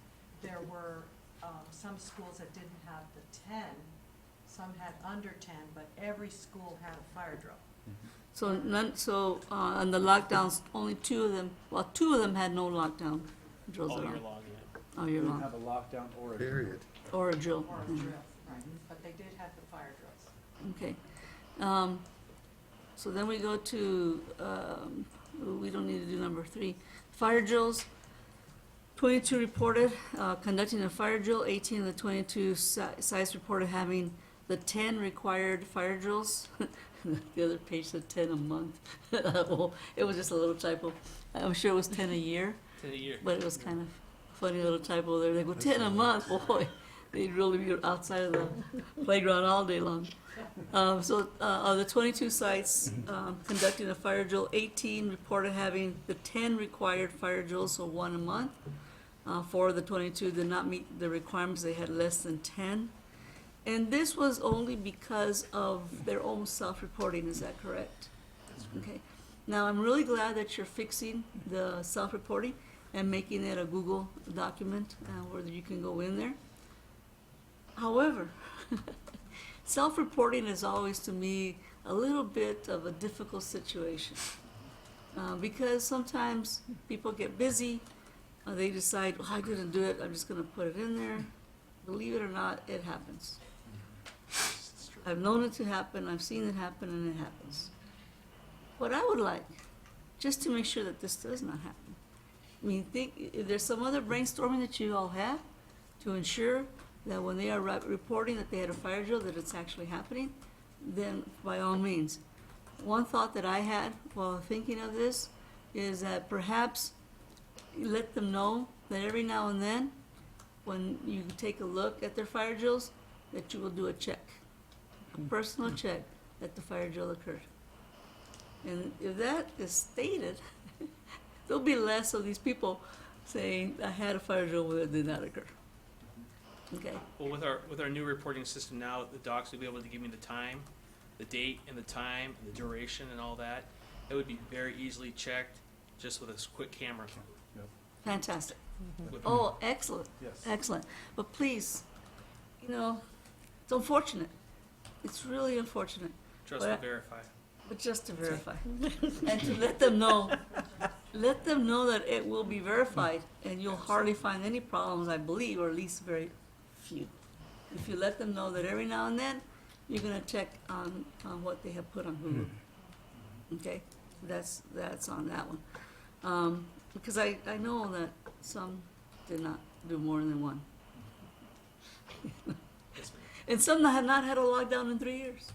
there were some schools that didn't have the 10, some had under 10, but every school had a fire drill. So on the lockdowns, only 2 of them had no lockdown drills All at all. year long, yeah. All year Didn't long. have a lockdown or a Period. Or a drill. Or a Mhm. drill, right, but they did have the fire drills. Okay. So then we go to, we don't need to do number 3. Fire drills, 22 reported conducting a fire drill, 18 of the 22 sites reported having the 10 required fire drills. The other page said 10 a month. Well, it was just a little typo. I'm sure it was 10 a year, 10 a year. but it was kind of funny little typo there. They go 10 a month, boy. They'd really be outside of the playground all day long. So of the 22 sites conducting a fire drill, 18 reported having the 10 required fire drills, so 1 a month. 4 of the 22 did not meet the requirements. They had less than 10. And this was only because of their own self-reporting, is that correct? Okay. Now, I'm really glad that you're fixing the self-reporting and making it a Google document where you can go in there. However, self-reporting is always, to me, a little bit of a difficult situation. Because sometimes people get busy, they decide, oh, I didn't do it, I'm just gonna put it in there. Believe it or not, it happens. I've known it to happen, I've seen it happen, and it happens. What I would like, just to make sure that this does not happen, think if there's some other brainstorming that you all have to ensure that when they are reporting that they had a fire drill, that it's actually happening, then by all means. One thought that I had while thinking of this is that perhaps you let them know that every now and then, when you take a look at their fire drills, that you will do a check, a personal check that the fire drill occurred. And if that is stated, there'll be less of these people saying, I had a fire drill where it did not occur. Okay. Well, with our new reporting system now, the docs will be able to give me the time, the date and the time, and the duration and all that. It would be very easily checked just with a quick camera. Fantastic. Oh, excellent, excellent. But please, you know, it's unfortunate. It's really unfortunate. Just But- to verify. But just to verify. And to let them know that it will be verified, and you'll hardly find any problems, I believe, or at least very few. If you let them know that every now and then, you're gonna check on what they have put on Hulu. Okay? That's on that one. Because I know that some did not do more than one. And some have not had a lockdown in 3 years.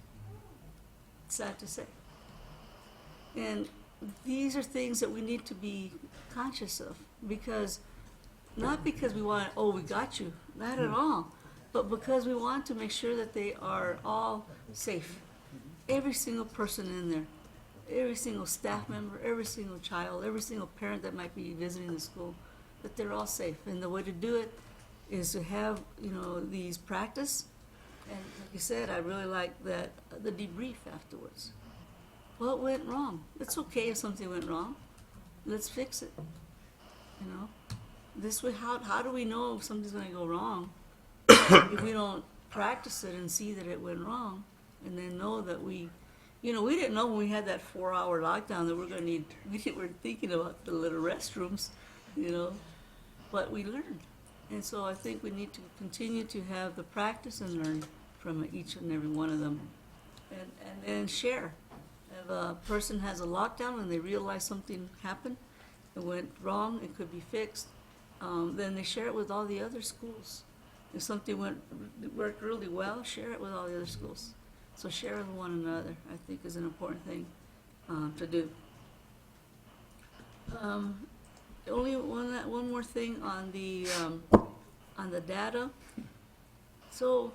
Sad to say. And these are things that we need to be conscious of, because, not because we want, oh, we got you, not at all, but because we want to make sure that they are all safe. Every single person in there, every single staff member, every single child, every single parent that might be visiting the school, that they're all safe. And the way to do it is to have, these practice. And like you said, I really like that, the debrief afterwards. What went wrong? It's okay if something went wrong. Let's fix it. This way, how do we know if something's going to go wrong if we don't practice it and see that it went wrong, and then know that we didn't know when we had that 4-hour lockdown that we're going to need. We were thinking about the little restrooms, but we learned. And so I think we need to continue to have the practice and learn from each and every one of them, and then share. If a person has a lockdown and they realize something happened, it went wrong, it could be fixed, then they share it with all the other schools. If something worked really well, share it with all the other schools. So share with one another, I think, is an important thing to do. Only one more thing on the data. So,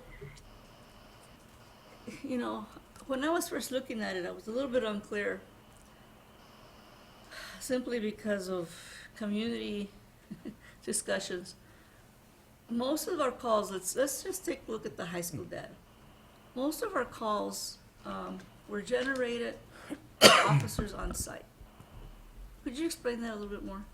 when I was first looking at it, I was a little bit unclear, simply because of community discussions. Most of our calls, let's just take a look at the high school data. Most of our calls were generated by officers on site. Could you explain that a little bit more?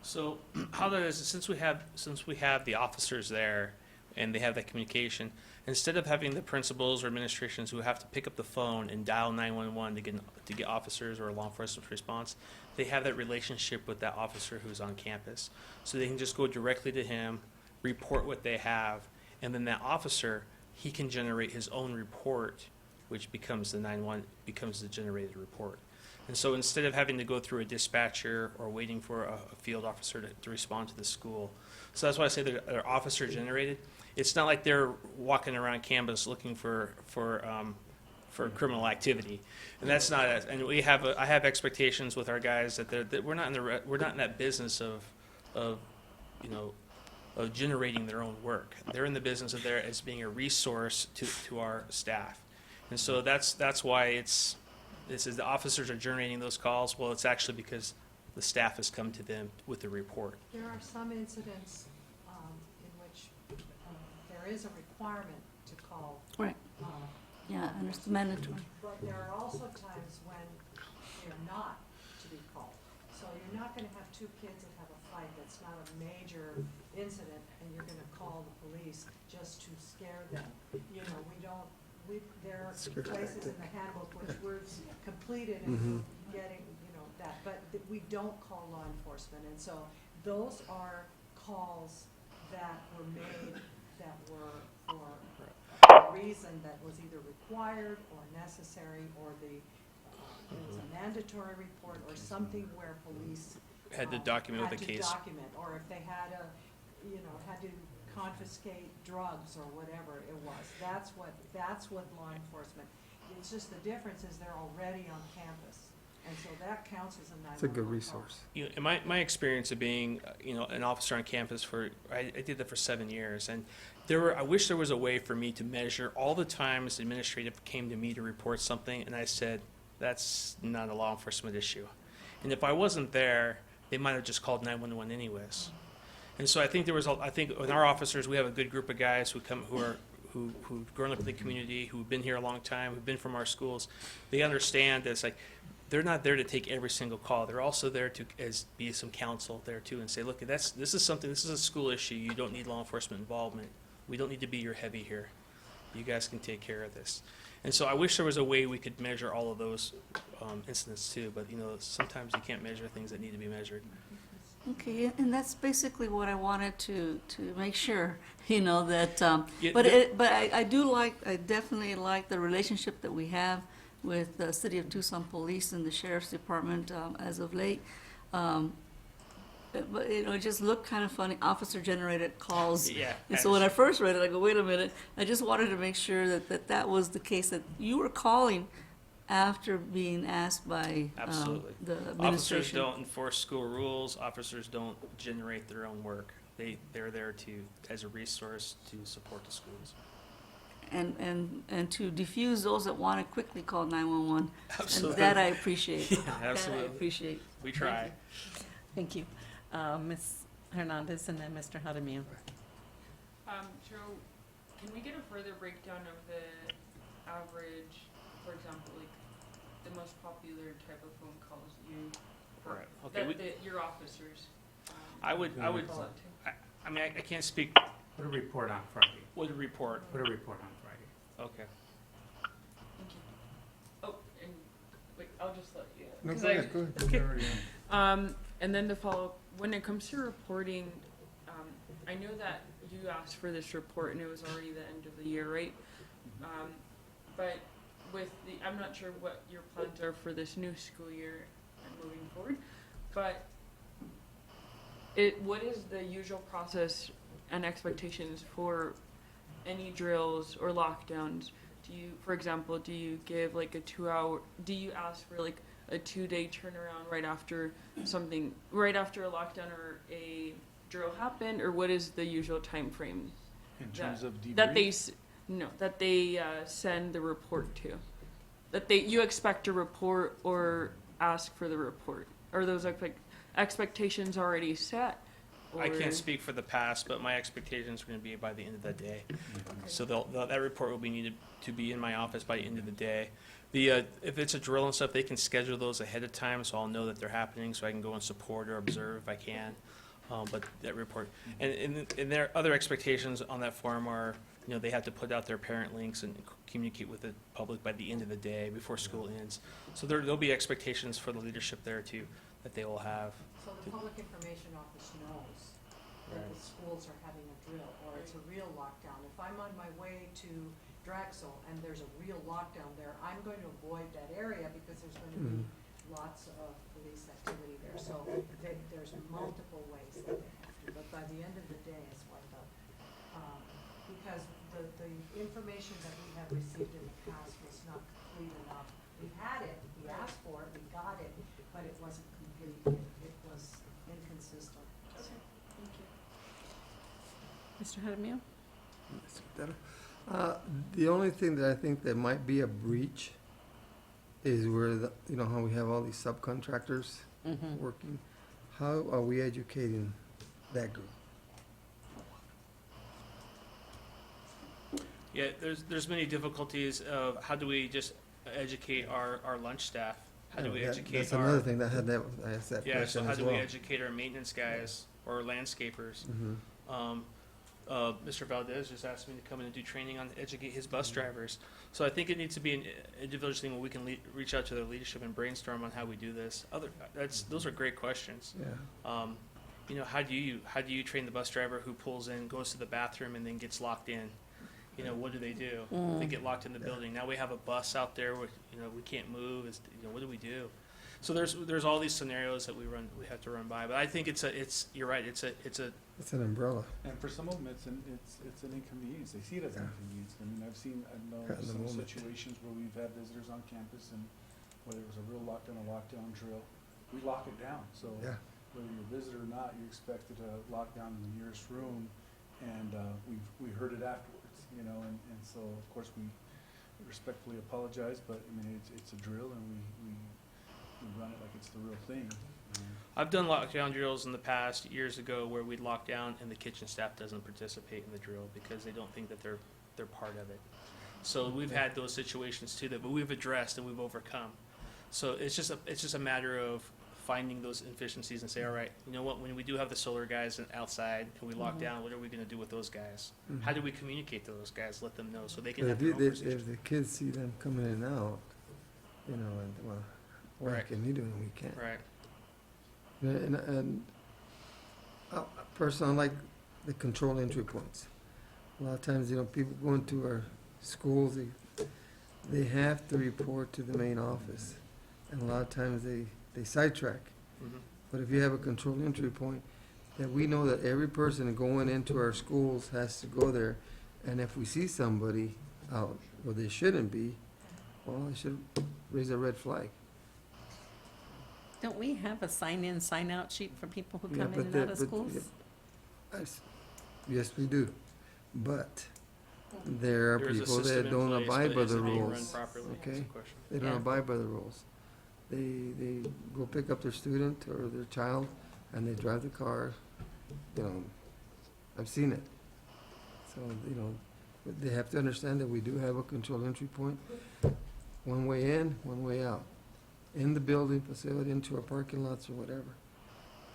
So how that is, since we have the officers there and they have that communication, instead of having the principals or administrations who have to pick up the phone and dial 911 to get officers or law enforcement response, they have that relationship with that officer who's on campus. So they can just go directly to him, report what they have, and then that officer, he can generate his own report, which becomes the generated report. And so instead of having to go through a dispatcher or waiting for a field officer to respond to the school, so that's why I say they're officer generated. It's not like they're walking around campus looking for criminal activity, and that's not. And I have expectations with our guys that we're not in that business of generating their own work. They're in the business of there as being a resource to our staff, and so that's why this is the officers are generating those calls. Well, it's actually because the staff has come to them with the report. There are some incidents in which there is a requirement to call. Right. Yeah, and it's mandatory. But there are also times when they're not to be called. So you're not going to have two kids that have a fight that's not a major incident, and you're going to call the police just to scare them. There are places in the handbook which were completed and getting, that, but we don't call law enforcement. And so those are calls that were made that were for a reason that was either required or necessary, or it was a mandatory report or something where police Had to document the case. Or if they had had to confiscate drugs or whatever it was. That's what law enforcement. It's just the difference is they're already on campus, and so that counts as a 911 It's a good call. resource. In my experience of being an officer on campus I did that for 7 years, and I wish there was a way for me to measure all the times the administrative came to me to report something, and I said that's not a law enforcement issue, and if I wasn't there, they might have just called 911 anyways. And so I think with our officers, we have a good group of guys who've grown up in the community, who've been here a long time, who've been from our schools. They understand that it's like they're not there to take every single call. They're also there to be some counsel there too, and say, look, this is a school issue. You don't need law enforcement involvement. We don't need to be your heavy here. You guys can take care of this. And so I wish there was a way we could measure all of those incidents too, but sometimes you can't measure things that need to be measured. Okay, and that's basically what I wanted to make sure, that, Yeah, but I definitely like the relationship that we have with the City of Tucson Police and the Sheriff's Department as of late. But it just looked kind of funny, officer-generated calls. Yeah. And so when I first read it, I go, wait a minute, I just wanted to make sure that was the case, that you were calling after being asked by Absolutely. the Officers administration. don't enforce school rules. Officers don't generate their own work. They're there as a resource to support the schools. And to diffuse those that want to quickly call 911. Absolutely. And that I appreciate. Yeah, That I absolutely. appreciate. We try. Thank you. Ms. Hernandez and then Mr. Jaramillo. So can we get a further breakdown of the average, for example, like the most popular type of phone calls you, Right. Okay. your officers? I would. call out to? I mean, I can't speak. Put a report on Friday. What a report. Put a report on Friday. Okay. Thank you. Oh, and wait, I'll just let you. No, 'cause go I- ahead, go ahead. Okay. And then to follow up, when it comes to reporting, I know that you asked for this report and it was already the end of the year, right? But I'm not sure what your plans are for this new school year and moving forward, but what is the usual process and expectations for any drills or lockdowns? For example, do you give like do you ask for like a 2-day turnaround right after a lockdown or a drill happened, or what is the usual time frame In terms of debrief? that they send the report to? That you expect a report or ask for the report? Are those expectations already set? I or- can't speak for the past, but my expectations are going to be by the end of the day. So that report will be needed to be in my office by the end of the day. If it's a drill and stuff, they can schedule those ahead of time, so I'll know that they're happening, so I can go and support or observe if I can. But that report, and their other expectations on that form are, they have to put out their parent links and communicate with the public by the end of the day before school ends. So there'll be expectations for the leadership there too that they will have. So the Public Information Office knows that the schools are having a drill, or it's a real lockdown. If I'm on my way to Drexel and there's a real lockdown there, I'm going to avoid that area because there's going to be lots of police activity there. So there's multiple ways that they have to, but by the end of the day is what because the information that we have received in the past was not complete enough. We had it, we asked for it, we got it, but it wasn't complete. It was inconsistent. Okay, thank you. Mr. Jaramillo? The only thing that I think that might be a breach is where how we have all these subcontractors working. How are we educating that group? Yeah, there's many difficulties of how do we just educate our lunch staff? How do we educate That's our... another thing I asked that Yeah, so question how as do well. we educate our maintenance guys or landscapers? Mr. Valdez just asked me to come in and do training on educate his bus drivers. So I think it needs to be an individual thing where we can reach out to their leadership and brainstorm on how we do this. Those are great questions. Yeah. How do you train the bus driver who pulls in, goes to the bathroom, and then gets locked in? What do they do? They get locked in the building. Now we have a bus out there where, we can't move. What do we do? So there's all these scenarios that we have to run by. But I think you're right. It's an umbrella. And for some of them, it's an inconvenience. They see it as an inconvenience. I mean, I know Right in the some moment. situations where we've had visitors on campus, and whether it was a real lockdown or lockdown drill, we lock it down. So Yeah. whether you're a visitor or not, you're expected to lock down in the nearest room, and we heard it afterwards, and so of course we respectfully apologize, but I mean it's a drill, and we run it like it's the real thing. I've done lockdown drills in the past years ago where we'd lock down and the kitchen staff doesn't participate in the drill because they don't think that they're part of it. So we've had those situations too but we've addressed and we've overcome. So it's just a matter of finding those efficiencies and say, all right, you know what, when we do have the solar guys outside and we lock down, what are we gonna do with those guys? How do we communicate to those guys, let them know, so they can But have their own if conversations? the kids see them coming in and out, you know, and, well, what Right. can you do and we can't? Right. And personally, I like the control entry points. A lot of times, you know, people go into our schools, they have to report to the main office. And a lot of times they sidetrack. Mhm. But if you have a control entry point, that we know that every person going into our schools has to go there. And if we see somebody out where they shouldn't be, well, they should raise a red flag. Don't we have a sign-in, sign-out sheet for people who Yeah, come in but and the- out of but- schools? Yes, we do. But there are There is a people system that in don't place, abide but by is the it being run rules. properly? That's Okay? the question. They don't Yeah. abide by the rules. They go pick up their student or their child and they drive the car, you know, I've seen it. So, you know, but they have to understand that we do have a control entry point. One way in, one way out. In the building, facility, into our parking lots or whatever.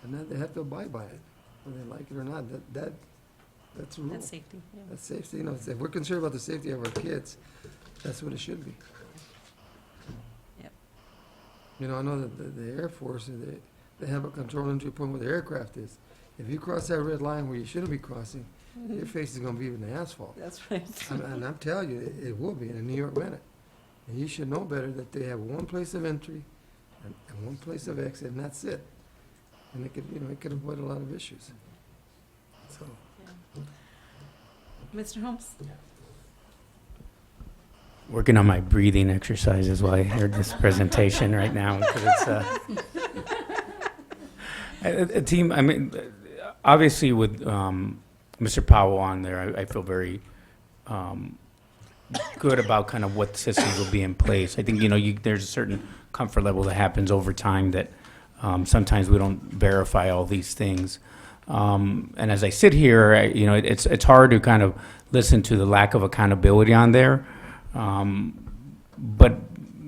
And that, they have to abide by it, whether they like it or not. That's a rule. That's safety, yeah. That's safety, you know, if we're concerned about the safety of our kids, that's what it should be. Yep. You know, I know that the Air Force, they have a control entry point where the aircraft is. If you cross that red line where you shouldn't be crossing, your face is gonna be in the asphalt. That's right. And I'm telling you, it will be in a New York minute. And you should know better that they have one place of entry and one place of exit, and that's it. And it could, you know, it could avoid a lot of issues. So. Mr. Holmes? Working on my breathing exercises while I heard this presentation right now, because it's a team. I mean, obviously with Mr. Powell on there, I feel very good about kind of what systems will be in place. I think, you know, there's a certain comfort level that happens over time that sometimes we don't verify all these things. And as I sit here, you know, it's hard to kind of listen to the lack of accountability on there. But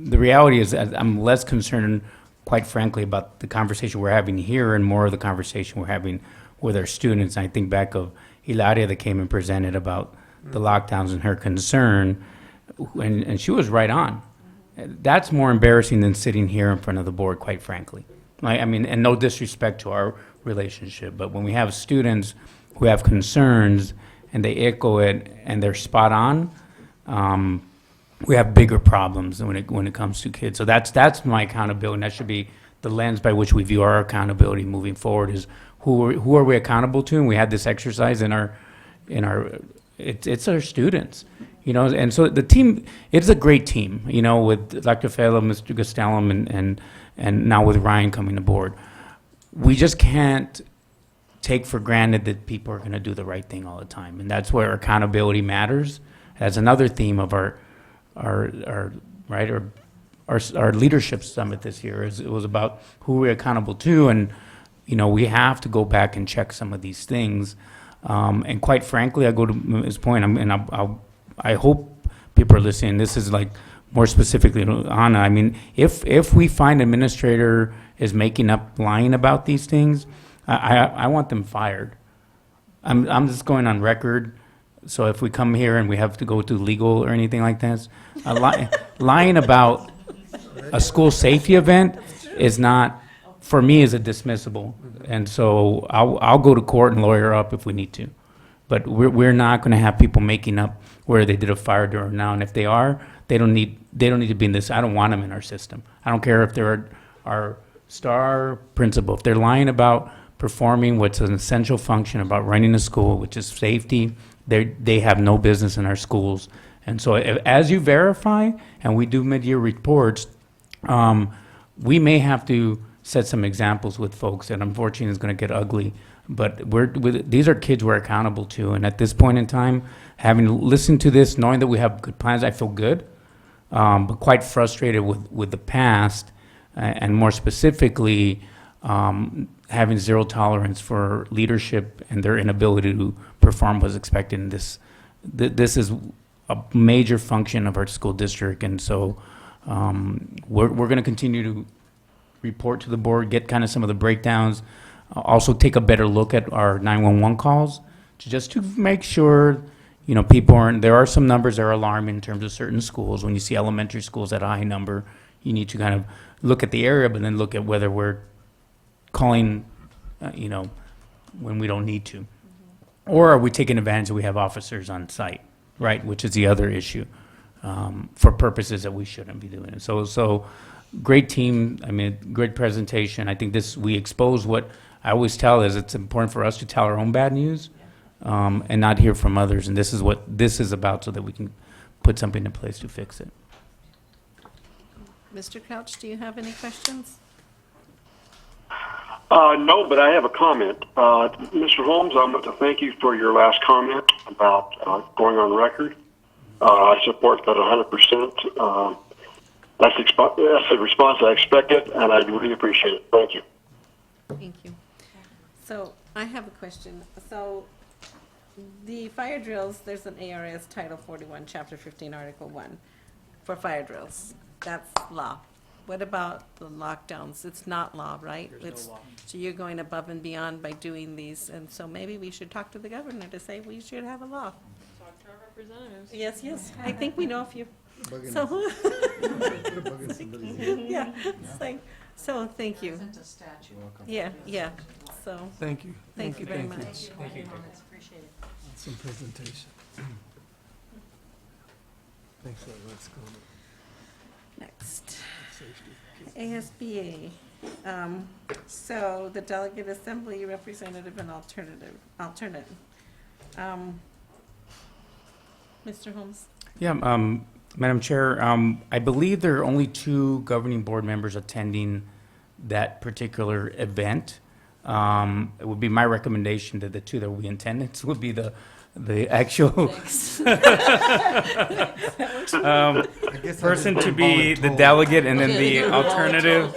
the reality is that I'm less concerned, quite frankly, about the conversation we're having here and more of the conversation we're having with our students. I think back of Hilaria that came and presented about the lockdowns and her concern, and she was right on. That's more embarrassing than sitting here in front of the board, quite frankly. I mean, and no disrespect to our relationship, but when we have students who have concerns and they echo it and they're spot on, we have bigger problems when it comes to kids. So that's my accountability. And that should be the lens by which we view our accountability moving forward. Is who are we accountable to? And we had this exercise in our it's our students, you know. And so the team, it's a great team, you know, with Dr. Fela, Mr. Gastelum, and now with Ryan coming aboard. We just can't take for granted that people are going to do the right thing all the time, and that's where accountability matters. That's another theme of our leadership summit this year. It was about who we're accountable to, and you know, we have to go back and check some of these things. And quite frankly, I go to his point, I hope people are listening. This is like more specifically to Anna. I mean, if we find an administrator is lying about these things, I want them fired. I'm just going on record. So if we come here and we have to go to legal or anything like this, lying about a school safety event is not, for me, is a dismissible. And so I'll go to court and lawyer up if we need to. But we're not going to have people making up where they did a fire drill now. And if they are, they don't need to be in this. I don't want them in our system. I don't care if they're our star principal. If they're lying about performing what's an essential function about running a school, which is safety, they have no business in our schools. And so as you verify, and we do mid-year reports, we may have to set some examples with folks that unfortunately is going to get ugly. But these are kids we're accountable to. And at this point in time, having listened to this, knowing that we have good plans, I feel good, but quite frustrated with the past, and more specifically, having zero tolerance for leadership and their inability to perform what's expected in this. This is a major function of our school district, and so We're going to continue to report to the board, get kind of some of the breakdowns, also take a better look at our 911 calls, just to make sure, you know, people aren't, there are some numbers that are alarming in terms of certain schools. When you see elementary schools at a high number, you need to kind of look at the area, but then look at whether we're calling, you know, when we don't need to. Or are we taking advantage that we have officers on site, right, which is the other issue, for purposes that we shouldn't be doing it. So great team, I mean, great presentation. I think this, we expose what I always tell is it's important for us to tell our own bad news, and not hear from others. And this is what this is about, so that we can put something in place to fix it. Mr. Couch, do you have any questions? No, but I have a comment. Mr. Holmes, I want to thank you for your last comment about going on record. I support that 100%. That's the response I expected, and I really appreciate it. Thank you. Thank you. So I have a question. So the fire drills, there's an ARS Title 41, Chapter 15, Article 1 for fire drills. That's law. What about the lockdowns? It's not law, right? There's no law. So you're going above and beyond by doing these, and so maybe we should talk to the governor to say we should have a law. Talk to our representatives. Yes, I think we know a few. Bugging So, us. Put a bug in somebody's ear. yeah, it's like, so thank you. Isn't a statute. Yeah, so, Thank you. thank you very Thank you. much. Thank you. Appreciate it. Some presentation. Thanks, let's go. Next. Safety. ASBA. So the delegate assembly representative and alternate. Mr. Holmes? Yeah, Madam Chair, I believe there are only 2 governing board members attending that particular event. It would be my recommendation that the 2 that will be in attendance would be the actual person to be the delegate, and then the alternative.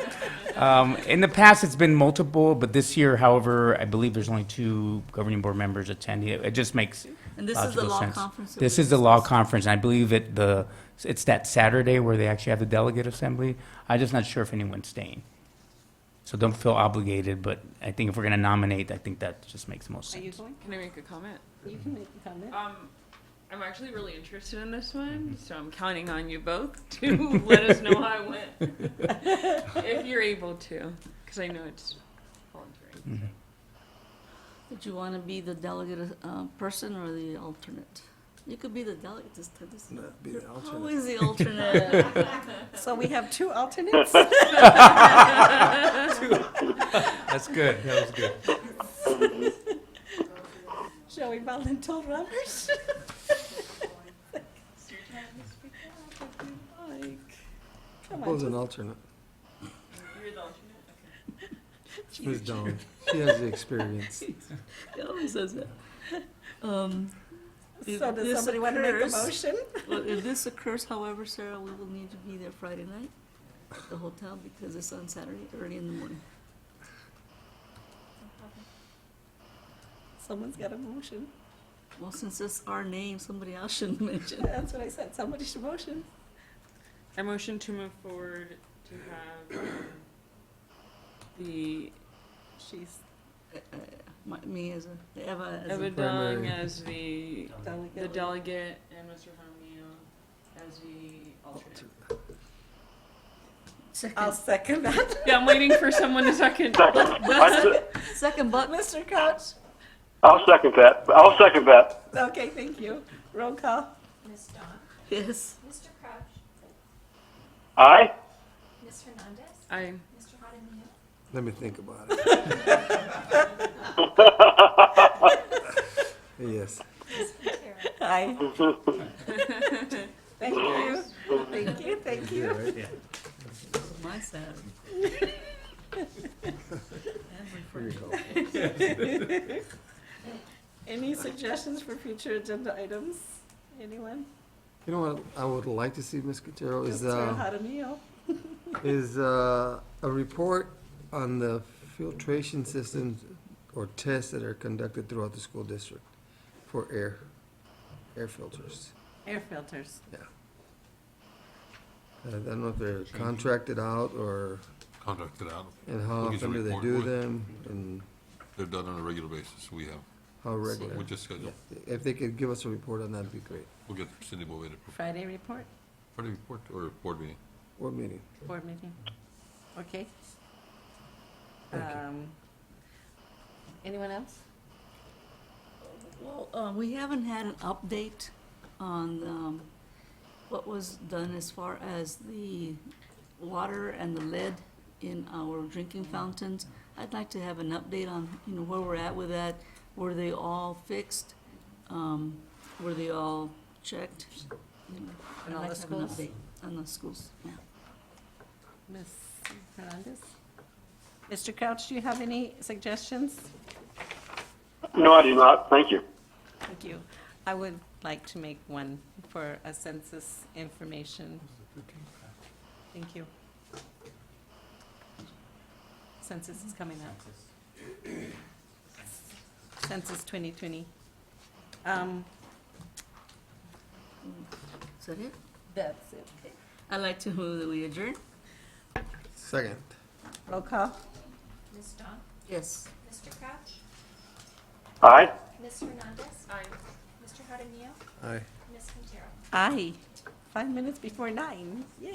In the past, it's been multiple, but this year, however, I believe there's only 2 governing board members attending. It just makes And this is the logical law sense. conference that This we is the law discussed. conference, and I believe it's that Saturday where they actually have the delegate assembly. I'm just not sure if anyone's staying. So don't feel obligated, but I think if we're going to nominate, I think that just makes the most Are you sense. going? Can I make a comment? You can make a comment. I'm actually really interested in this one, so I'm counting on you both to let us know how it went. If you're able to, because I know it's voluntary. Did you want to be the delegate person or the alternate? You could be the delegate this time. Be the alternate. Always the alternate. So we have 2 alternates? That's good. That was good. Shall we volunteer Roberts? Come Who's on. an alternate? You're the alternate? Okay. Ms. Dawn. She has the experience. He always says that. If So does this somebody want to make a occurs- motion? Well, if this occurs, however, Sarah, we will need to be there Friday night at the hotel because it's on Saturday, early in the morning. Someone's got a motion. Well, since it's our name, somebody else should mention. That's what I said. Somebody should motion. I motion to move forward to have the She's Me as a, Eva as Eva a. Dung primary. as the delegate. delegate and Mr. Jaramillo as the alternate. I'll second that. Yeah, I'm waiting for someone to second. Second, but Mr. Couch? I'll second that. I'll second that. Okay, thank you. Roll call. Ms. Dawn? yes. Mr. Crouch? Aye? Ms. Hernandez? I Mr. Jaramillo? Let me think about it. Yes. Ms. Quintero? Aye. Thank you. Thank you, thank you. My Saturday. Every Here you go. Any suggestions for future agenda items? Anyone? You know what I would like to see, Ms. Quintero, is, Mr. Jaramillo? a report on the filtration systems or tests that are conducted throughout the school district for air filters. Air filters. Yeah. I don't know if they're contracted out or, Contracted out. and how We'll get you often a do they report. do We'll- them, and They're done on a regular basis. We have, how regular? we just schedule. If they could give us a report on that, it'd be great. We'll get Cindy Bovee to Friday report, Friday report or board meeting. Board meeting. board meeting. Okay. Thank you. Anyone else? Well, we haven't had an update on what was done as far as the water and the lead in our drinking fountains. I'd like to have an update on, where we're at with that. Were they all fixed? Were they all checked? In I'd all like the to have an schools? update on the schools, yeah. Ms. Hernandez? Mr. Crouch, do you have any suggestions? No, I do not. Thank you. Thank you. I would like to make one for a census information. Thank you. Census is coming up. Census 2020. Is that it? That's it. I'd like to move that we adjourn. Second. Roll call. Ms. Dawn? Yes. Mr. Crouch? Aye. Ms. Hernandez? Aye. Mr. Jaramillo? Aye. Ms. Quintero? Aye. 5 minutes before 9. Yay.